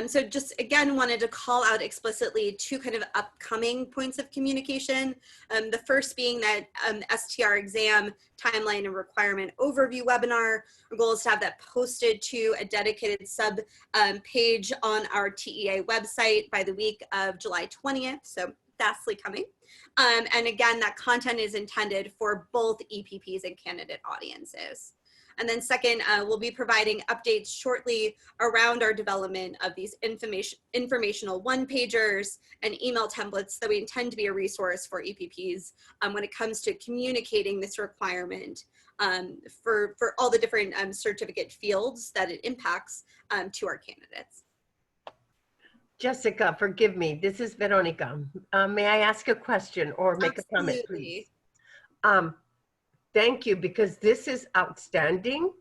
So just again, wanted to call out explicitly two kind of upcoming points of communication. The first being that STR exam timeline and requirement overview webinar. Our goal is to have that posted to a dedicated sub page on our TEA website by the week of July 20th. So fastly coming. And again, that content is intended for both EPPs and candidate audiences. And then second, we'll be providing updates shortly around our development of these informational one-pagers and email templates that we intend to be a resource for EPPs when it comes to communicating this requirement for all the different certificate fields that it impacts to our candidates. Jessica, forgive me. This is Veronica. May I ask a question or make a comment, please? Thank you, because this is outstanding,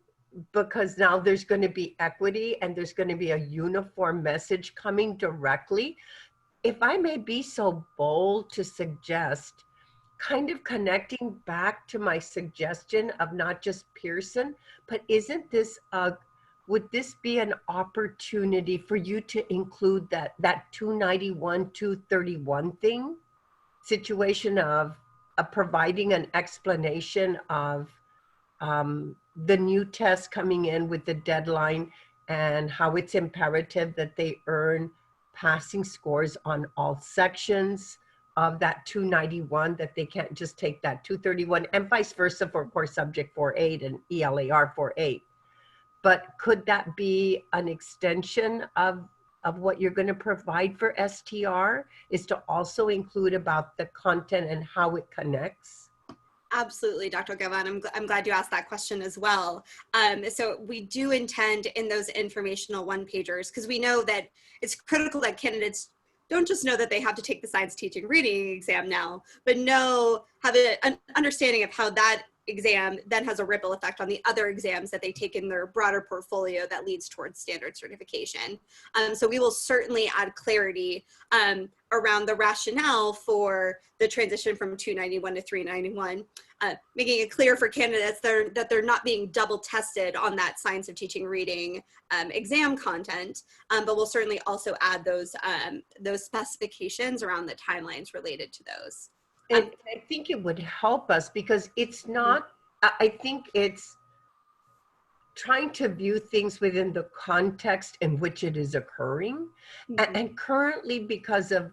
because now there's going to be equity and there's going to be a uniform message coming directly. If I may be so bold to suggest, kind of connecting back to my suggestion of not just Pearson, but isn't this would this be an opportunity for you to include that 291, 231 thing situation of providing an explanation of the new test coming in with the deadline and how it's imperative that they earn passing scores on all sections of that 291, that they can't just take that 231 and vice versa for core subject 4.8 and ELAR 4.8. But could that be an extension of what you're going to provide for STR, is to also include about the content and how it connects? Absolutely, Dr. Gavan. I'm glad you asked that question as well. So we do intend in those informational one-pagers, because we know that it's critical that candidates don't just know that they have to take the science teaching reading exam now, but have an understanding of how that exam then has a ripple effect on the other exams that they take in their broader portfolio that leads towards standard certification. So we will certainly add clarity around the rationale for the transition from 291 to 391, making it clear for candidates that they're not being double tested on that science of teaching reading exam content, but we'll certainly also add those specifications around the timelines related to those. And I think it would help us, because it's not, I think it's trying to view things within the context in which it is occurring. And currently, because of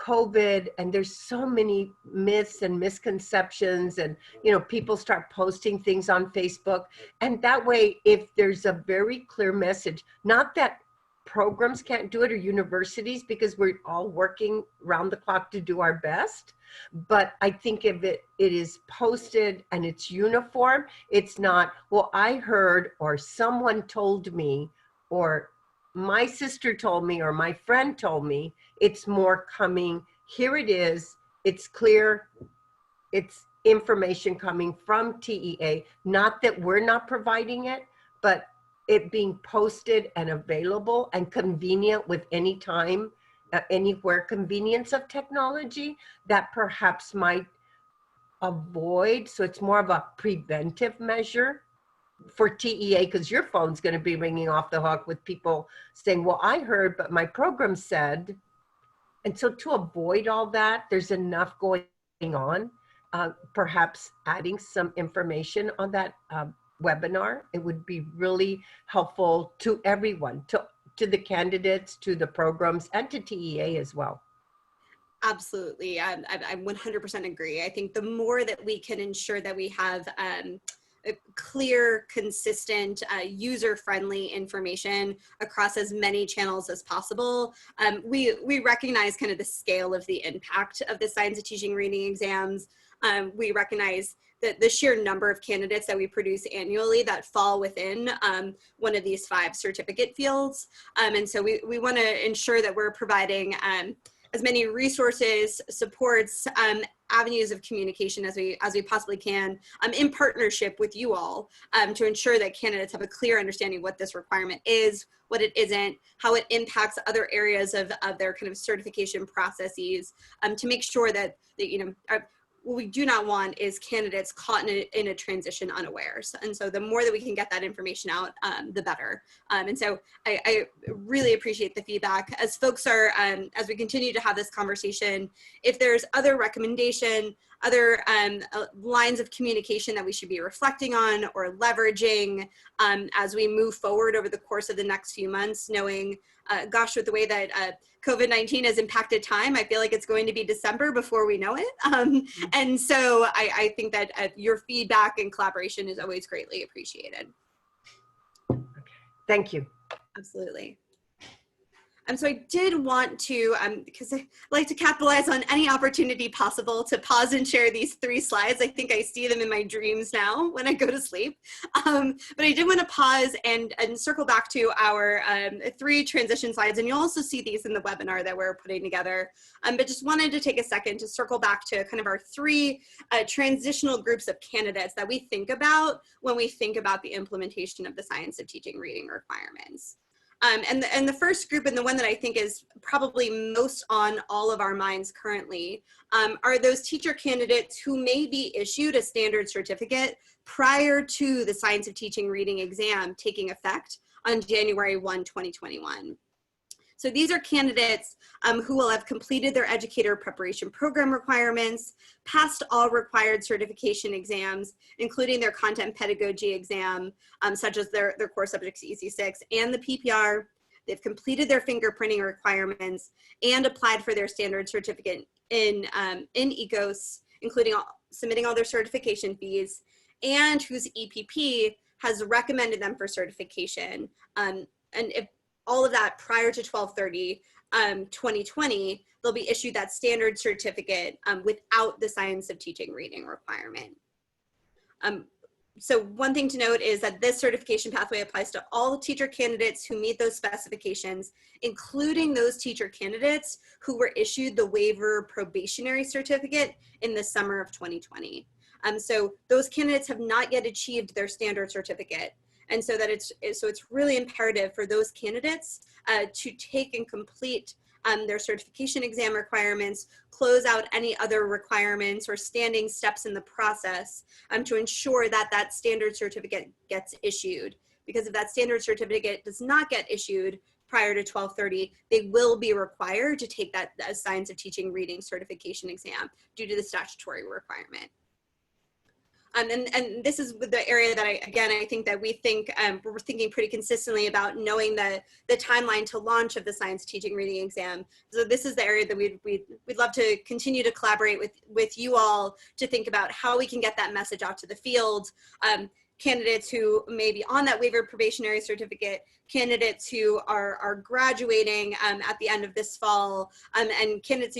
COVID, and there's so many myths and misconceptions, and people start posting things on Facebook, and that way, if there's a very clear message, not that programs can't do it or universities, because we're all working round the clock to do our best, but I think if it is posted and it's uniform, it's not, well, I heard, or someone told me, or my sister told me, or my friend told me. It's more coming, here it is, it's clear, it's information coming from TEA, not that we're not providing it, but it being posted and available and convenient with any time, anywhere convenience of technology that perhaps might avoid. So it's more of a preventive measure for TEA, because your phone's going to be ringing off the hook with people saying, well, I heard, but my program said. And so to avoid all that, there's enough going on, perhaps adding some information on that webinar. It would be really helpful to everyone, to the candidates, to the programs, and to TEA as well. Absolutely, I 100% agree. I think the more that we can ensure that we have clear, consistent, user-friendly information across as many channels as possible. We recognize kind of the scale of the impact of the Science of Teaching Reading exams. We recognize the sheer number of candidates that we produce annually that fall within one of these 5 certificate fields. And so we want to ensure that we're providing as many resources, supports, avenues of communication as we possibly can in partnership with you all to ensure that candidates have a clear understanding of what this requirement is, what it isn't, how it impacts other areas of their kind of certification processes, to make sure that you know, what we do not want is candidates caught in a transition unawares. And so the more that we can get that information out, the better. And so I really appreciate the feedback. As folks are, as we continue to have this conversation, if there's other recommendation, other lines of communication that we should be reflecting on or leveraging as we move forward over the course of the next few months, knowing, gosh, with the way that COVID-19 has impacted time, I feel like it's going to be December before we know it. And so I think that your feedback and collaboration is always greatly appreciated. Thank you. Absolutely. So I did want to, because I like to capitalize on any opportunity possible to pause and share these 3 slides. I think I see them in my dreams now when I go to sleep. But I did want to pause and circle back to our 3 transition slides. And you'll also see these in the webinar that we're putting together. But just wanted to take a second to circle back to kind of our 3 transitional groups of candidates that we think about when we think about the implementation of the Science of Teaching Reading requirements. And the first group, and the one that I think is probably most on all of our minds currently, are those teacher candidates who may be issued a standard certificate prior to the Science of Teaching Reading exam taking effect on January 1, 2021. So these are candidates who will have completed their educator preparation program requirements, passed all required certification exams, including their content pedagogy exam, such as their core subjects EC6 and the PPR. They've completed their fingerprinting requirements and applied for their standard certificate in ECOS, including submitting all their certification fees, and whose EPP has recommended them for certification. And if all of that prior to 12/30/2020, they'll be issued that standard certificate without the Science of Teaching Reading requirement. So one thing to note is that this certification pathway applies to all teacher candidates who meet those specifications, including those teacher candidates who were issued the waiver probationary certificate in the summer of 2020. So those candidates have not yet achieved their standard certificate. And so that it's really imperative for those candidates to take and complete their certification exam requirements, close out any other requirements or standing steps in the process to ensure that that standard certificate gets issued. Because if that standard certificate does not get issued prior to 12/30, they will be required to take that Science of Teaching Reading certification exam due to the statutory requirement. And this is the area that I think that we're thinking pretty consistently about, knowing the timeline to launch of the Science Teaching Reading exam. So this is the area that we'd love to continue to collaborate with you all to think about how we can get that message out to the field. Candidates who may be on that waiver probationary certificate, candidates who are graduating at the end of this fall, and candidates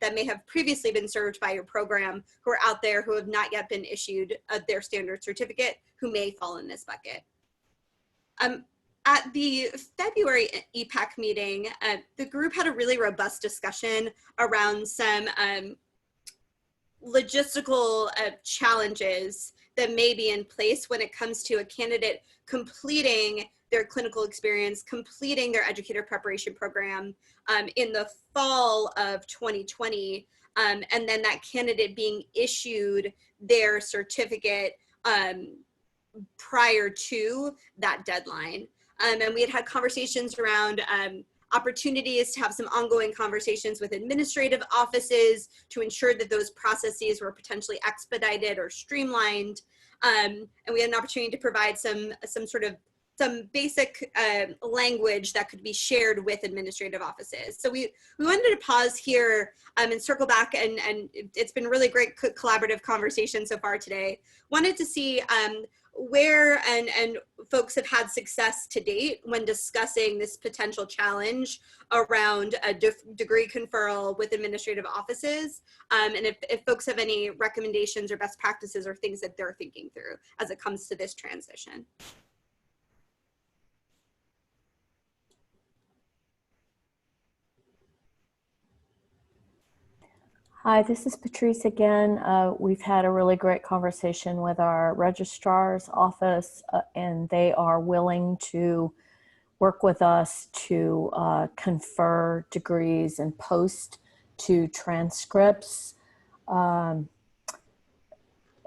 that may have previously been served by your program who are out there who have not yet been issued their standard certificate, who may fall in this bucket. At the February EPAC meeting, the group had a really robust discussion around some logistical challenges that may be in place when it comes to a candidate completing their clinical experience, completing their educator preparation program in the fall of 2020, and then that candidate being issued their certificate prior to that deadline. And we had conversations around opportunities to have some ongoing conversations with administrative offices to ensure that those processes were potentially expedited or streamlined. And we had an opportunity to provide some basic language that could be shared with administrative offices. So we wanted to pause here and circle back, and it's been really great collaborative conversation so far today. Wanted to see where and folks have had success to date when discussing this potential challenge around a degree conferral with administrative offices, and if folks have any recommendations or best practices or things that they're thinking through as it comes to this transition. Hi, this is Patrice again. We've had a really great conversation with our registrar's office, and they are willing to work with us to confer degrees and post to transcripts as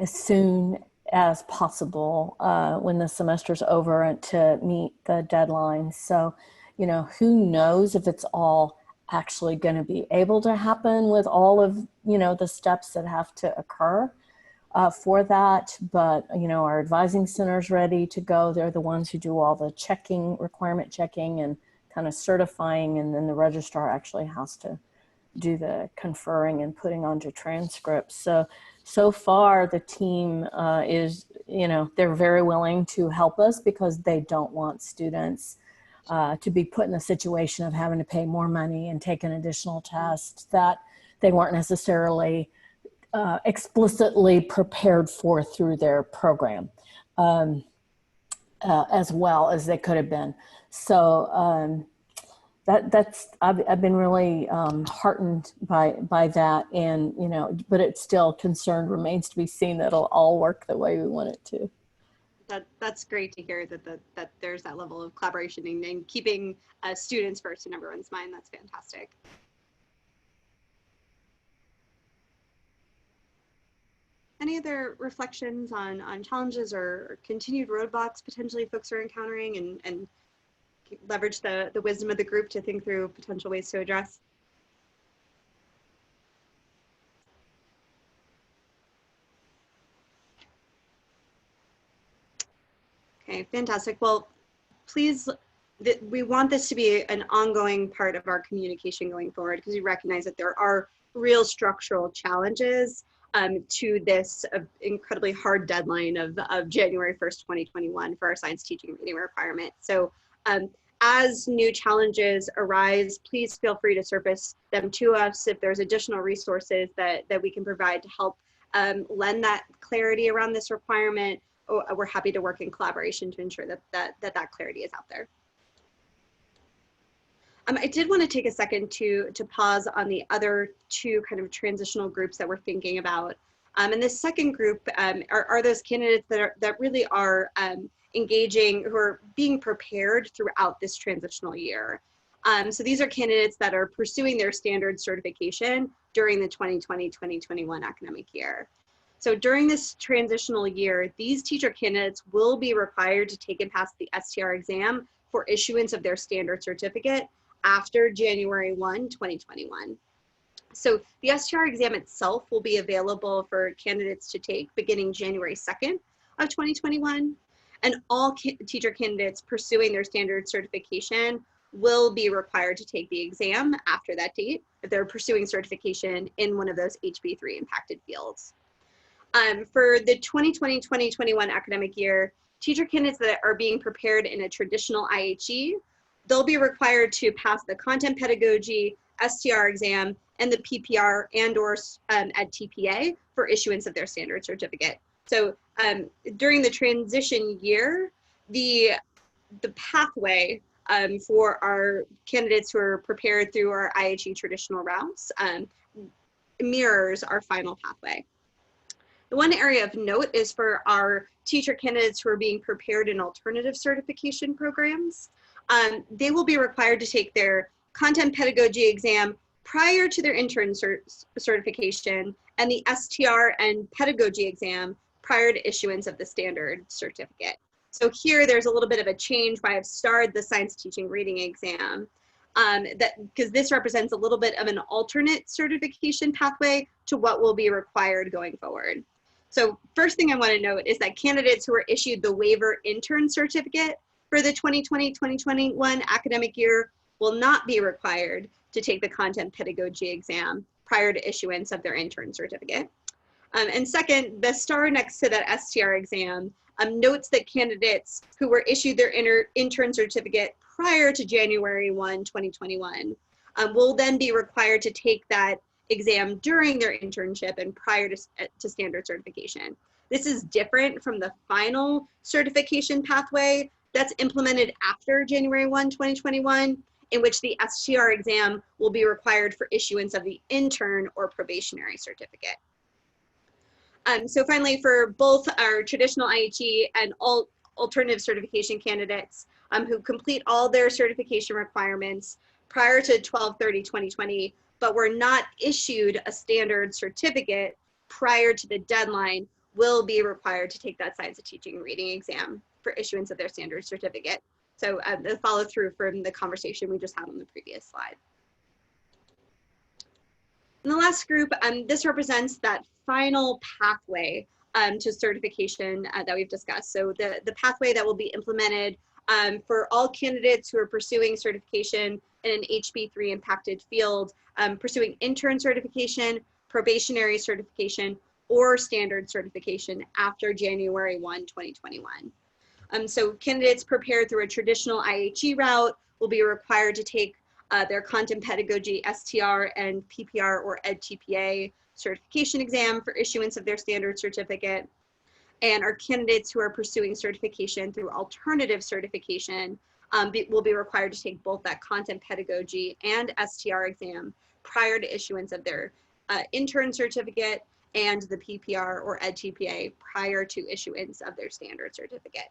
soon as possible when the semester's over and to meet the deadline. So, you know, who knows if it's all actually going to be able to happen with all of, you know, the steps that have to occur for that. But, you know, our advising center's ready to go. They're the ones who do all the checking, requirement checking and kind of certifying. And then the registrar actually has to do the conferring and putting onto transcripts. So far the team is, you know, they're very willing to help us because they don't want students to be put in the situation of having to pay more money and take an additional test that they weren't necessarily explicitly prepared for through their program as well as they could have been. So I've been really heartened by that, and you know, but it's still concern remains to be seen that it'll all work the way we want it to. That's great to hear that there's that level of collaboration and keeping students first in everyone's mind. That's fantastic. Any other reflections on challenges or continued roadblocks potentially folks are encountering and leverage the wisdom of the group to think through potential ways to address? Okay, fantastic. Well, please, we want this to be an ongoing part of our communication going forward because we recognize that there are real structural challenges to this incredibly hard deadline of January 1st, 2021 for our science teaching reading requirement. So as new challenges arise, please feel free to surface them to us if there's additional resources that we can provide to help lend that clarity around this requirement. We're happy to work in collaboration to ensure that clarity is out there. I did want to take a second to pause on the other two kind of transitional groups that we're thinking about. And this second group are those candidates that really are engaging, who are being prepared throughout this transitional year. So these are candidates that are pursuing their standard certification during the 2020-2021 academic year. So during this transitional year, these teacher candidates will be required to take and pass the STR exam for issuance of their standard certificate after January 1, 2021. So the STR exam itself will be available for candidates to take beginning January 2nd of 2021. And all teacher candidates pursuing their standard certification will be required to take the exam after that date if they're pursuing certification in one of those HB3 impacted fields. For the 2020-2021 academic year, teacher candidates that are being prepared in a traditional IHE, they'll be required to pass the content pedagogy, STR exam, and the PPR and/or at TPA for issuance of their standard certificate. So during the transition year, the pathway for our candidates who are prepared through our IHE traditional routes mirrors our final pathway. The one area of note is for our teacher candidates who are being prepared in alternative certification programs. They will be required to take their content pedagogy exam prior to their intern certification and the STR and pedagogy exam prior to issuance of the standard certificate. So here there's a little bit of a change why I've starred the science teaching reading exam because this represents a little bit of an alternate certification pathway to what will be required going forward. So first thing I want to note is that candidates who are issued the waiver intern certificate for the 2020-2021 academic year will not be required to take the content pedagogy exam prior to issuance of their intern certificate. And second, the star next to that STR exam notes that candidates who were issued their intern certificate prior to January 1, 2021, will then be required to take that exam during their internship and prior to standard certification. This is different from the final certification pathway that's implemented after January 1, 2021, in which the STR exam will be required for issuance of the intern or probationary certificate. So finally, for both our traditional IHE and alternative certification candidates who complete all their certification requirements prior to 12/30/2020, but were not issued a standard certificate prior to the deadline, will be required to take that science of teaching and reading exam for issuance of their standard certificate. So the follow through from the conversation we just had on the previous slide. And the last group, this represents that final pathway to certification that we've discussed. So the pathway that will be implemented for all candidates who are pursuing certification in an HB3 impacted field, pursuing intern certification, probationary certification, or standard certification after January 1, 2021. So candidates prepared through a traditional IHE route will be required to take their content pedagogy STR and PPR or EdTPA certification exam for issuance of their standard certificate. And our candidates who are pursuing certification through alternative certification will be required to take both that content pedagogy and STR exam prior to issuance of their intern certificate and the PPR or EdTPA prior to issuance of their standard certificate.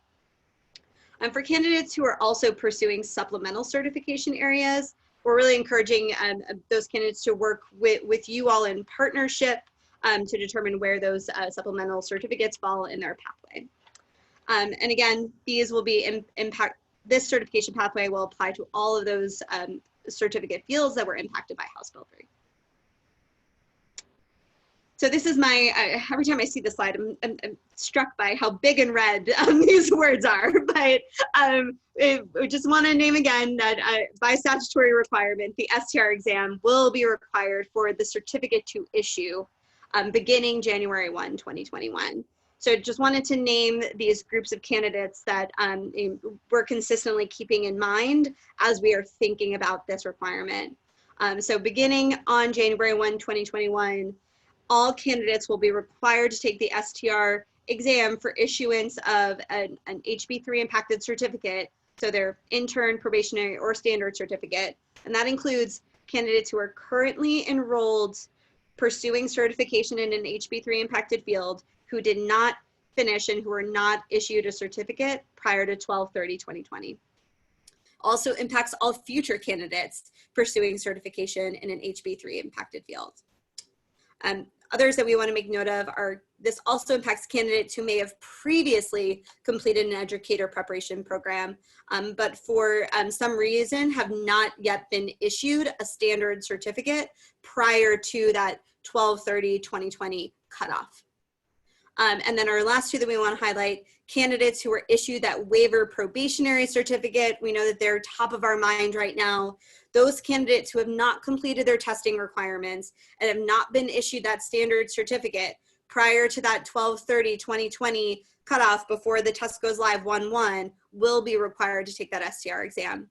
For candidates who are also pursuing supplemental certification areas, we're really encouraging those candidates to work with you all in partnership to determine where those supplemental certificates fall in their pathway. And again, these will be this certification pathway will apply to all of those certificate fields that were impacted by House Bill 3. So this is my, every time I see this slide, I'm struck by how big and red these words are, but I just want to name again that by statutory requirement, the STR exam will be required for the certificate to issue beginning January 1, 2021. So just wanted to name these groups of candidates that we're consistently keeping in mind as we are thinking about this requirement. So beginning on January 1, 2021, all candidates will be required to take the STR exam for issuance of an HB3 impacted certificate, so their intern, probationary, or standard certificate. And that includes candidates who are currently enrolled pursuing certification in an HB3 impacted field who did not finish and who were not issued a certificate prior to 12/30/2020. Also impacts all future candidates pursuing certification in an HB3 impacted field. Others that we want to make note of are, this also impacts candidates who may have previously completed an educator preparation program, but for some reason have not yet been issued a standard certificate prior to that 12/30/2020 cutoff. And then our last two that we want to highlight, candidates who were issued that waiver probationary certificate. We know that they're top of our mind right now. Those candidates who have not completed their testing requirements and have not been issued that standard certificate prior to that 12/30/2020 cutoff before the test goes live 1/1 will be required to take that STR exam.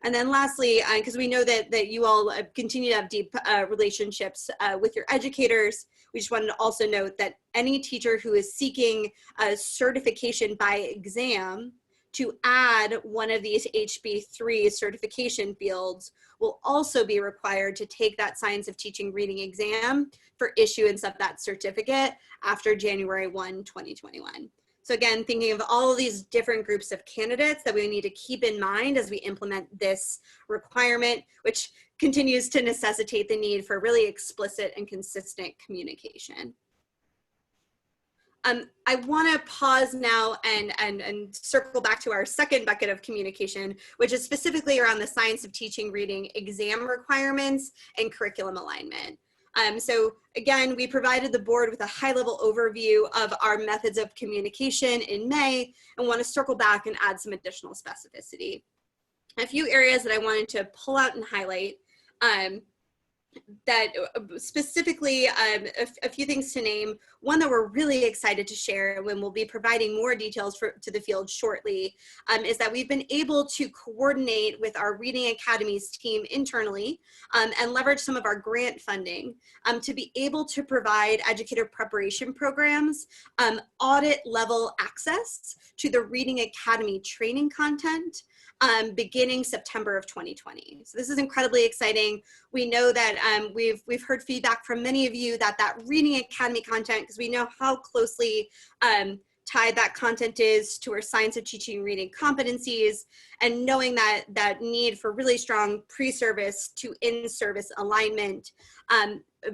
And then lastly, because we know that you all continue to have deep relationships with your educators, we just wanted to also note that any teacher who is seeking a certification by exam to add one of these HB3 certification fields will also be required to take that Science of Teaching Reading exam for issuance of that certificate after January 1, 2021. So again, thinking of all of these different groups of candidates that we need to keep in mind as we implement this requirement, which continues to necessitate the need for really explicit and consistent communication. I want to pause now and circle back to our second bucket of communication, which is specifically around the Science of Teaching Reading exam requirements and curriculum alignment. So again, we provided the board with a high-level overview of our methods of communication in May and want to circle back and add some additional specificity. A few areas that I wanted to pull out and highlight. that specifically, a few things to name. One that we're really excited to share when we'll be providing more details to the field shortly, is that we've been able to coordinate with our Reading Academies team internally and leverage some of our grant funding to be able to provide educator preparation programs, audit level access to the Reading Academy training content beginning September of 2020. So this is incredibly exciting. We know that we've heard feedback from many of you that Reading Academy content, because we know how closely tied that content is to our science of teaching reading competencies, and knowing that need for really strong pre-service to in-service alignment.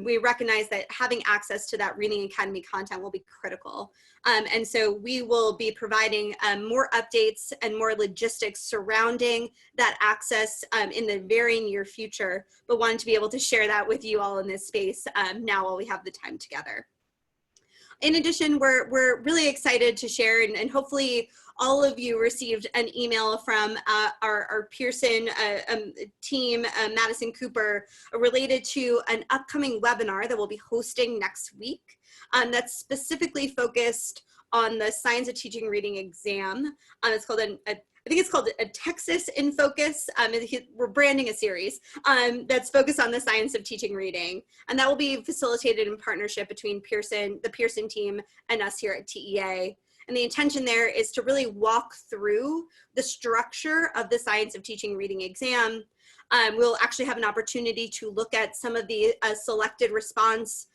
We recognize that having access to that Reading Academy content will be critical. And so we will be providing more updates and more logistics surrounding that access in the very near future, but wanted to be able to share that with you all in this space now while we have the time together. In addition, we're really excited to share, and hopefully all of you received an email from our Pearson team, Madison Cooper, related to an upcoming webinar that we'll be hosting next week that's specifically focused on the Science of Teaching Reading exam. It's called I think it's called a Texas in Focus. We're branding a series that's focused on the science of teaching reading. And that will be facilitated in partnership between the Pearson team and us here at TEA. And the intention there is to really walk through the structure of the Science of Teaching Reading exam. We'll actually have an opportunity to look at some of the selected response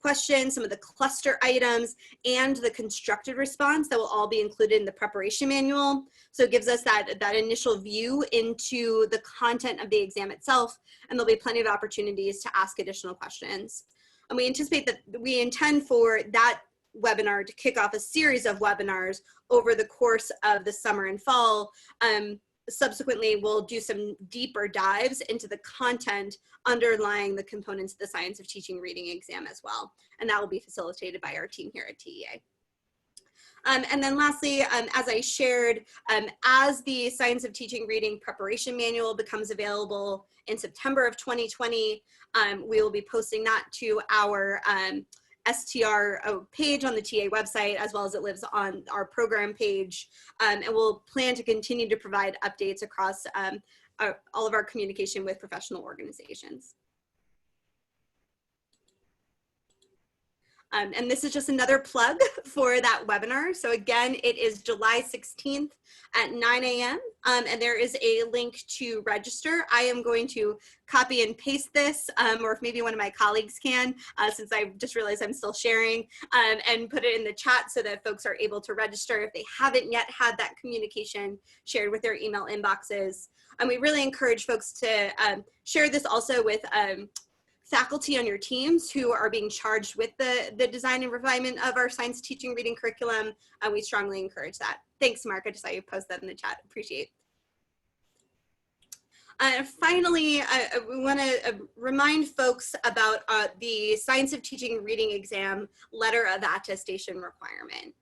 questions, some of the cluster items, and the constructed response that will all be included in the preparation manual. So it gives us that initial view into the content of the exam itself, and there'll be plenty of opportunities to ask additional questions. And we anticipate that we intend for that webinar to kick off a series of webinars over the course of the summer and fall. Subsequently, we'll do some deeper dives into the content underlying the components of the Science of Teaching Reading exam as well. And that will be facilitated by our team here at TEA. And then lastly, as I shared, as the Science of Teaching Reading preparation manual becomes available in September of 2020, we will be posting that to our STR page on the TA website, as well as it lives on our program page. And we'll plan to continue to provide updates across all of our communication with professional organizations. And this is just another plug for that webinar. So again, it is July 16th at 9 a.m. And there is a link to register. I am going to copy and paste this, or if maybe one of my colleagues can, since I just realized I'm still sharing, and put it in the chat so that folks are able to register if they haven't yet had that communication shared with their email inboxes. And we really encourage folks to share this also with faculty on your teams who are being charged with the design and refinement of our science teaching reading curriculum. We strongly encourage that. Thanks, Mark. I just saw you post that in the chat. Appreciate it. Finally, we want to remind folks about the Science of Teaching Reading exam letter of attestation requirement.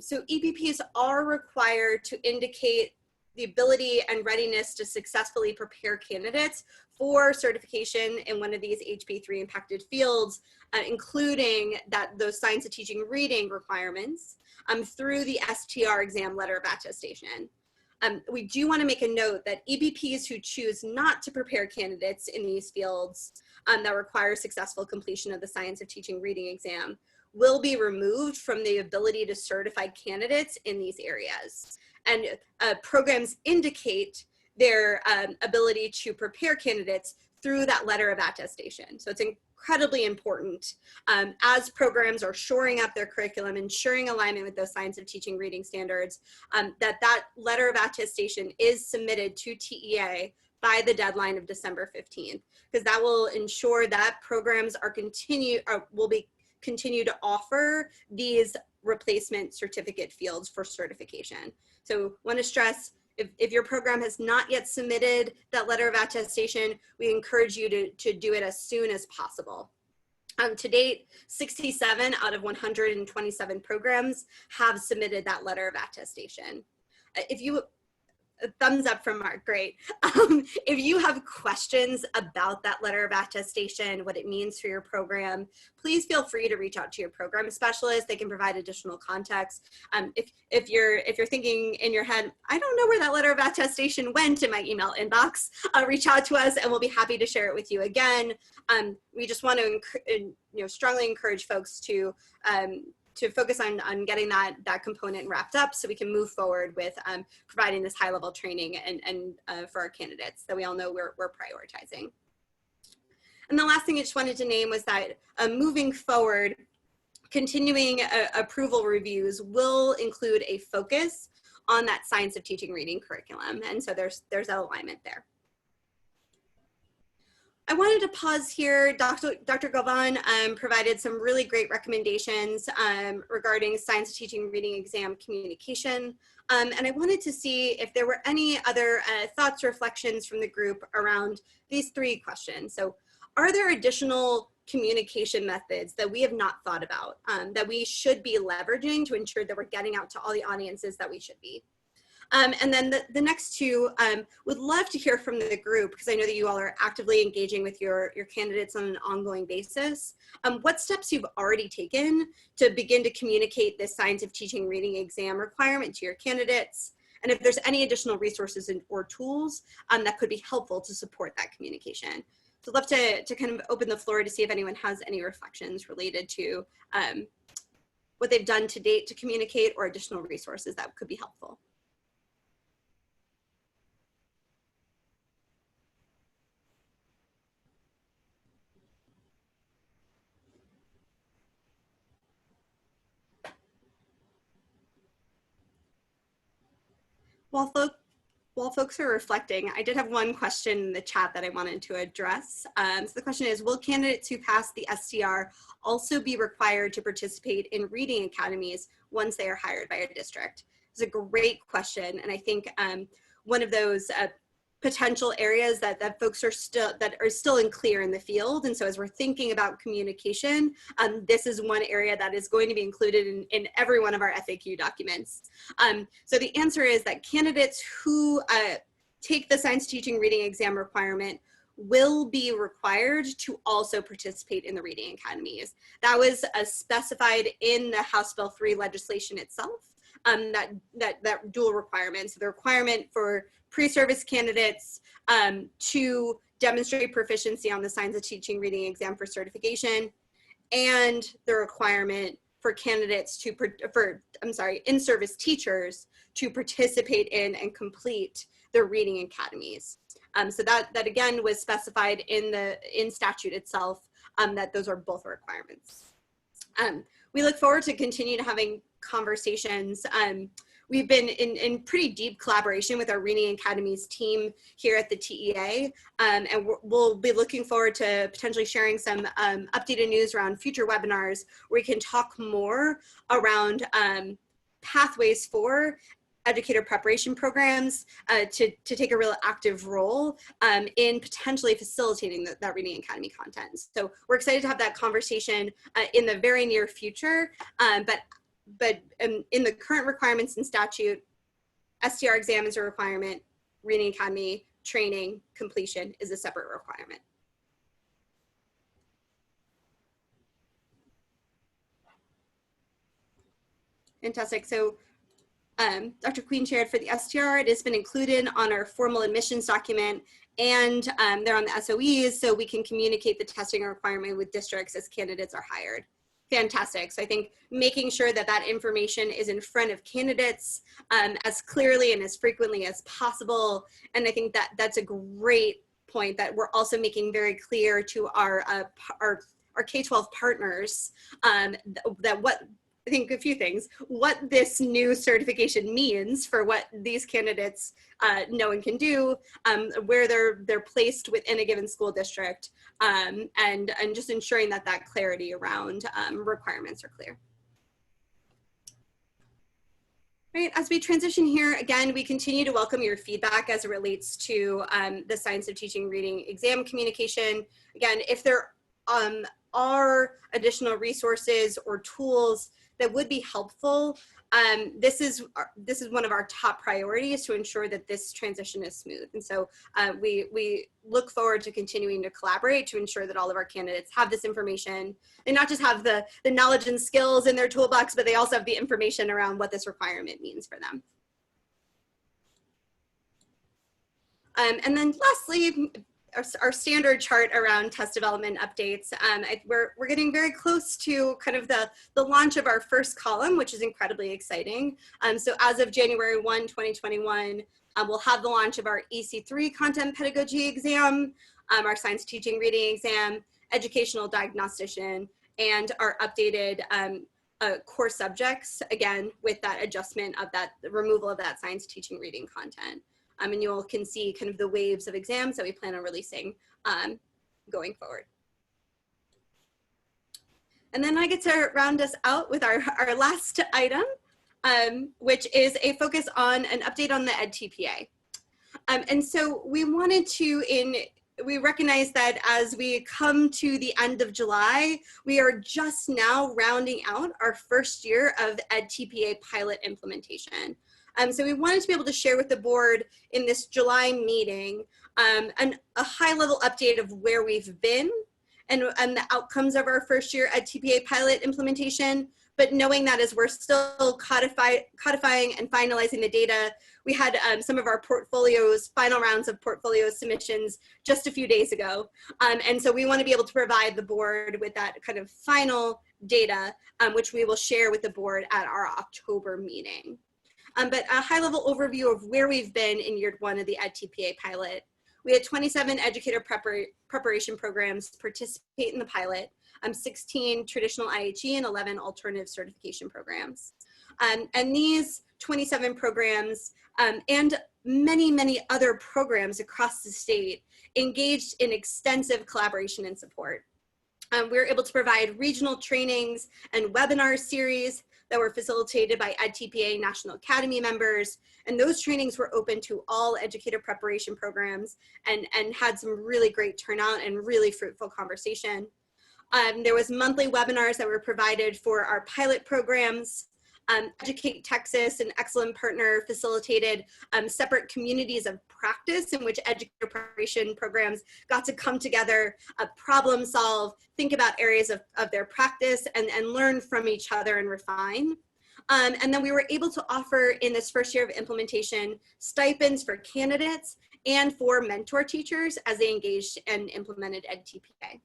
So EPPs are required to indicate the ability and readiness to successfully prepare candidates for certification in one of these HB3 impacted fields, including those Science of Teaching Reading requirements through the STR exam letter of attestation. We do want to make a note that EPPs who choose not to prepare candidates in these fields that require successful completion of the Science of Teaching Reading exam will be removed from the ability to certify candidates in these areas. And programs indicate their ability to prepare candidates through that letter of attestation. So it's incredibly important as programs are shoring up their curriculum, ensuring alignment with those Science of Teaching Reading standards, that letter of attestation is submitted to TEA by the deadline of December 15th, because that will ensure that programs will continue to offer these replacement certificate fields for certification. So want to stress, if your program has not yet submitted that letter of attestation, we encourage you to do it as soon as possible. To date, 67 out of 127 programs have submitted that letter of attestation. A thumbs up from Mark, great. If you have questions about that letter of attestation, what it means for your program, please feel free to reach out to your program specialist. They can provide additional context. If you're thinking in your head, I don't know where that letter of attestation went in my email inbox, reach out to us and we'll be happy to share it with you again. We just want to strongly encourage folks to focus on getting that component wrapped up so we can move forward with providing this high level training and for our candidates that we all know we're prioritizing. And the last thing I just wanted to name was that moving forward, continuing approval reviews will include a focus on that science of teaching reading curriculum. And so there's that alignment there. I wanted to pause here. Dr. Galvan provided some really great recommendations regarding science of teaching reading exam communication. And I wanted to see if there were any other thoughts or reflections from the group around these 3 questions. So are there additional communication methods that we have not thought about that we should be leveraging to ensure that we're getting out to all the audiences that we should be? And then the next 2, would love to hear from the group because I know that you all are actively engaging with your candidates on an ongoing basis. What steps you've already taken to begin to communicate this science of teaching reading exam requirement to your candidates, and if there's any additional resources or tools that could be helpful to support that communication. So I'd love to kind of open the floor to see if anyone has any reflections related to what they've done to date to communicate or additional resources that could be helpful. While folks are reflecting, I did have one question in the chat that I wanted to address. So the question is, will candidates who pass the STR also be required to participate in reading academies once they are hired by a district? It's a great question. And I think one of those potential areas that folks are still unclear in the field. And so as we're thinking about communication, this is one area that is going to be included in every one of our FAQ documents. So the answer is that candidates who take the science teaching reading exam requirement will be required to also participate in the reading academies. That was specified in the House Bill 3 legislation itself, that dual requirement. So the requirement for pre-service candidates to demonstrate proficiency on the science of teaching reading exam for certification, and the requirement for candidates in-service teachers to participate in and complete their reading academies. So that again was specified in statute itself, that those are both requirements. We look forward to continue to having conversations. We've been in pretty deep collaboration with our Reading Academies team here at the TEA, and we'll be looking forward to potentially sharing some updated news around future webinars where we can talk more around pathways for educator preparation programs to take a real active role in potentially facilitating that Reading Academy content. So we're excited to have that conversation in the very near future, but in the current requirements in statute, STR exam is a requirement, Reading Academy training completion is a separate requirement. Fantastic. So Dr. Queen shared for the STR, it has been included on our formal admissions document, and they're on the SOEs, so we can communicate the testing requirement with districts as candidates are hired. Fantastic. So I think making sure that that information is in front of candidates as clearly and as frequently as possible. And I think that that's a great point that we're also making very clear to our K-12 partners that I think a few things, what this new certification means for what these candidates know and can do, where they're placed within a given school district, and just ensuring that that clarity around requirements are clear. Right, as we transition here, again, we continue to welcome your feedback as it relates to the Science of Teaching Reading exam communication. Again, if there are additional resources or tools that would be helpful, this is one of our top priorities to ensure that this transition is smooth. And so we look forward to continuing to collaborate to ensure that all of our candidates have this information. They not just have the knowledge and skills in their toolbox, but they also have the information around what this requirement means for them. And then lastly, our standard chart around test development updates. We're getting very close to kind of the launch of our first column, which is incredibly exciting. So as of January 1, 2021, we'll have the launch of our EC3 content pedagogy exam, our science teaching reading exam, educational diagnostician, and our updated core subjects, again, with that adjustment of the removal of that science teaching reading content. And you all can see kind of the waves of exams that we plan on releasing going forward. And then I get to round us out with our last item, which is a focus on an update on the EdTPA. And so we wanted to, we recognize that as we come to the end of July, we are just now rounding out our first year of EdTPA pilot implementation. So we wanted to be able to share with the board in this July meeting a high-level update of where we've been and the outcomes of our first year EdTPA pilot implementation. But knowing that as we're still codifying and finalizing the data, we had some of our final rounds of portfolio submissions just a few days ago. And so we want to be able to provide the board with that kind of final data, which we will share with the board at our October meeting. But a high-level overview of where we've been in year one of the EdTPA pilot. We had 27 educator preparation programs participate in the pilot, 16 traditional IHE and 11 alternative certification programs. And these 27 programs and many, many other programs across the state engaged in extensive collaboration and support. We were able to provide regional trainings and webinar series that were facilitated by EdTPA National Academy members. And those trainings were open to all educator preparation programs and had some really great turnout and really fruitful conversation. There was monthly webinars that were provided for our pilot programs. Educate Texas, an excellent partner, facilitated separate communities of practice in which educator preparation programs got to come together, problem solve, think about areas of their practice and learn from each other and refine. And then we were able to offer in this first year of implementation stipends for candidates and for mentor teachers as they engaged and implemented EdTPA.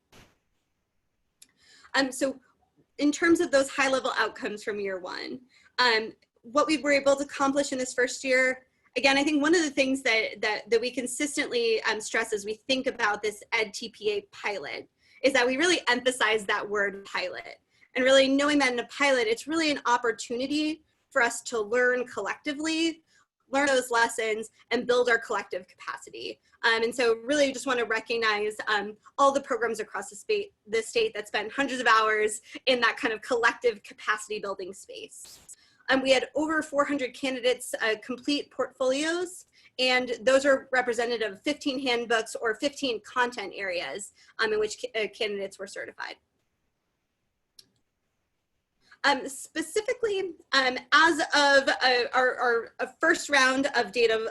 So in terms of those high-level outcomes from year one, what we were able to accomplish in this first year, again, I think one of the things that we consistently stress as we think about this EdTPA pilot is that we really emphasize that word pilot. And really knowing that in a pilot, it's really an opportunity for us to learn collectively, learn those lessons, and build our collective capacity. And so really just want to recognize all the programs across the state that spend hundreds of hours in that kind of collective capacity building space. We had over 400 candidates complete portfolios, and those are representative of 15 handbooks or 15 content areas in which candidates were certified. Specifically, as of our first round of data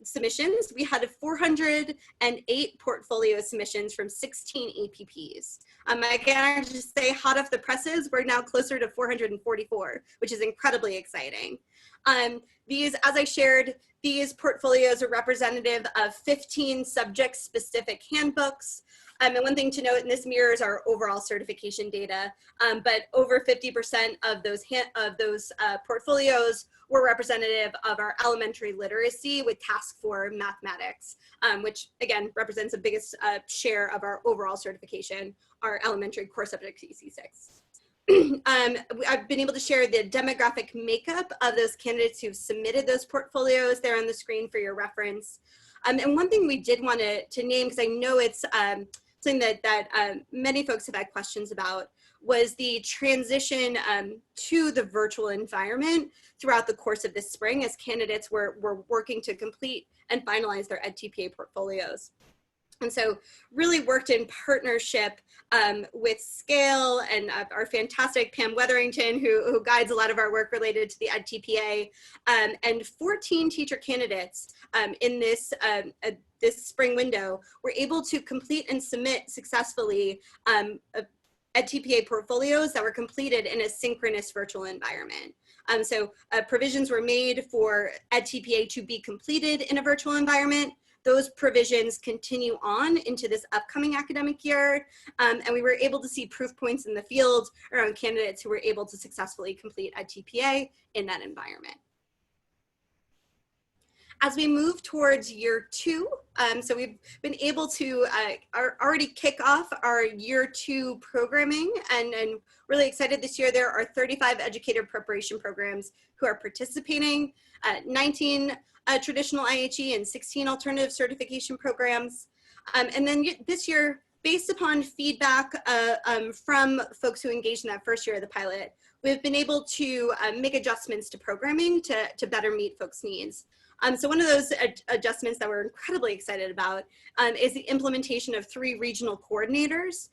submissions, we had 408 portfolio submissions from 16 EPPs. Again, I just say hot off the presses, we're now closer to 444, which is incredibly exciting. These, as I shared, these portfolios are representative of 15 subject-specific handbooks. And one thing to note, and this mirrors our overall certification data, but over 50% of those portfolios were representative of our elementary literacy with Task 4 mathematics, which again represents the biggest share of our overall certification, our elementary core subject EC6. I've been able to share the demographic makeup of those candidates who've submitted those portfolios there on the screen for your reference. And one thing we did want to name, because I know it's something that many folks have had questions about, was the transition to the virtual environment throughout the course of this spring as candidates were working to complete and finalize their EdTPA portfolios. And so really worked in partnership with Scale and our fantastic Pam Wetherington, who guides a lot of our work related to the EdTPA, and 14 teacher candidates in this spring window were able to complete and submit successfully EdTPA portfolios that were completed in a synchronous virtual environment. So provisions were made for EdTPA to be completed in a virtual environment. Those provisions continue on into this upcoming academic year, and we were able to see proof points in the field around candidates who were able to successfully complete EdTPA in that environment. As we move towards year 2, so we've been able to already kick off our year 2 programming, and really excited this year. There are 35 educator preparation programs who are participating, 19 traditional IHE and 16 alternative certification programs. And then this year, based upon feedback from folks who engaged in that first year of the pilot, we've been able to make adjustments to programming to better meet folks' needs. So one of those adjustments that we're incredibly excited about is the implementation of 3 regional coordinators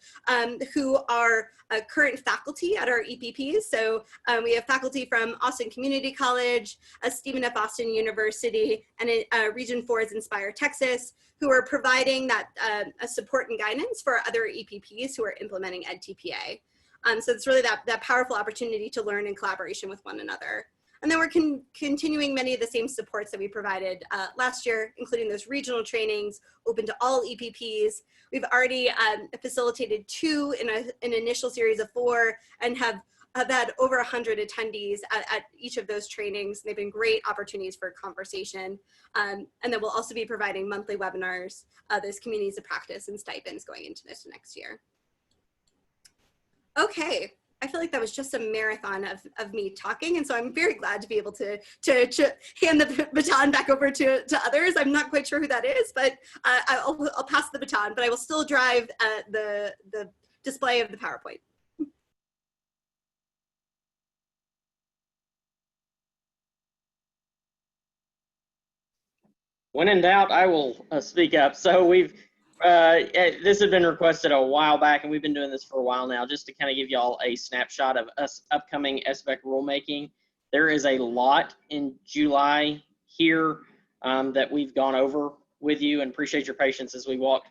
who are current faculty at our EPPs. So we have faculty from Austin Community College, Stephen F. Austin University, and Region 4's Inspire, Texas, who are providing that support and guidance for other EPPs who are implementing EdTPA. So it's really that powerful opportunity to learn in collaboration with one another. And then we're continuing many of the same supports that we provided last year, including those regional trainings open to all EPPs. We've already facilitated 2 in an initial series of 4 and have had over 100 attendees at each of those trainings. They've been great opportunities for conversation. And then we'll also be providing monthly webinars, those communities of practice and stipends going into this next year. Okay. I feel like that was just a marathon of me talking, and so I'm very glad to be able to hand the baton back over to others. I'm not quite sure who that is, but I'll pass the baton, but I will still drive the display of the PowerPoint. When in doubt, I will speak up. So this had been requested a while back, and we've been doing this for a while now, just to kind of give y'all a snapshot of us upcoming SBEC rulemaking. There is a lot in July here that we've gone over with you, and appreciate your patience as we walked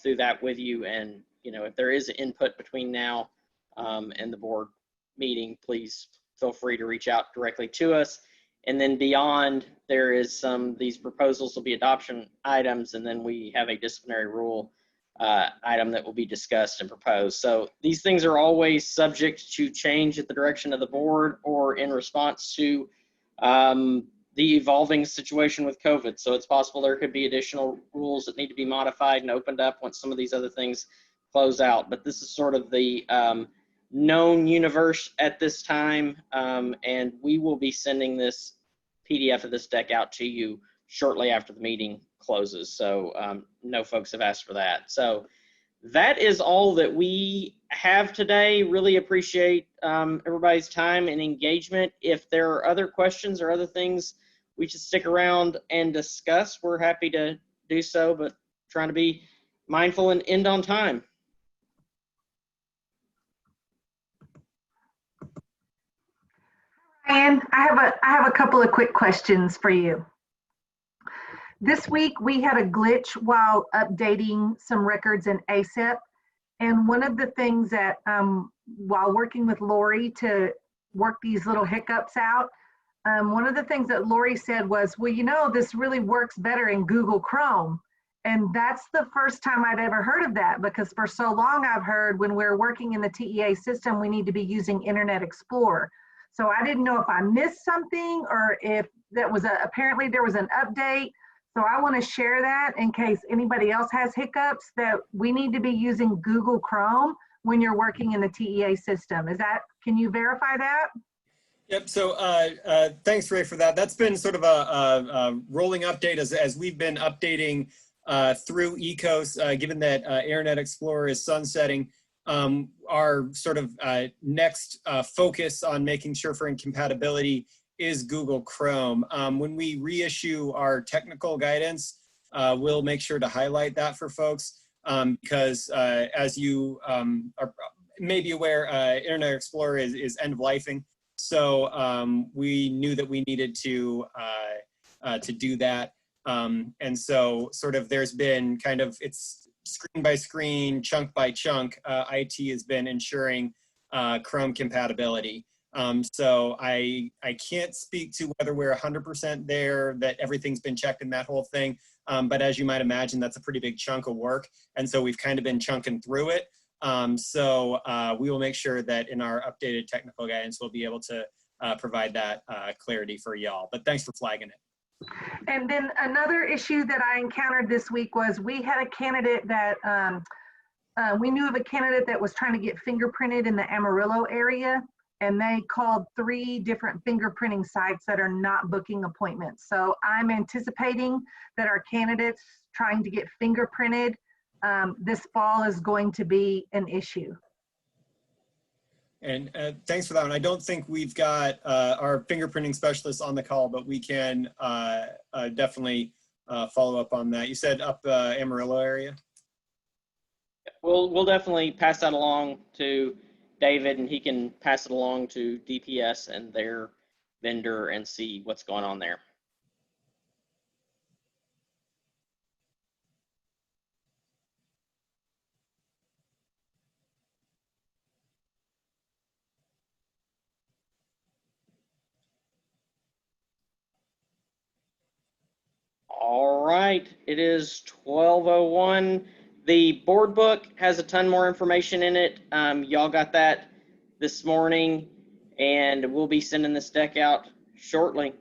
through that with you. And if there is input between now and the board meeting, please feel free to reach out directly to us. And then beyond, there is these proposals will be adoption items, and then we have a disciplinary rule item that will be discussed and proposed. So these things are always subject to change at the direction of the board or in response to the evolving situation with COVID. So it's possible there could be additional rules that need to be modified and opened up once some of these other things close out. But this is sort of the known universe at this time, and we will be sending this PDF of this deck out to you shortly after the meeting closes. So no folks have asked for that. So that is all that we have today. Really appreciate everybody's time and engagement. If there are other questions or other things we should stick around and discuss, we're happy to do so, but trying to be mindful and end on time. Ryan, I have a couple of quick questions for you. This week we had a glitch while updating some records in ASEP, and one of the things that while working with Lori to work these little hiccups out, one of the things that Lori said was, well, this really works better in Google Chrome. And that's the first time I'd ever heard of that, because for so long I've heard when we're working in the TEA system, we need to be using Internet Explorer. So I didn't know if I missed something or if that was apparently there was an update. So I want to share that in case anybody else has hiccups, that we need to be using Google Chrome when you're working in the TEA system. Can you verify that? Yep, so thanks, Ray, for that. That's been sort of a rolling update as we've been updating through ECOS, given that Internet Explorer is sunsetting. Our sort of next focus on making sure for incompatibility is Google Chrome. When we reissue our technical guidance we'll make sure to highlight that for folks because as you are maybe aware, Internet Explorer is end-of-lifing. So we knew that we needed to do that. And so sort of there's been kind of, it's screen by screen, chunk by chunk, IT has been ensuring Chrome compatibility. So I can't speak to whether we're 100% there, that everything's been checked in that whole thing. But as you might imagine, that's a pretty big chunk of work. And so we've kind of been chunking through it. So we will make sure that in our updated technical guidance, we'll be able to provide that clarity for y'all. But thanks for flagging it. And then another issue that I encountered this week was we had a candidate that, we knew of a candidate that was trying to get fingerprinted in the Amarillo area, and they called 3 different fingerprinting sites that are not booking appointments. So I'm anticipating that our candidates trying to get fingerprinted this fall is going to be an issue. And thanks for that one. I don't think we've got our fingerprinting specialists on the call, but we can definitely follow up on that. You said up Amarillo area? We'll definitely pass that along to David, and he can pass it along to DPS and their vendor and see what's going on there. All right, it is 12:01. The board book has a ton more information in it. Y'all got that this morning, and we'll be sending this deck out shortly.